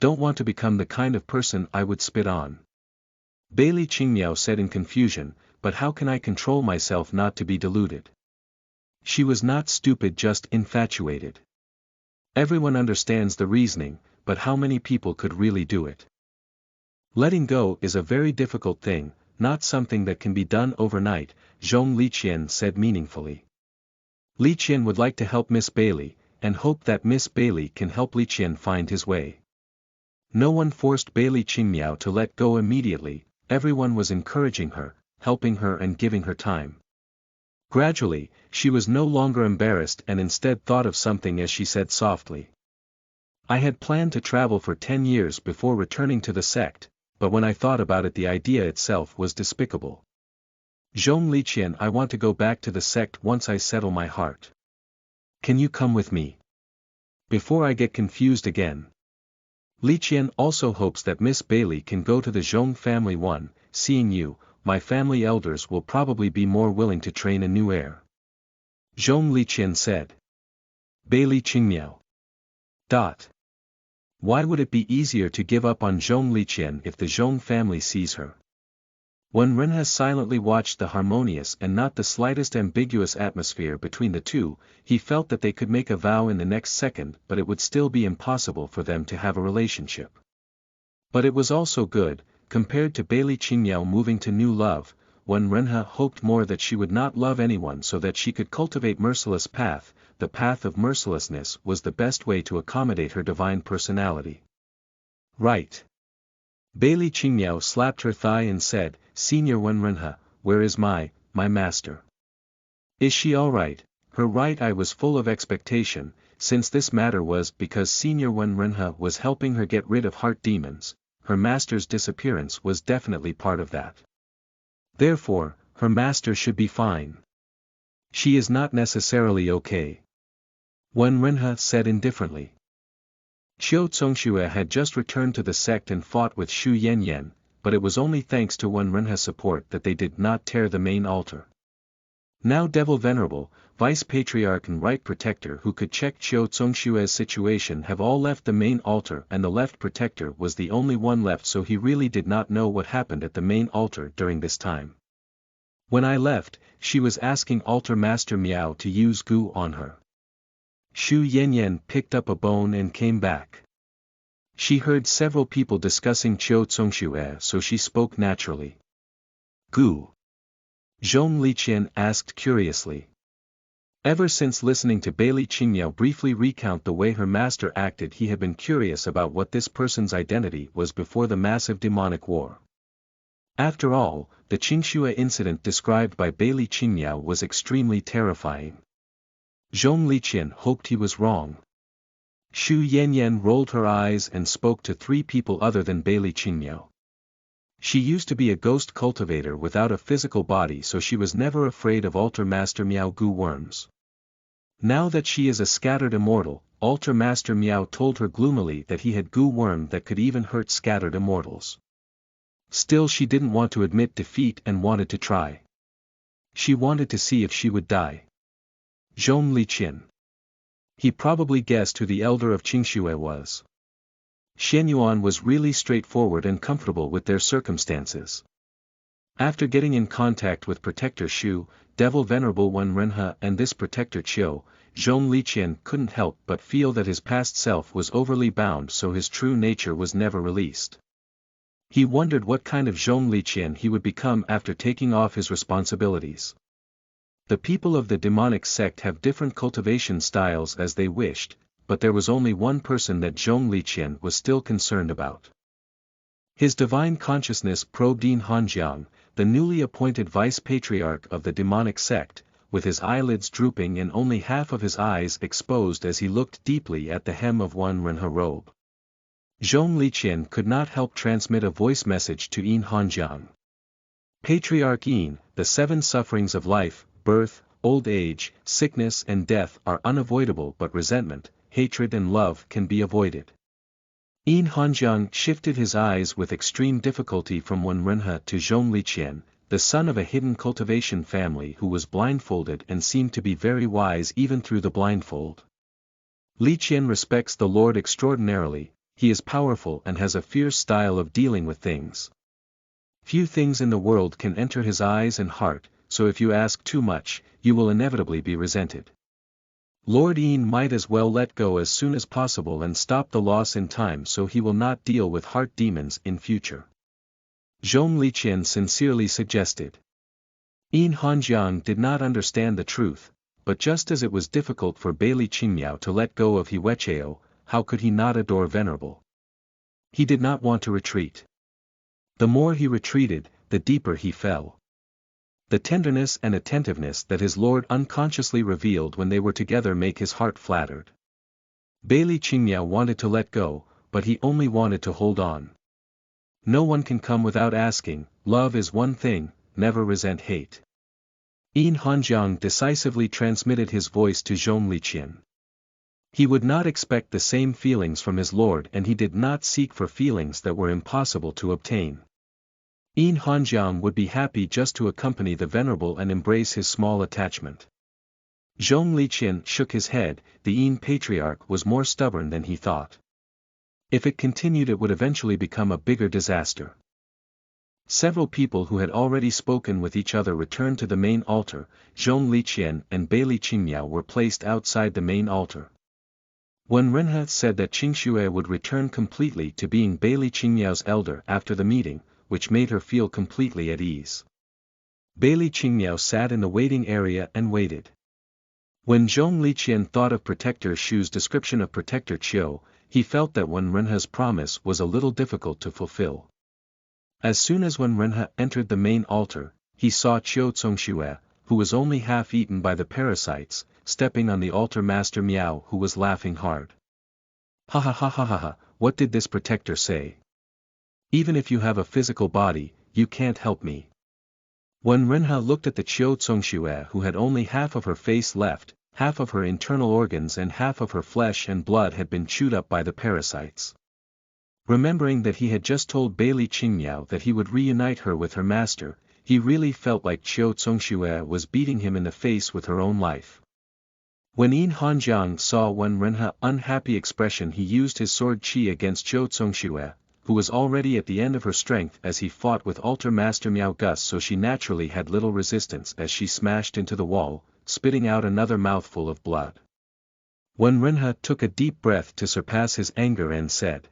don't want to become the kind of person I would spit on. Bailey Qingmiao said in confusion, but how can I control myself not to be deluded? She was not stupid, just infatuated. Everyone understands the reasoning, but how many people could really do it? Letting go is a very difficult thing, not something that can be done overnight, Zhong Liqian said meaningfully. Liqian would like to help Miss Bailey, and hope that Miss Bailey can help Liqian find his way. No one forced Bailey Qingmiao to let go immediately, everyone was encouraging her, helping her and giving her time. Gradually, she was no longer embarrassed and instead thought of something as she said softly. I had planned to travel for 10 years before returning to the sect, but when I thought about it the idea itself was despicable. Zhong Liqian, I want to go back to the sect once I settle my heart. Can you come with me? Before I get confused again. Liqian also hopes that Miss Bailey can go to the Zhong family one, seeing you, my family elders will probably be more willing to train a new heir. Zhong Liqian said. Bailey Qingmiao. Why would it be easier to give up on Zhong Liqian if the Zhong family sees her? When Renha silently watched the harmonious and not the slightest ambiguous atmosphere between the two, he felt that they could make a vow in the next second but it would still be impossible for them to have a relationship. But it was also good, compared to Bailey Qingmiao moving to new love, when Renha hoped more that she would not love anyone so that she could cultivate merciless path, the path of mercilessness was the best way to accommodate her divine personality. Right. Bailey Qingmiao slapped her thigh and said, Senior Wen Renha, where is my master? Is she alright? Her right eye was full of expectation, since this matter was because Senior Wen Renha was helping her get rid of heart demons, her master's disappearance was definitely part of that. Therefore, her master should be fine. She is not necessarily okay. Wen Renha said indifferently. Qiu Zongxue had just returned to the sect and fought with Xu Yanyan, but it was only thanks to Wen Renha's support that they did not tear the main altar. Now Devil Venerable, Vice Patriarch and Right Protector who could check Qiu Zongxue's situation have all left the main altar and the left protector was the only one left, so he really did not know what happened at the main altar during this time. When I left, she was asking Altar Master Miao to use goo on her. Xu Yanyan picked up a bone and came back. She heard several people discussing Qiu Zongxue, so she spoke naturally. Goo? Zhong Liqian asked curiously. Ever since listening to Bailey Qingmiao briefly recount the way her master acted, he had been curious about what this person's identity was before the massive demonic war. After all, the Qingxue incident described by Bailey Qingmiao was extremely terrifying. Zhong Liqian hoped he was wrong. Xu Yanyan rolled her eyes and spoke to three people other than Bailey Qingmiao. She used to be a ghost cultivator without a physical body, so she was never afraid of Altar Master Miao goo worms. Now that she is a scattered immortal, Altar Master Miao told her gloomily that he had goo worm that could even hurt scattered immortals. Still she didn't want to admit defeat and wanted to try. She wanted to see if she would die. Zhong Liqian. He probably guessed who the elder of Qingxue was. Xianyuan was really straightforward and comfortable with their circumstances. After getting in contact with Protector Xu, Devil Venerable Wen Renha and this Protector Qiu, Zhong Liqian couldn't help but feel that his past self was overly bound, so his true nature was never released. He wondered what kind of Zhong Liqian he would become after taking off his responsibilities. The people of the demonic sect have different cultivation styles as they wished, but there was only one person that Zhong Liqian was still concerned about. His divine consciousness probed Yin Hanjiang, the newly appointed vice patriarch of the demonic sect, with his eyelids drooping and only half of his eyes exposed as he looked deeply at the hem of Wen Renha robe. Zhong Liqian could not help transmit a voice message to Yin Hanjiang. Patriarch Yin, the seven sufferings of life, birth, old age, sickness and death are unavoidable, but resentment, hatred and love can be avoided. Yin Hanjiang shifted his eyes with extreme difficulty from Wen Renha to Zhong Liqian, the son of a hidden cultivation family who was blindfolded and seemed to be very wise even through the blindfold. Liqian respects the Lord extraordinarily, he is powerful and has a fierce style of dealing with things. Few things in the world can enter his eyes and heart, so if you ask too much, you will inevitably be resented. Lord Yin might as well let go as soon as possible and stop the loss in time, so he will not deal with heart demons in future. Zhong Liqian sincerely suggested. Yin Hanjiang did not understand the truth, but just as it was difficult for Bailey Qingmiao to let go of Hiwecheo, how could he not adore Venerable? He did not want to retreat. The more he retreated, the deeper he fell. The tenderness and attentiveness that his lord unconsciously revealed when they were together make his heart flattered. Bailey Qingmiao wanted to let go, but he only wanted to hold on. No one can come without asking, love is one thing, never resent hate. Yin Hanjiang decisively transmitted his voice to Zhong Liqian. He would not expect the same feelings from his lord, and he did not seek for feelings that were impossible to obtain. Yin Hanjiang would be happy just to accompany the venerable and embrace his small attachment. Zhong Liqian shook his head. The Yin patriarch was more stubborn than he thought. If it continued, it would eventually become a bigger disaster. Several people who had already spoken with each other returned to the main altar. Zhong Liqian and Beili Qingmiao were placed outside the main altar. When Renhe said that Qingxue would return completely to being Beili Qingmiao's elder after the meeting, which made her feel completely at ease. Beili Qingmiao sat in the waiting area and waited. When Zhong Liqian thought of Protector Shu's description of Protector Qiu, he felt that Wen Renhe's promise was a little difficult to fulfill. As soon as Wen Renhe entered the main altar, he saw Qiu Congxue, who was only half eaten by the parasites, stepping on the altar master Miao, who was laughing hard. Ha ha ha ha ha ha, what did this protector say? Even if you have a physical body, you can't help me. When Renhe looked at the Qiu Congxue, who had only half of her face left, half of her internal organs and half of her flesh and blood had been chewed up by the parasites. Remembering that he had just told Beili Qingmiao that he would reunite her with her master, he really felt like Qiu Congxue was beating him in the face with her own life. When Yin Hanjiang saw Wen Renhe's unhappy expression, he used his sword qi against Qiu Congxue, who was already at the end of her strength as he fought with altar master Miao Gus, so she naturally had little resistance as she smashed into the wall, spitting out another mouthful of blood. Wen Renhe took a deep breath to surpass his anger and said,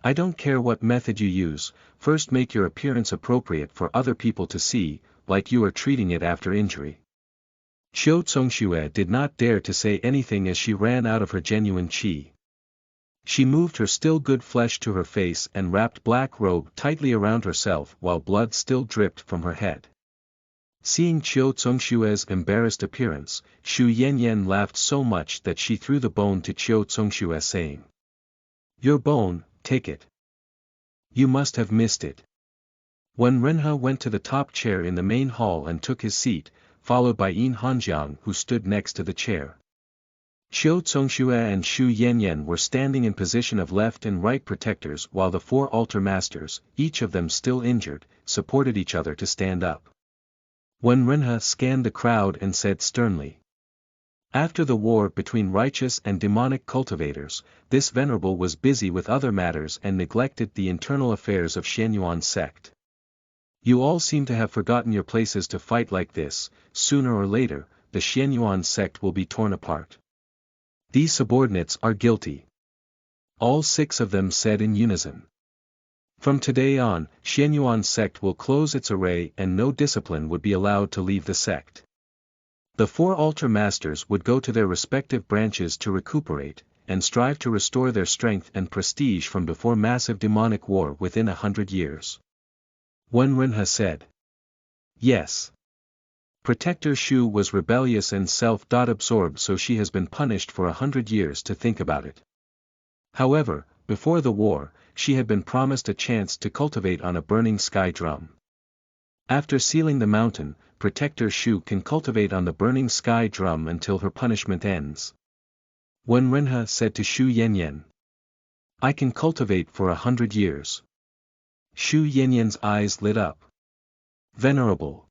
I don't care what method you use, first make your appearance appropriate for other people to see, like you are treating it after injury. Qiu Congxue did not dare to say anything as she ran out of her genuine qi. She moved her still good flesh to her face and wrapped black robe tightly around herself while blood still dripped from her head. Seeing Qiu Congxue's embarrassed appearance, Xu Yanyan laughed so much that she threw the bone to Qiu Congxue, saying, Your bone, take it. You must have missed it. When Renhe went to the top chair in the main hall and took his seat, followed by Yin Hanjiang, who stood next to the chair. Qiu Congxue and Xu Yanyan were standing in position of left and right protectors, while the four altar masters, each of them still injured, supported each other to stand up. When Renhe scanned the crowd and said sternly, After the war between righteous and demonic cultivators, this venerable was busy with other matters and neglected the internal affairs of Xianyuan sect. You all seem to have forgotten your places to fight like this. Sooner or later, the Xianyuan sect will be torn apart. These subordinates are guilty. All 6 of them said in unison. From today on, Xianyuan sect will close its array and no discipline would be allowed to leave the sect. The 4 altar masters would go to their respective branches to recuperate, and strive to restore their strength and prestige from before massive demonic war within 100 years. Wen Renhe said. Yes. Protector Shu was rebellious and self-absorbed, so she has been punished for 100 years to think about it. However, before the war, she had been promised a chance to cultivate on a burning sky drum. After sealing the mountain, Protector Shu can cultivate on the burning sky drum until her punishment ends. Wen Renhe said to Xu Yanyan, I can cultivate for 100 years. Xu Yanyan's eyes lit up. Venerable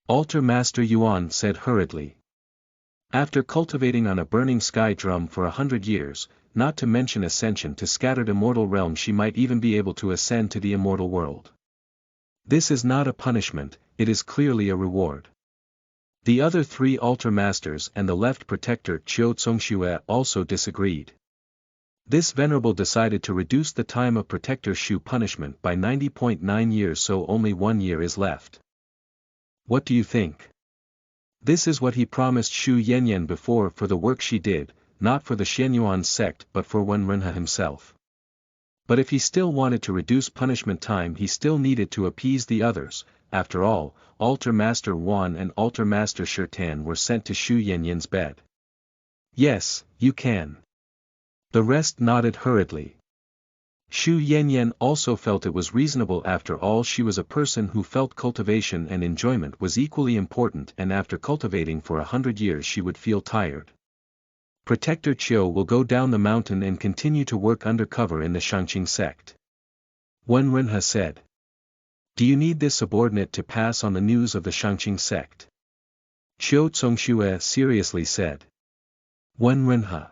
Altar Master Yuan said hurriedly. After cultivating on a burning sky drum for 100 years, not to mention ascension to scattered immortal realms, she might even be able to ascend to the immortal world. This is not a punishment, it is clearly a reward. The other 3 altar masters and the left protector Qiu Congxue also disagreed. This venerable decided to reduce the time of Protector Shu punishment by 90.9 years, so only 1 year is left. What do you think? This is what he promised Xu Yanyan before for the work she did, not for the Xianyuan sect but for Wen Renhe himself. But if he still wanted to reduce punishment time, he still needed to appease the others. After all, Altar Master Wan and Altar Master Shirtan were sent to Xu Yanyan's bed. Yes, you can. The rest nodded hurriedly. Xu Yanyan also felt it was reasonable. After all, she was a person who felt cultivation and enjoyment was equally important, and after cultivating for 100 years she would feel tired. Protector Chiu will go down the mountain and continue to work undercover in the Shangqing sect. Wen Renhe said. Do you need this subordinate to pass on the news of the Shangqing sect? Qiu Zongxue seriously said. Wen Renhe.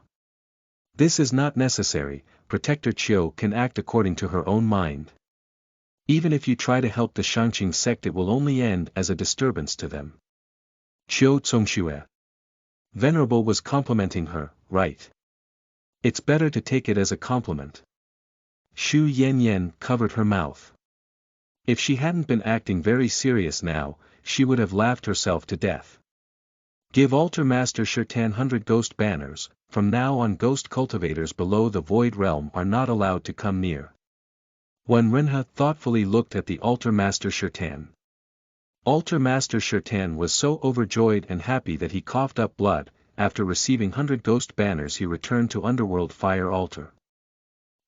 This is not necessary. Protector Chiu can act according to her own mind. Even if you try to help the Shangqing sect, it will only end as a disturbance to them. Qiu Zongxue. Venerable was complimenting her, right? It's better to take it as a compliment. Xu Yanyan covered her mouth. If she hadn't been acting very serious now, she would have laughed herself to death. Give Altar Master Shirtan 100 ghost banners. From now on, ghost cultivators below the void realm are not allowed to come near. Wen Renhe thoughtfully looked at the Altar Master Shirtan. Altar Master Shirtan was so overjoyed and happy that he coughed up blood. After receiving 100 ghost banners, he returned to Underworld Fire Altar.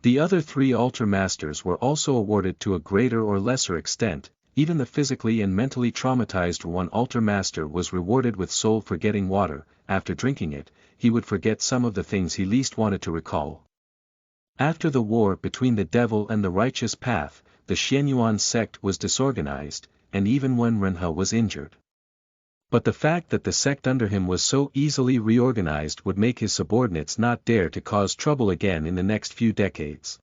The other 3 altar masters were also awarded to a greater or lesser extent. Even the physically and mentally traumatized one altar master was rewarded with soul-forgetting water. After drinking it, he would forget some of the things he least wanted to recall. After the war between the devil and the righteous path, the Xianyuan sect was disorganized, and even Wen Renhe was injured. But the fact that the sect under him was so easily reorganized would make his subordinates not dare to cause trouble again in the next few decades.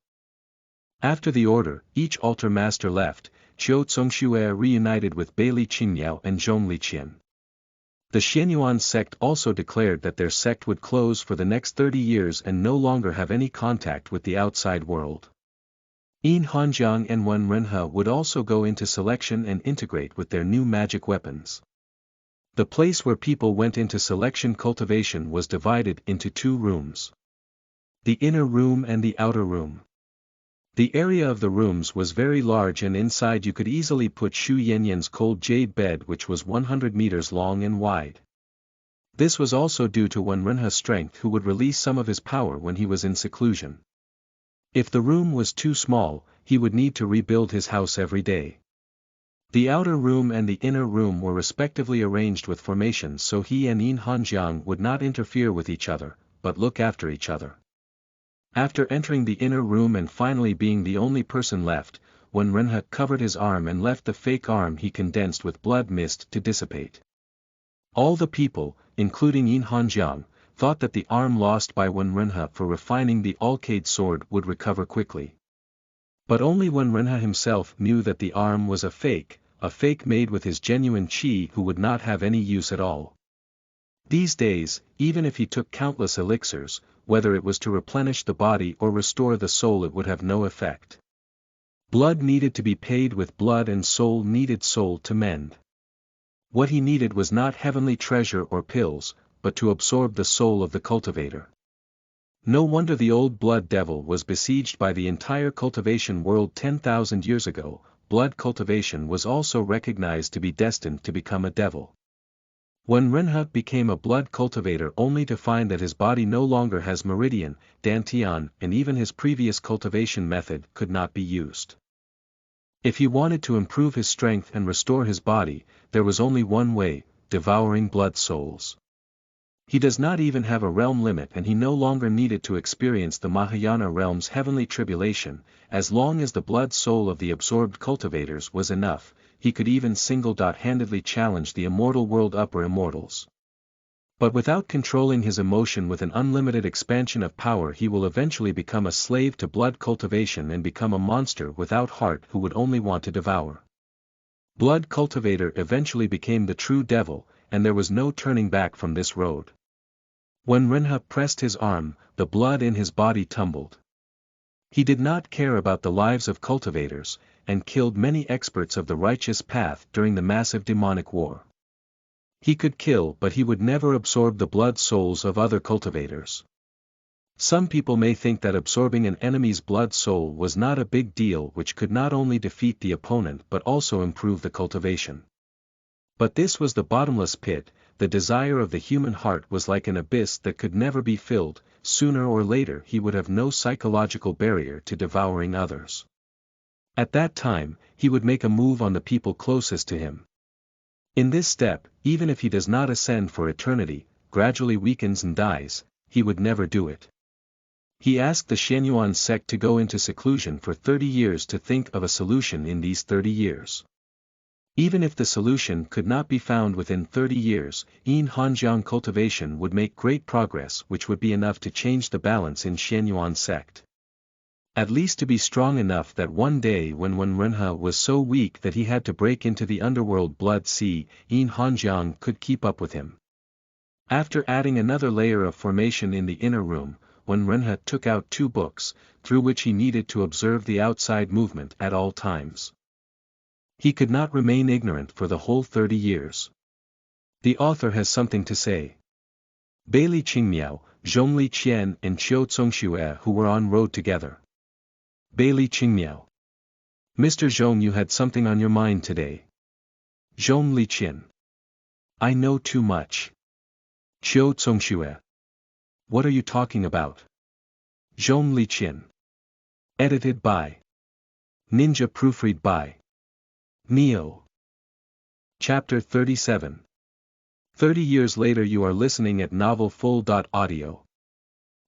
After the order, each altar master left. Qiu Zongxue reunited with Beili Qingyao and Zhong Liqian. The Xianyuan sect also declared that their sect would close for the next 30 years and no longer have any contact with the outside world. Yin Hanjiang and Wen Renhe would also go into selection and integrate with their new magic weapons. The place where people went into selection cultivation was divided into 2 rooms. The inner room and the outer room. The area of the rooms was very large, and inside you could easily put Xu Yanyan's cold jade bed, which was 100 meters long and wide. This was also due to Wen Renhe's strength, who would release some of his power when he was in seclusion. If the room was too small, he would need to rebuild his house every day. The outer room and the inner room were respectively arranged with formations so he and Yin Hanjiang would not interfere with each other, but look after each other. After entering the inner room and finally being the only person left, Wen Renhe covered his arm and left the fake arm he condensed with blood mist to dissipate. All the people, including Yin Hanjiang, thought that the arm lost by Wen Renhe for refining the Alcade sword would recover quickly. But only Wen Renhe himself knew that the arm was a fake made with his genuine qi, who would not have any use at all. These days, even if he took countless elixirs, whether it was to replenish the body or restore the soul, it would have no effect. Blood needed to be paid with blood, and soul needed soul to mend. What he needed was not heavenly treasure or pills, but to absorb the soul of the cultivator. No wonder the old blood devil was besieged by the entire cultivation world 10,000 years ago. Blood cultivation was also recognized to be destined to become a devil. When Renhe became a blood cultivator only to find that his body no longer has meridian, dantian, and even his previous cultivation method could not be used. If he wanted to improve his strength and restore his body, there was only one way: devouring blood souls. He does not even have a realm limit, and he no longer needed to experience the Mahayana realm's heavenly tribulation. As long as the blood soul of the absorbed cultivators was enough, he could even single-handedly challenge the immortal world upper immortals. But without controlling his emotion with an unlimited expansion of power, he will eventually become a slave to blood cultivation and become a monster without heart who would only want to devour. Blood cultivator eventually became the true devil, and there was no turning back from this road. When Renhe pressed his arm, the blood in his body tumbled. He did not care about the lives of cultivators, and killed many experts of the righteous path during the massive demonic war. He could kill, but he would never absorb the blood souls of other cultivators. Some people may think that absorbing an enemy's blood soul was not a big deal, which could not only defeat the opponent but also improve the cultivation. But this was the bottomless pit. The desire of the human heart was like an abyss that could never be filled. sooner or later he would have no psychological barrier to devouring others. At that time, he would make a move on the people closest to him. In this step, even if he does not ascend for eternity, gradually weakens and dies, he would never do it. He asked the Shenyuan sect to go into seclusion for 30 years to think of a solution in these 30 years. Even if the solution could not be found within 30 years, Yin Hanjiang cultivation would make great progress, which would be enough to change the balance in Shenyuan sect. At least to be strong enough that one day when Renhe was so weak that he had to break into the underworld blood sea, Yin Hanjiang could keep up with him. After adding another layer of formation in the inner room, Renhe took out 2 books, through which he needed to observe the outside movement at all times. He could not remain ignorant for the whole 30 years. The author has something to say. Beili Qingmiao, Zhongli Qian and Qiu Zongxue who were on road together. Beili Qingmiao. Mr. Zhong, you had something on your mind today. Zhong Liqian. I know too much. Qiu Zongxue. What are you talking about? Zhong Liqian. Edited by Ninja, proofread by Neo. Chapter 37. 30 years later you are listening at novelfull.audio.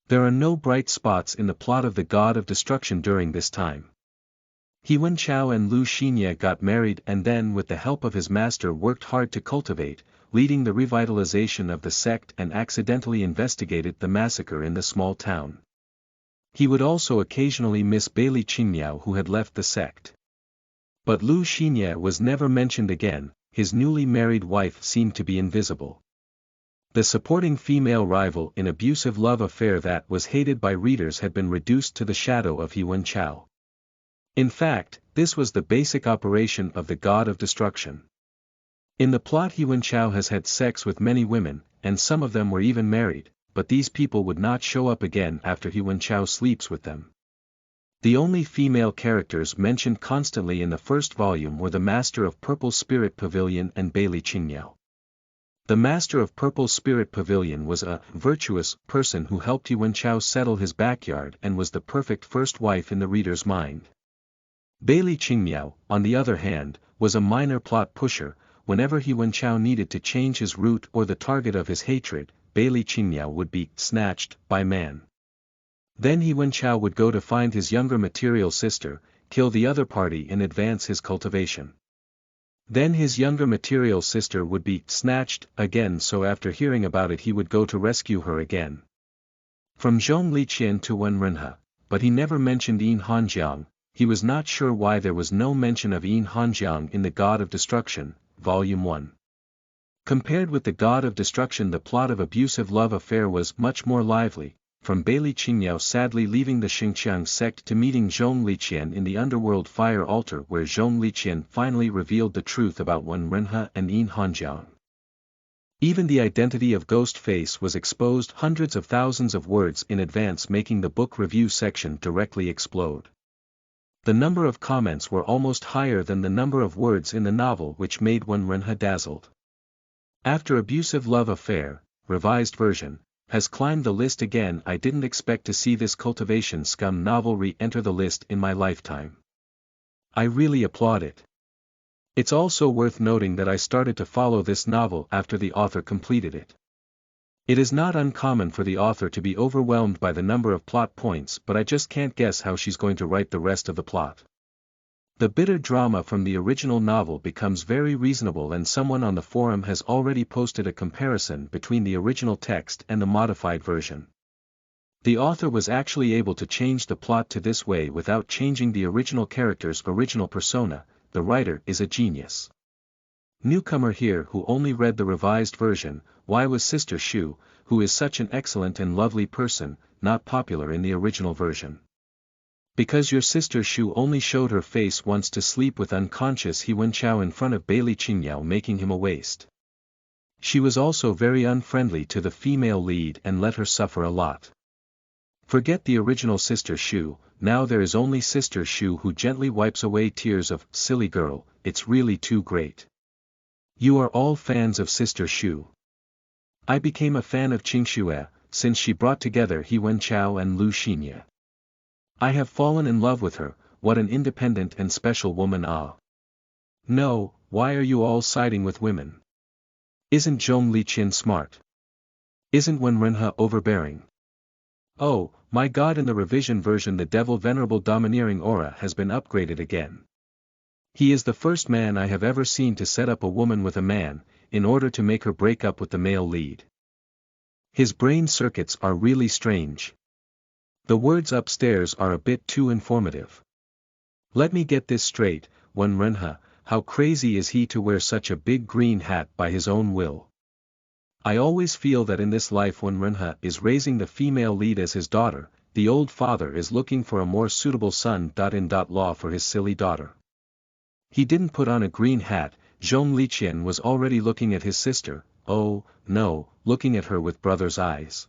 There are no bright spots in the plot of The God of Destruction during this time. He Wen Chao and Lu Xinye got married and then with the help of his master worked hard to cultivate, leading the revitalization of the sect and accidentally investigated the massacre in the small town. He would also occasionally miss Beili Qingmiao who had left the sect. But Lu Xinye was never mentioned again, his newly married wife seemed to be invisible. The supporting female rival in abusive love affair that was hated by readers had been reduced to the shadow of He Wen Chao. In fact, this was the basic operation of the God of Destruction. In the plot He Wen Chao has had sex with many women, and some of them were even married, but these people would not show up again after He Wen Chao sleeps with them. The only female characters mentioned constantly in the first volume were the Master of Purple Spirit Pavilion and Beili Qingmiao. The Master of Purple Spirit Pavilion was a virtuous person who helped He Wen Chao settle his backyard and was the perfect first wife in the reader's mind. Beili Qingmiao, on the other hand, was a minor plot pusher. Whenever He Wen Chao needed to change his route or the target of his hatred, Beili Qingmiao would be snatched by man. Then He Wen Chao would go to find his younger material sister, kill the other party and advance his cultivation. Then his younger material sister would be snatched again, so after hearing about it he would go to rescue her again. From Zhong Liqian to Wen Renhe, but he never mentioned Yin Hanjiang. He was not sure why there was no mention of Yin Hanjiang in The God of Destruction, Volume 1. Compared with The God of Destruction, the plot of abusive love affair was much more lively, from Beili Qingmiao sadly leaving the Xinjiang sect to meeting Zhong Liqian in the underworld fire altar where Zhong Liqian finally revealed the truth about Wen Renhe and Yin Hanjiang. Even the identity of Ghost Face was exposed hundreds of thousands of words in advance, making the book review section directly explode. The number of comments were almost higher than the number of words in the novel, which made Wen Renhe dazzled. After Abusive Love Affair, revised version, has climbed the list again. I didn't expect to see this cultivation scum novel re-enter the list in my lifetime. I really applaud it. It's also worth noting that I started to follow this novel after the author completed it. It is not uncommon for the author to be overwhelmed by the number of plot points, but I just can't guess how she's going to write the rest of the plot. The bitter drama from the original novel becomes very reasonable, and someone on the forum has already posted a comparison between the original text and the modified version. The author was actually able to change the plot to this way without changing the original character's original persona. The writer is a genius. Newcomer here who only read the revised version, why was Sister Shu, who is such an excellent and lovely person, not popular in the original version? Because your sister Shu only showed her face once to sleep with unconscious He Wen Chao in front of Beili Qingmiao, making him a waste. She was also very unfriendly to the female lead and let her suffer a lot. Forget the original Sister Shu, now there is only Sister Shu who gently wipes away tears of, silly girl, it's really too great. You are all fans of Sister Shu. I became a fan of Qingxue, since she brought together He Wenchao and Lu Xinya. I have fallen in love with her, what an independent and special woman ah. No, why are you all siding with women? Isn't Zhong Liqian smart? Isn't Wenrenhe overbearing? Oh, my god, in the revision version the Devil Venerable domineering aura has been upgraded again. He is the first man I have ever seen to set up a woman with a man, in order to make her break up with the male lead. His brain circuits are really strange. The words upstairs are a bit too informative. Let me get this straight, Wenrenhe, how crazy is he to wear such a big green hat by his own will? I always feel that in this life Wenrenhe is raising the female lead as his daughter, the old father is looking for a more suitable son-in-law for his silly daughter. He didn't put on a green hat, Zhong Liqian was already looking at his sister, oh, no, looking at her with brother's eyes.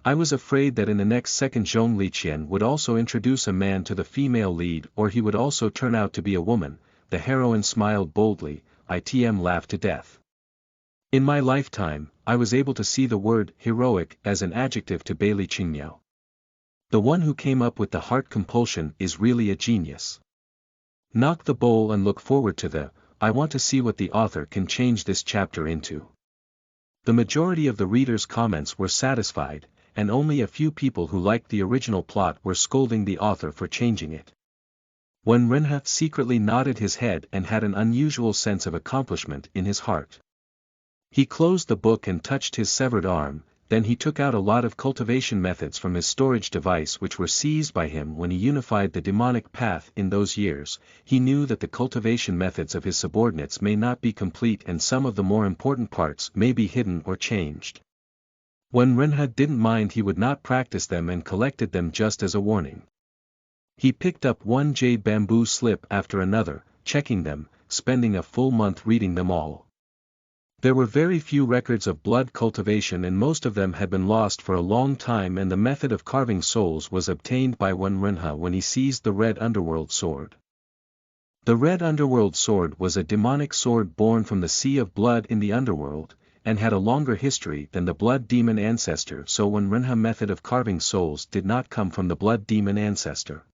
I was afraid that in the next second Zhong Liqian would also introduce a man to the female lead, or he would also turn out to be a woman. The heroine smiled boldly, ITM laughed to death. In my lifetime, I was able to see the word heroic as an adjective to Beili Qingmiao. The one who came up with the heart compulsion is really a genius. Knock the bowl and look forward to I want to see what the author can change this chapter into. The majority of the readers' comments were satisfied, and only a few people who liked the original plot were scolding the author for changing it. Wenrenhe secretly nodded his head and had an unusual sense of accomplishment in his heart. He closed the book and touched his severed arm, then he took out a lot of cultivation methods from his storage device which were seized by him when he unified the demonic path in those years. He knew that the cultivation methods of his subordinates may not be complete and some of the more important parts may be hidden or changed. Wenrenhe didn't mind, he would not practice them and collected them just as a warning. He picked up one jade bamboo slip after another, checking them, spending a full month reading them all. There were very few records of blood cultivation and most of them had been lost for a long time, and the method of carving souls was obtained by Wenrenhe when he seized the Red Underworld Sword. The Red Underworld Sword was a demonic sword born from the sea of blood in the underworld, and had a longer history than the blood demon ancestor, so Wenrenhe method of carving souls did not come from the blood demon ancestor.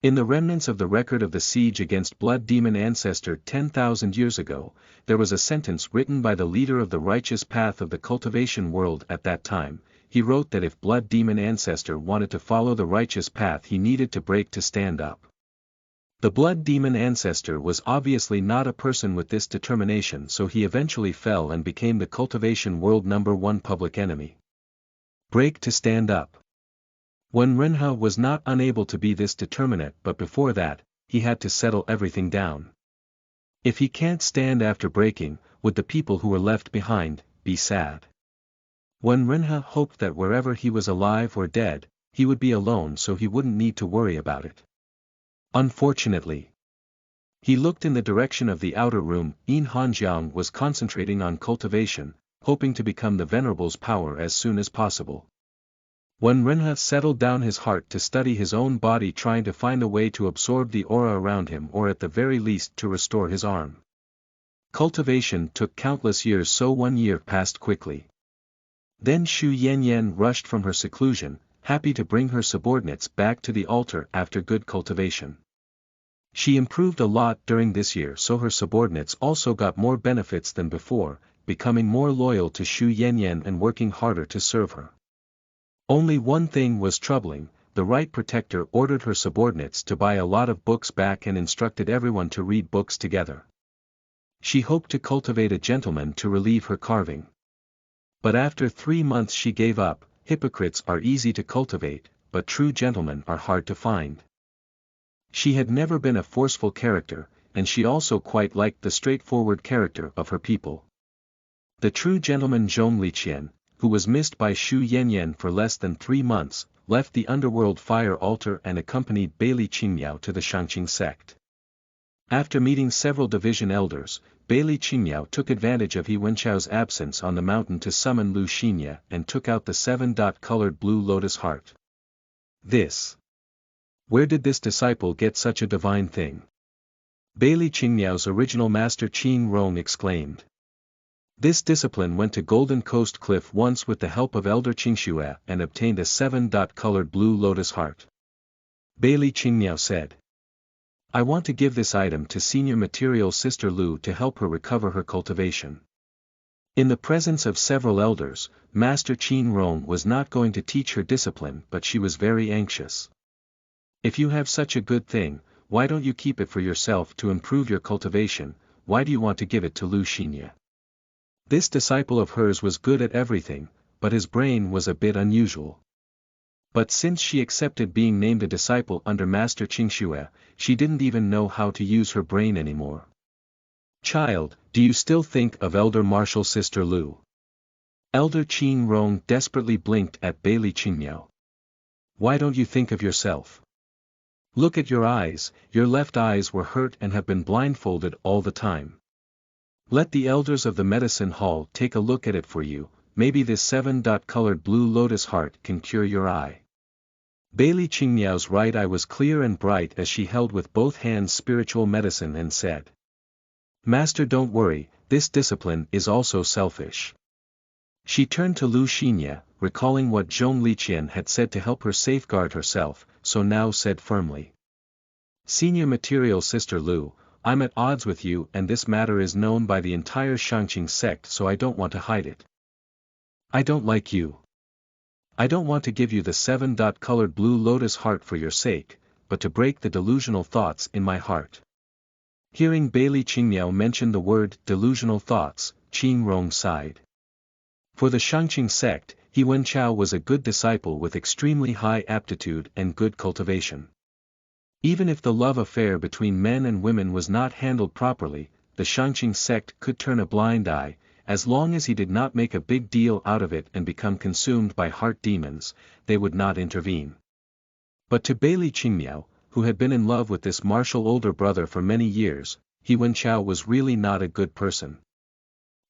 In the remnants of the record of the siege against Blood Demon Ancestor 10,000 years ago, there was a sentence written by the leader of the righteous path of the cultivation world at that time. He wrote that if Blood Demon Ancestor wanted to follow the righteous path he needed to break to stand up. The Blood Demon Ancestor was obviously not a person with this determination, so he eventually fell and became the cultivation world #1 public enemy. Break to stand up. Wenrenhe was not unable to be this determinate, but before that, he had to settle everything down. If he can't stand after breaking, would the people who were left behind be sad? Wenrenhe hoped that wherever he was alive or dead, he would be alone so he wouldn't need to worry about it. Unfortunately, he looked in the direction of the outer room. Yin Hanjiang was concentrating on cultivation, hoping to become the Venerable's power as soon as possible. Wenrenhe settled down his heart to study his own body, trying to find a way to absorb the aura around him or at the very least to restore his arm. Cultivation took countless years, so 1 year passed quickly. Then Xu Yanyan rushed from her seclusion, happy to bring her subordinates back to the altar after good cultivation. She improved a lot during this year, so her subordinates also got more benefits than before, becoming more loyal to Xu Yanyan and working harder to serve her. Only one thing was troubling. The Right Protector ordered her subordinates to buy a lot of books back and instructed everyone to read books together. She hoped to cultivate a gentleman to relieve her carving. But after 3 months she gave up. Hypocrites are easy to cultivate, but true gentlemen are hard to find. She had never been a forceful character, and she also quite liked the straightforward character of her people. The true gentleman Zhong Liqian, who was missed by Xu Yanyan for less than 3 months, left the underworld fire altar and accompanied Beili Qingmiao to the Shangqing sect. After meeting several division elders, Beili Qingmiao took advantage of He Wenchao's absence on the mountain to summon Lu Xinya and took out the 7-colored blue lotus heart. Where did this disciple get such a divine thing? Beili Qingmiao's original master Qing Rong exclaimed. This discipline went to Golden Coast Cliff once with the help of Elder Qingxue and obtained a 7-colored blue lotus heart. Bailey Qingmiao said. I want to give this item to Senior Material Sister Lu to help her recover her cultivation. In the presence of several elders, Master Qin Rong was not going to teach her discipline, but she was very anxious. If you have such a good thing, why don't you keep it for yourself to improve your cultivation? Why do you want to give it to Lu Xinye? This disciple of hers was good at everything, but his brain was a bit unusual. But since she accepted being named a disciple under Master Qingxue, she didn't even know how to use her brain anymore. Child, do you still think of Elder Martial Sister Lu? Elder Qin Rong desperately blinked at Bailey Qingmiao. Why don't you think of yourself? Look at your eyes, your left eyes were hurt and have been blindfolded all the time. Let the elders of the medicine hall take a look at it for you, maybe this 7-colored blue lotus heart can cure your eye. Bailey Qingmiao's right eye was clear and bright as she held with both hands spiritual medicine and said. Master, don't worry, this discipline is also selfish. She turned to Lu Xinye, recalling what Zhong Liqian had said to help her safeguard herself, so now said firmly. Senior Material Sister Lu, I'm at odds with you and this matter is known by the entire Shangqing sect, so I don't want to hide it. I don't like you. I don't want to give you the 7-colored blue lotus heart for your sake, but to break the delusional thoughts in my heart. Hearing Bailey Qingmiao mention the word delusional thoughts, Qin Rong sighed. For the Shangqing sect, He Wenchao was a good disciple with extremely high aptitude and good cultivation. Even if the love affair between men and women was not handled properly, the Shangqing sect could turn a blind eye, as long as he did not make a big deal out of it and become consumed by heart demons, they would not intervene. But to Bailey Qingmiao, who had been in love with this martial older brother for many years, He Wenchao was really not a good person.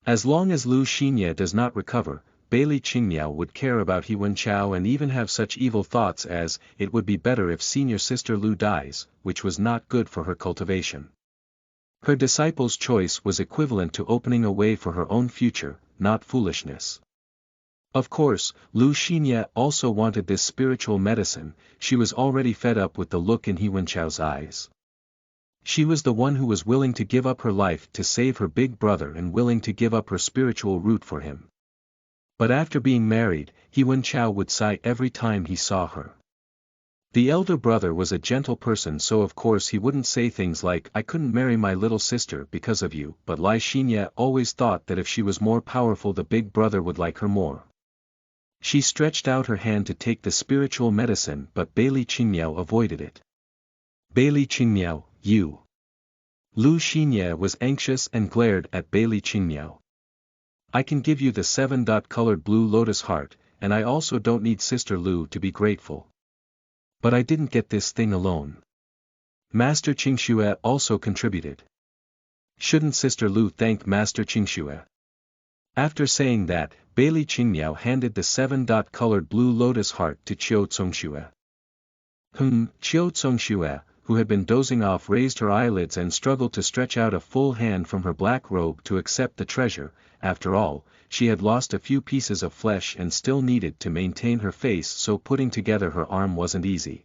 As long as Lu Xinye does not recover, Bailey Qingmiao would care about He Wenchao and even have such evil thoughts as, it would be better if Senior Sister Lu dies, which was not good for her cultivation. Her disciple's choice was equivalent to opening a way for her own future, not foolishness. Of course, Lu Xinye also wanted this spiritual medicine, she was already fed up with the look in He Wenchao's eyes. She was the one who was willing to give up her life to save her big brother and willing to give up her spiritual root for him. But after being married, He Wenchao would sigh every time he saw her. The elder brother was a gentle person, so of course he wouldn't say things like, I couldn't marry my little sister because of you, but Lai Xinye always thought that if she was more powerful the big brother would like her more. She stretched out her hand to take the spiritual medicine, but Bailey Qingmiao avoided it. Bailey Qingmiao, you. Lu Xinye was anxious and glared at Bailey Qingmiao. I can give you the 7-colored blue lotus heart, and I also don't need Sister Lu to be grateful. But I didn't get this thing alone. Master Qingxue also contributed. Shouldn't Sister Lu thank Master Qingxue? After saying that, Bailey Qingmiao handed the 7-colored blue lotus heart to Qiu Congxue. Qiu Congxue, who had been dozing off, raised her eyelids and struggled to stretch out a full hand from her black robe to accept the treasure. After all, she had lost a few pieces of flesh and still needed to maintain her face, so putting together her arm wasn't easy.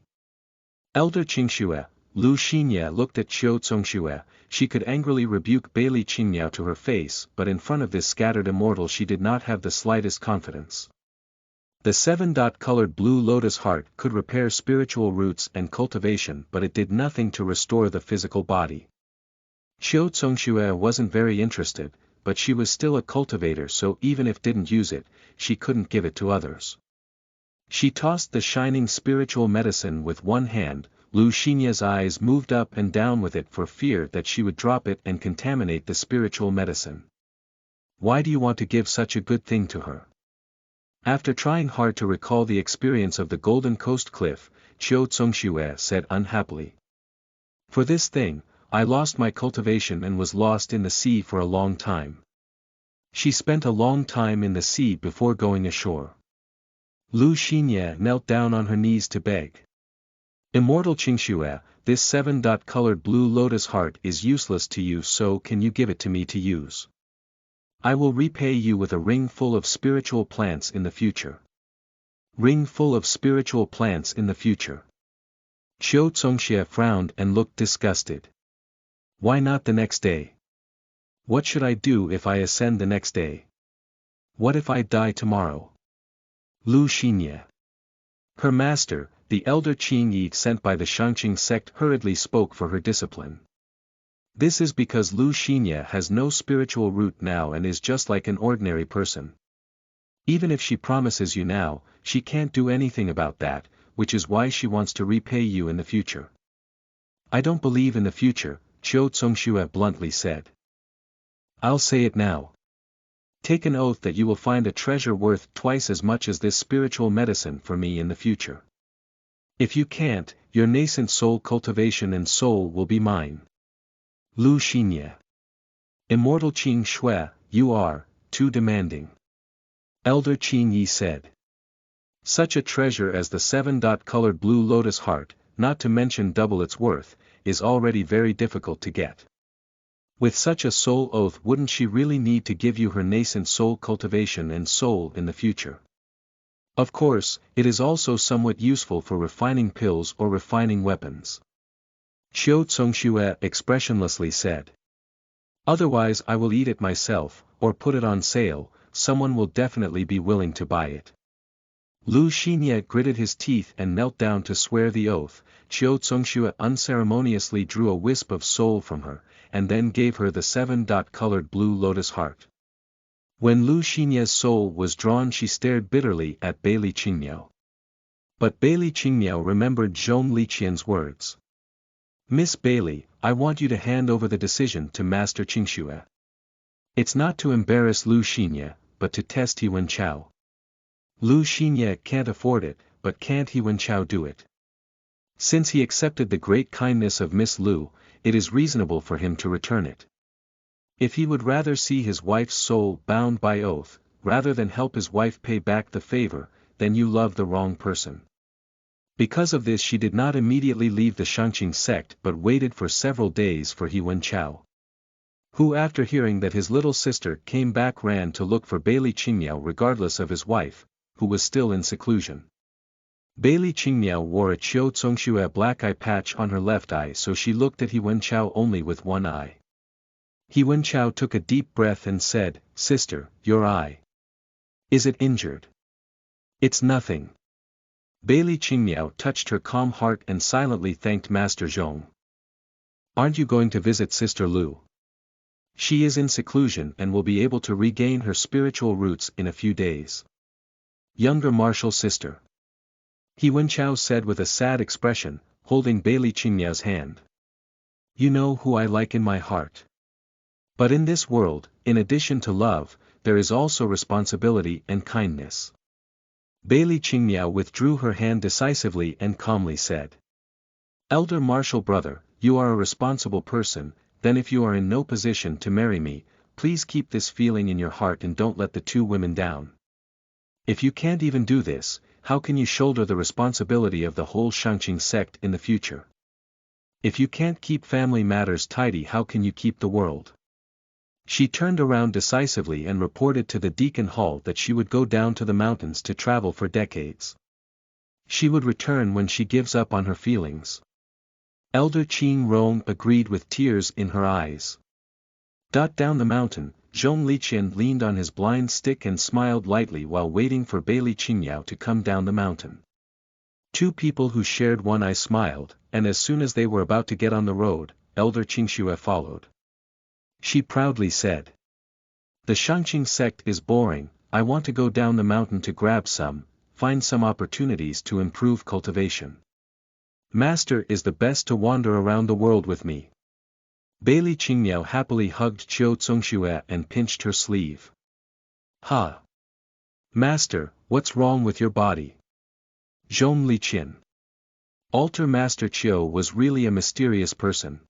Elder Qingxue, Lu Xinye looked at Qiu Congxue. She could angrily rebuke Bailey Qingmiao to her face, but in front of this scattered immortal she did not have the slightest confidence. The 7-colored blue lotus heart could repair spiritual roots and cultivation, but it did nothing to restore the physical body. Qiu Congxue wasn't very interested, but she was still a cultivator, so even if didn't use it, she couldn't give it to others. She tossed the shining spiritual medicine with one hand. Lu Xinye's eyes moved up and down with it for fear that she would drop it and contaminate the spiritual medicine. Why do you want to give such a good thing to her? After trying hard to recall the experience of the Golden Coast Cliff, Qiu Congxue said unhappily. For this thing, I lost my cultivation and was lost in the sea for a long time. She spent a long time in the sea before going ashore. Lu Xinye knelt down on her knees to beg. Immortal Qingxue, this 7-colored blue lotus heart is useless to you, so can you give it to me to use? I will repay you with a ring full of spiritual plants in the future. Ring full of spiritual plants in the future. Qiu Zongxie frowned and looked disgusted. Why not the next day? What should I do if I ascend the next day? What if I die tomorrow? Lu Xinye. Her master, the elder Qing Yi sent by the Shangqing sect, hurriedly spoke for her discipline. This is because Lu Xinye has no spiritual root now and is just like an ordinary person. Even if she promises you now, she can't do anything about that, which is why she wants to repay you in the future. I don't believe in the future, Qiu Zongxue bluntly said. I'll say it now. Take an oath that you will find a treasure worth twice as much as this spiritual medicine for me in the future. If you can't, your nascent soul cultivation and soul will be mine. Lu Xinye. Immortal Qing Shui, you are too demanding. Elder Qing Yi said. Such a treasure as the 7-colored blue lotus heart, not to mention double its worth, is already very difficult to get. With such a soul oath, wouldn't she really need to give you her nascent soul cultivation and soul in the future? Of course, it is also somewhat useful for refining pills or refining weapons. Qiu Zongxue expressionlessly said. Otherwise I will eat it myself, or put it on sale, someone will definitely be willing to buy it. Lu Xinye gritted his teeth and knelt down to swear the oath. Qiu Zongxue unceremoniously drew a wisp of soul from her, and then gave her the 7-colored blue lotus heart. When Lu Xinye's soul was drawn, she stared bitterly at Beili Qingmiao. But Beili Qingmiao remembered Zhong Liqian's words. Miss Beili, I want you to hand over the decision to Master Qingxue. It's not to embarrass Lu Xinye, but to test He Wenchao. Lu Xinye can't afford it, but can't He Wenchao do it? Since he accepted the great kindness of Miss Lu, it is reasonable for him to return it. If he would rather see his wife's soul bound by oath, rather than help his wife pay back the favor, then you love the wrong person. Because of this she did not immediately leave the Shangqing sect but waited for several days for He Wenchao. Who after hearing that his little sister came back ran to look for Beili Qingmiao regardless of his wife, who was still in seclusion. Beili Qingmiao wore a Qiu Zongxue black eye patch on her left eye, so she looked at He Wenchao only with one eye. He Wenchao took a deep breath and said, Sister, your eye. Is it injured? It's nothing. Beili Qingmiao touched her calm heart and silently thanked Master Zhong. Aren't you going to visit Sister Lu? She is in seclusion and will be able to regain her spiritual roots in a few days. Younger martial sister. He Wenchao said with a sad expression, holding Beili Qingmiao's hand. You know who I like in my heart. But in this world, in addition to love, there is also responsibility and kindness. Beili Qingmiao withdrew her hand decisively and calmly said. Elder martial brother, you are a responsible person, then if you are in no position to marry me, please keep this feeling in your heart and don't let the two women down. If you can't even do this, how can you shoulder the responsibility of the whole Shangqing sect in the future? If you can't keep family matters tidy, how can you keep the world? She turned around decisively and reported to the Deacon Hall that she would go down to the mountains to travel for decades. She would return when she gives up on her feelings. Elder Qing Rong agreed with tears in her eyes. Down the mountain, Zhong Liqian leaned on his blind stick and smiled lightly while waiting for Beili Qingmiao to come down the mountain. Two people who shared one eye smiled, and as soon as they were about to get on the road, Elder Qingxue followed. She proudly said. The Shangqing sect is boring, I want to go down the mountain to find some opportunities to improve cultivation. Master is the best to wander around the world with me. Beili Qingmiao happily hugged Qiu Zongxue and pinched her sleeve. Ha! Master, what's wrong with your body? Zhong Liqian. Altar Master Qiu was really a mysterious person.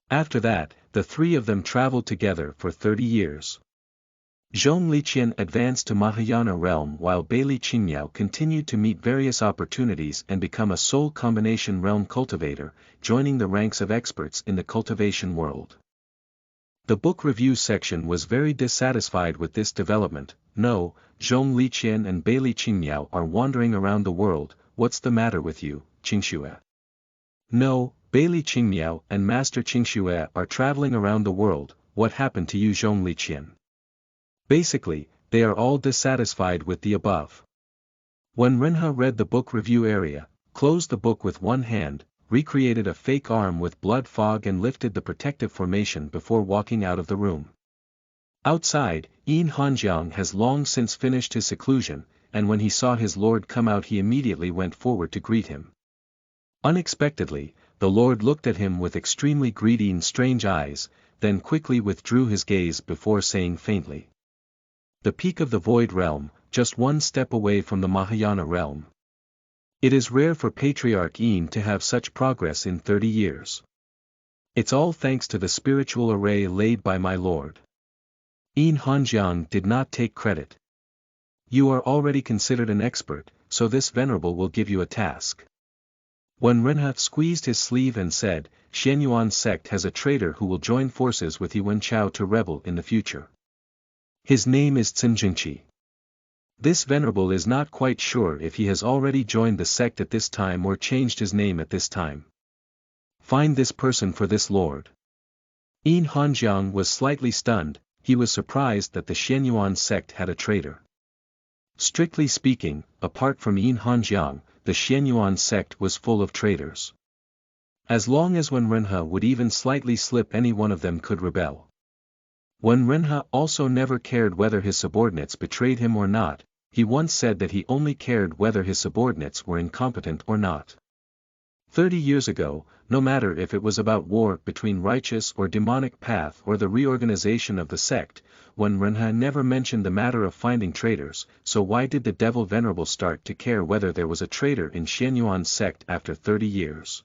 After that, the three of them traveled together for 30 years. Zhong Liqian advanced to Mahayana realm while Beili Qingmiao continued to meet various opportunities and become a soul combination realm cultivator, joining the ranks of experts in the cultivation world. The book review section was very dissatisfied with this development. No, Zhong Liqian and Bailey Qingmiao are wandering around the world. What's the matter with you, Qingxue? No, Bailey Qingmiao and Master Qingxue are traveling around the world. What happened to you, Zhong Liqian? Basically, they are all dissatisfied with the above. When Renha read the book review area, closed the book with one hand, recreated a fake arm with blood fog and lifted the protective formation before walking out of the room. Outside, Yin Hanjiang has long since finished his seclusion, and when he saw his lord come out he immediately went forward to greet him. Unexpectedly, the lord looked at him with extremely greedy and strange eyes, then quickly withdrew his gaze before saying faintly. The peak of the Void Realm, just one step away from the Mahayana realm. It is rare for Patriarch Yin to have such progress in 30 years. It's all thanks to the spiritual array laid by my lord. Yin Hanjiang did not take credit. You are already considered an expert, so this venerable will give you a task. When Renha squeezed his sleeve and said, Xianyuan sect has a traitor who will join forces with Yuan Chao to rebel in the future. His name is Tsinjingqi. This venerable is not quite sure if he has already joined the sect at this time or changed his name at this time. Find this person for this lord. Yin Hanjiang was slightly stunned. He was surprised that the Xianyuan sect had a traitor. Strictly speaking, apart from Yin Hanjiang, the Xianyuan sect was full of traitors. As long as Wen Renha would even slightly slip, any one of them could rebel. Wen Renha also never cared whether his subordinates betrayed him or not. He once said that he only cared whether his subordinates were incompetent or not. 30 years ago, no matter if it was about war between righteous or demonic path or the reorganization of the sect, Wen Renha never mentioned the matter of finding traitors, so why did the Devil Venerable start to care whether there was a traitor in Xianyuan sect after 30 years?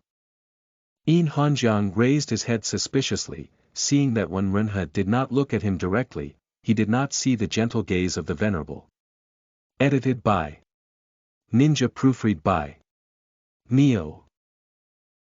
Yin Hanjiang raised his head suspiciously, seeing that Wen Renha did not look at him directly. He did not see the gentle gaze of the Venerable. Edited by Ninja, proofread by Neo.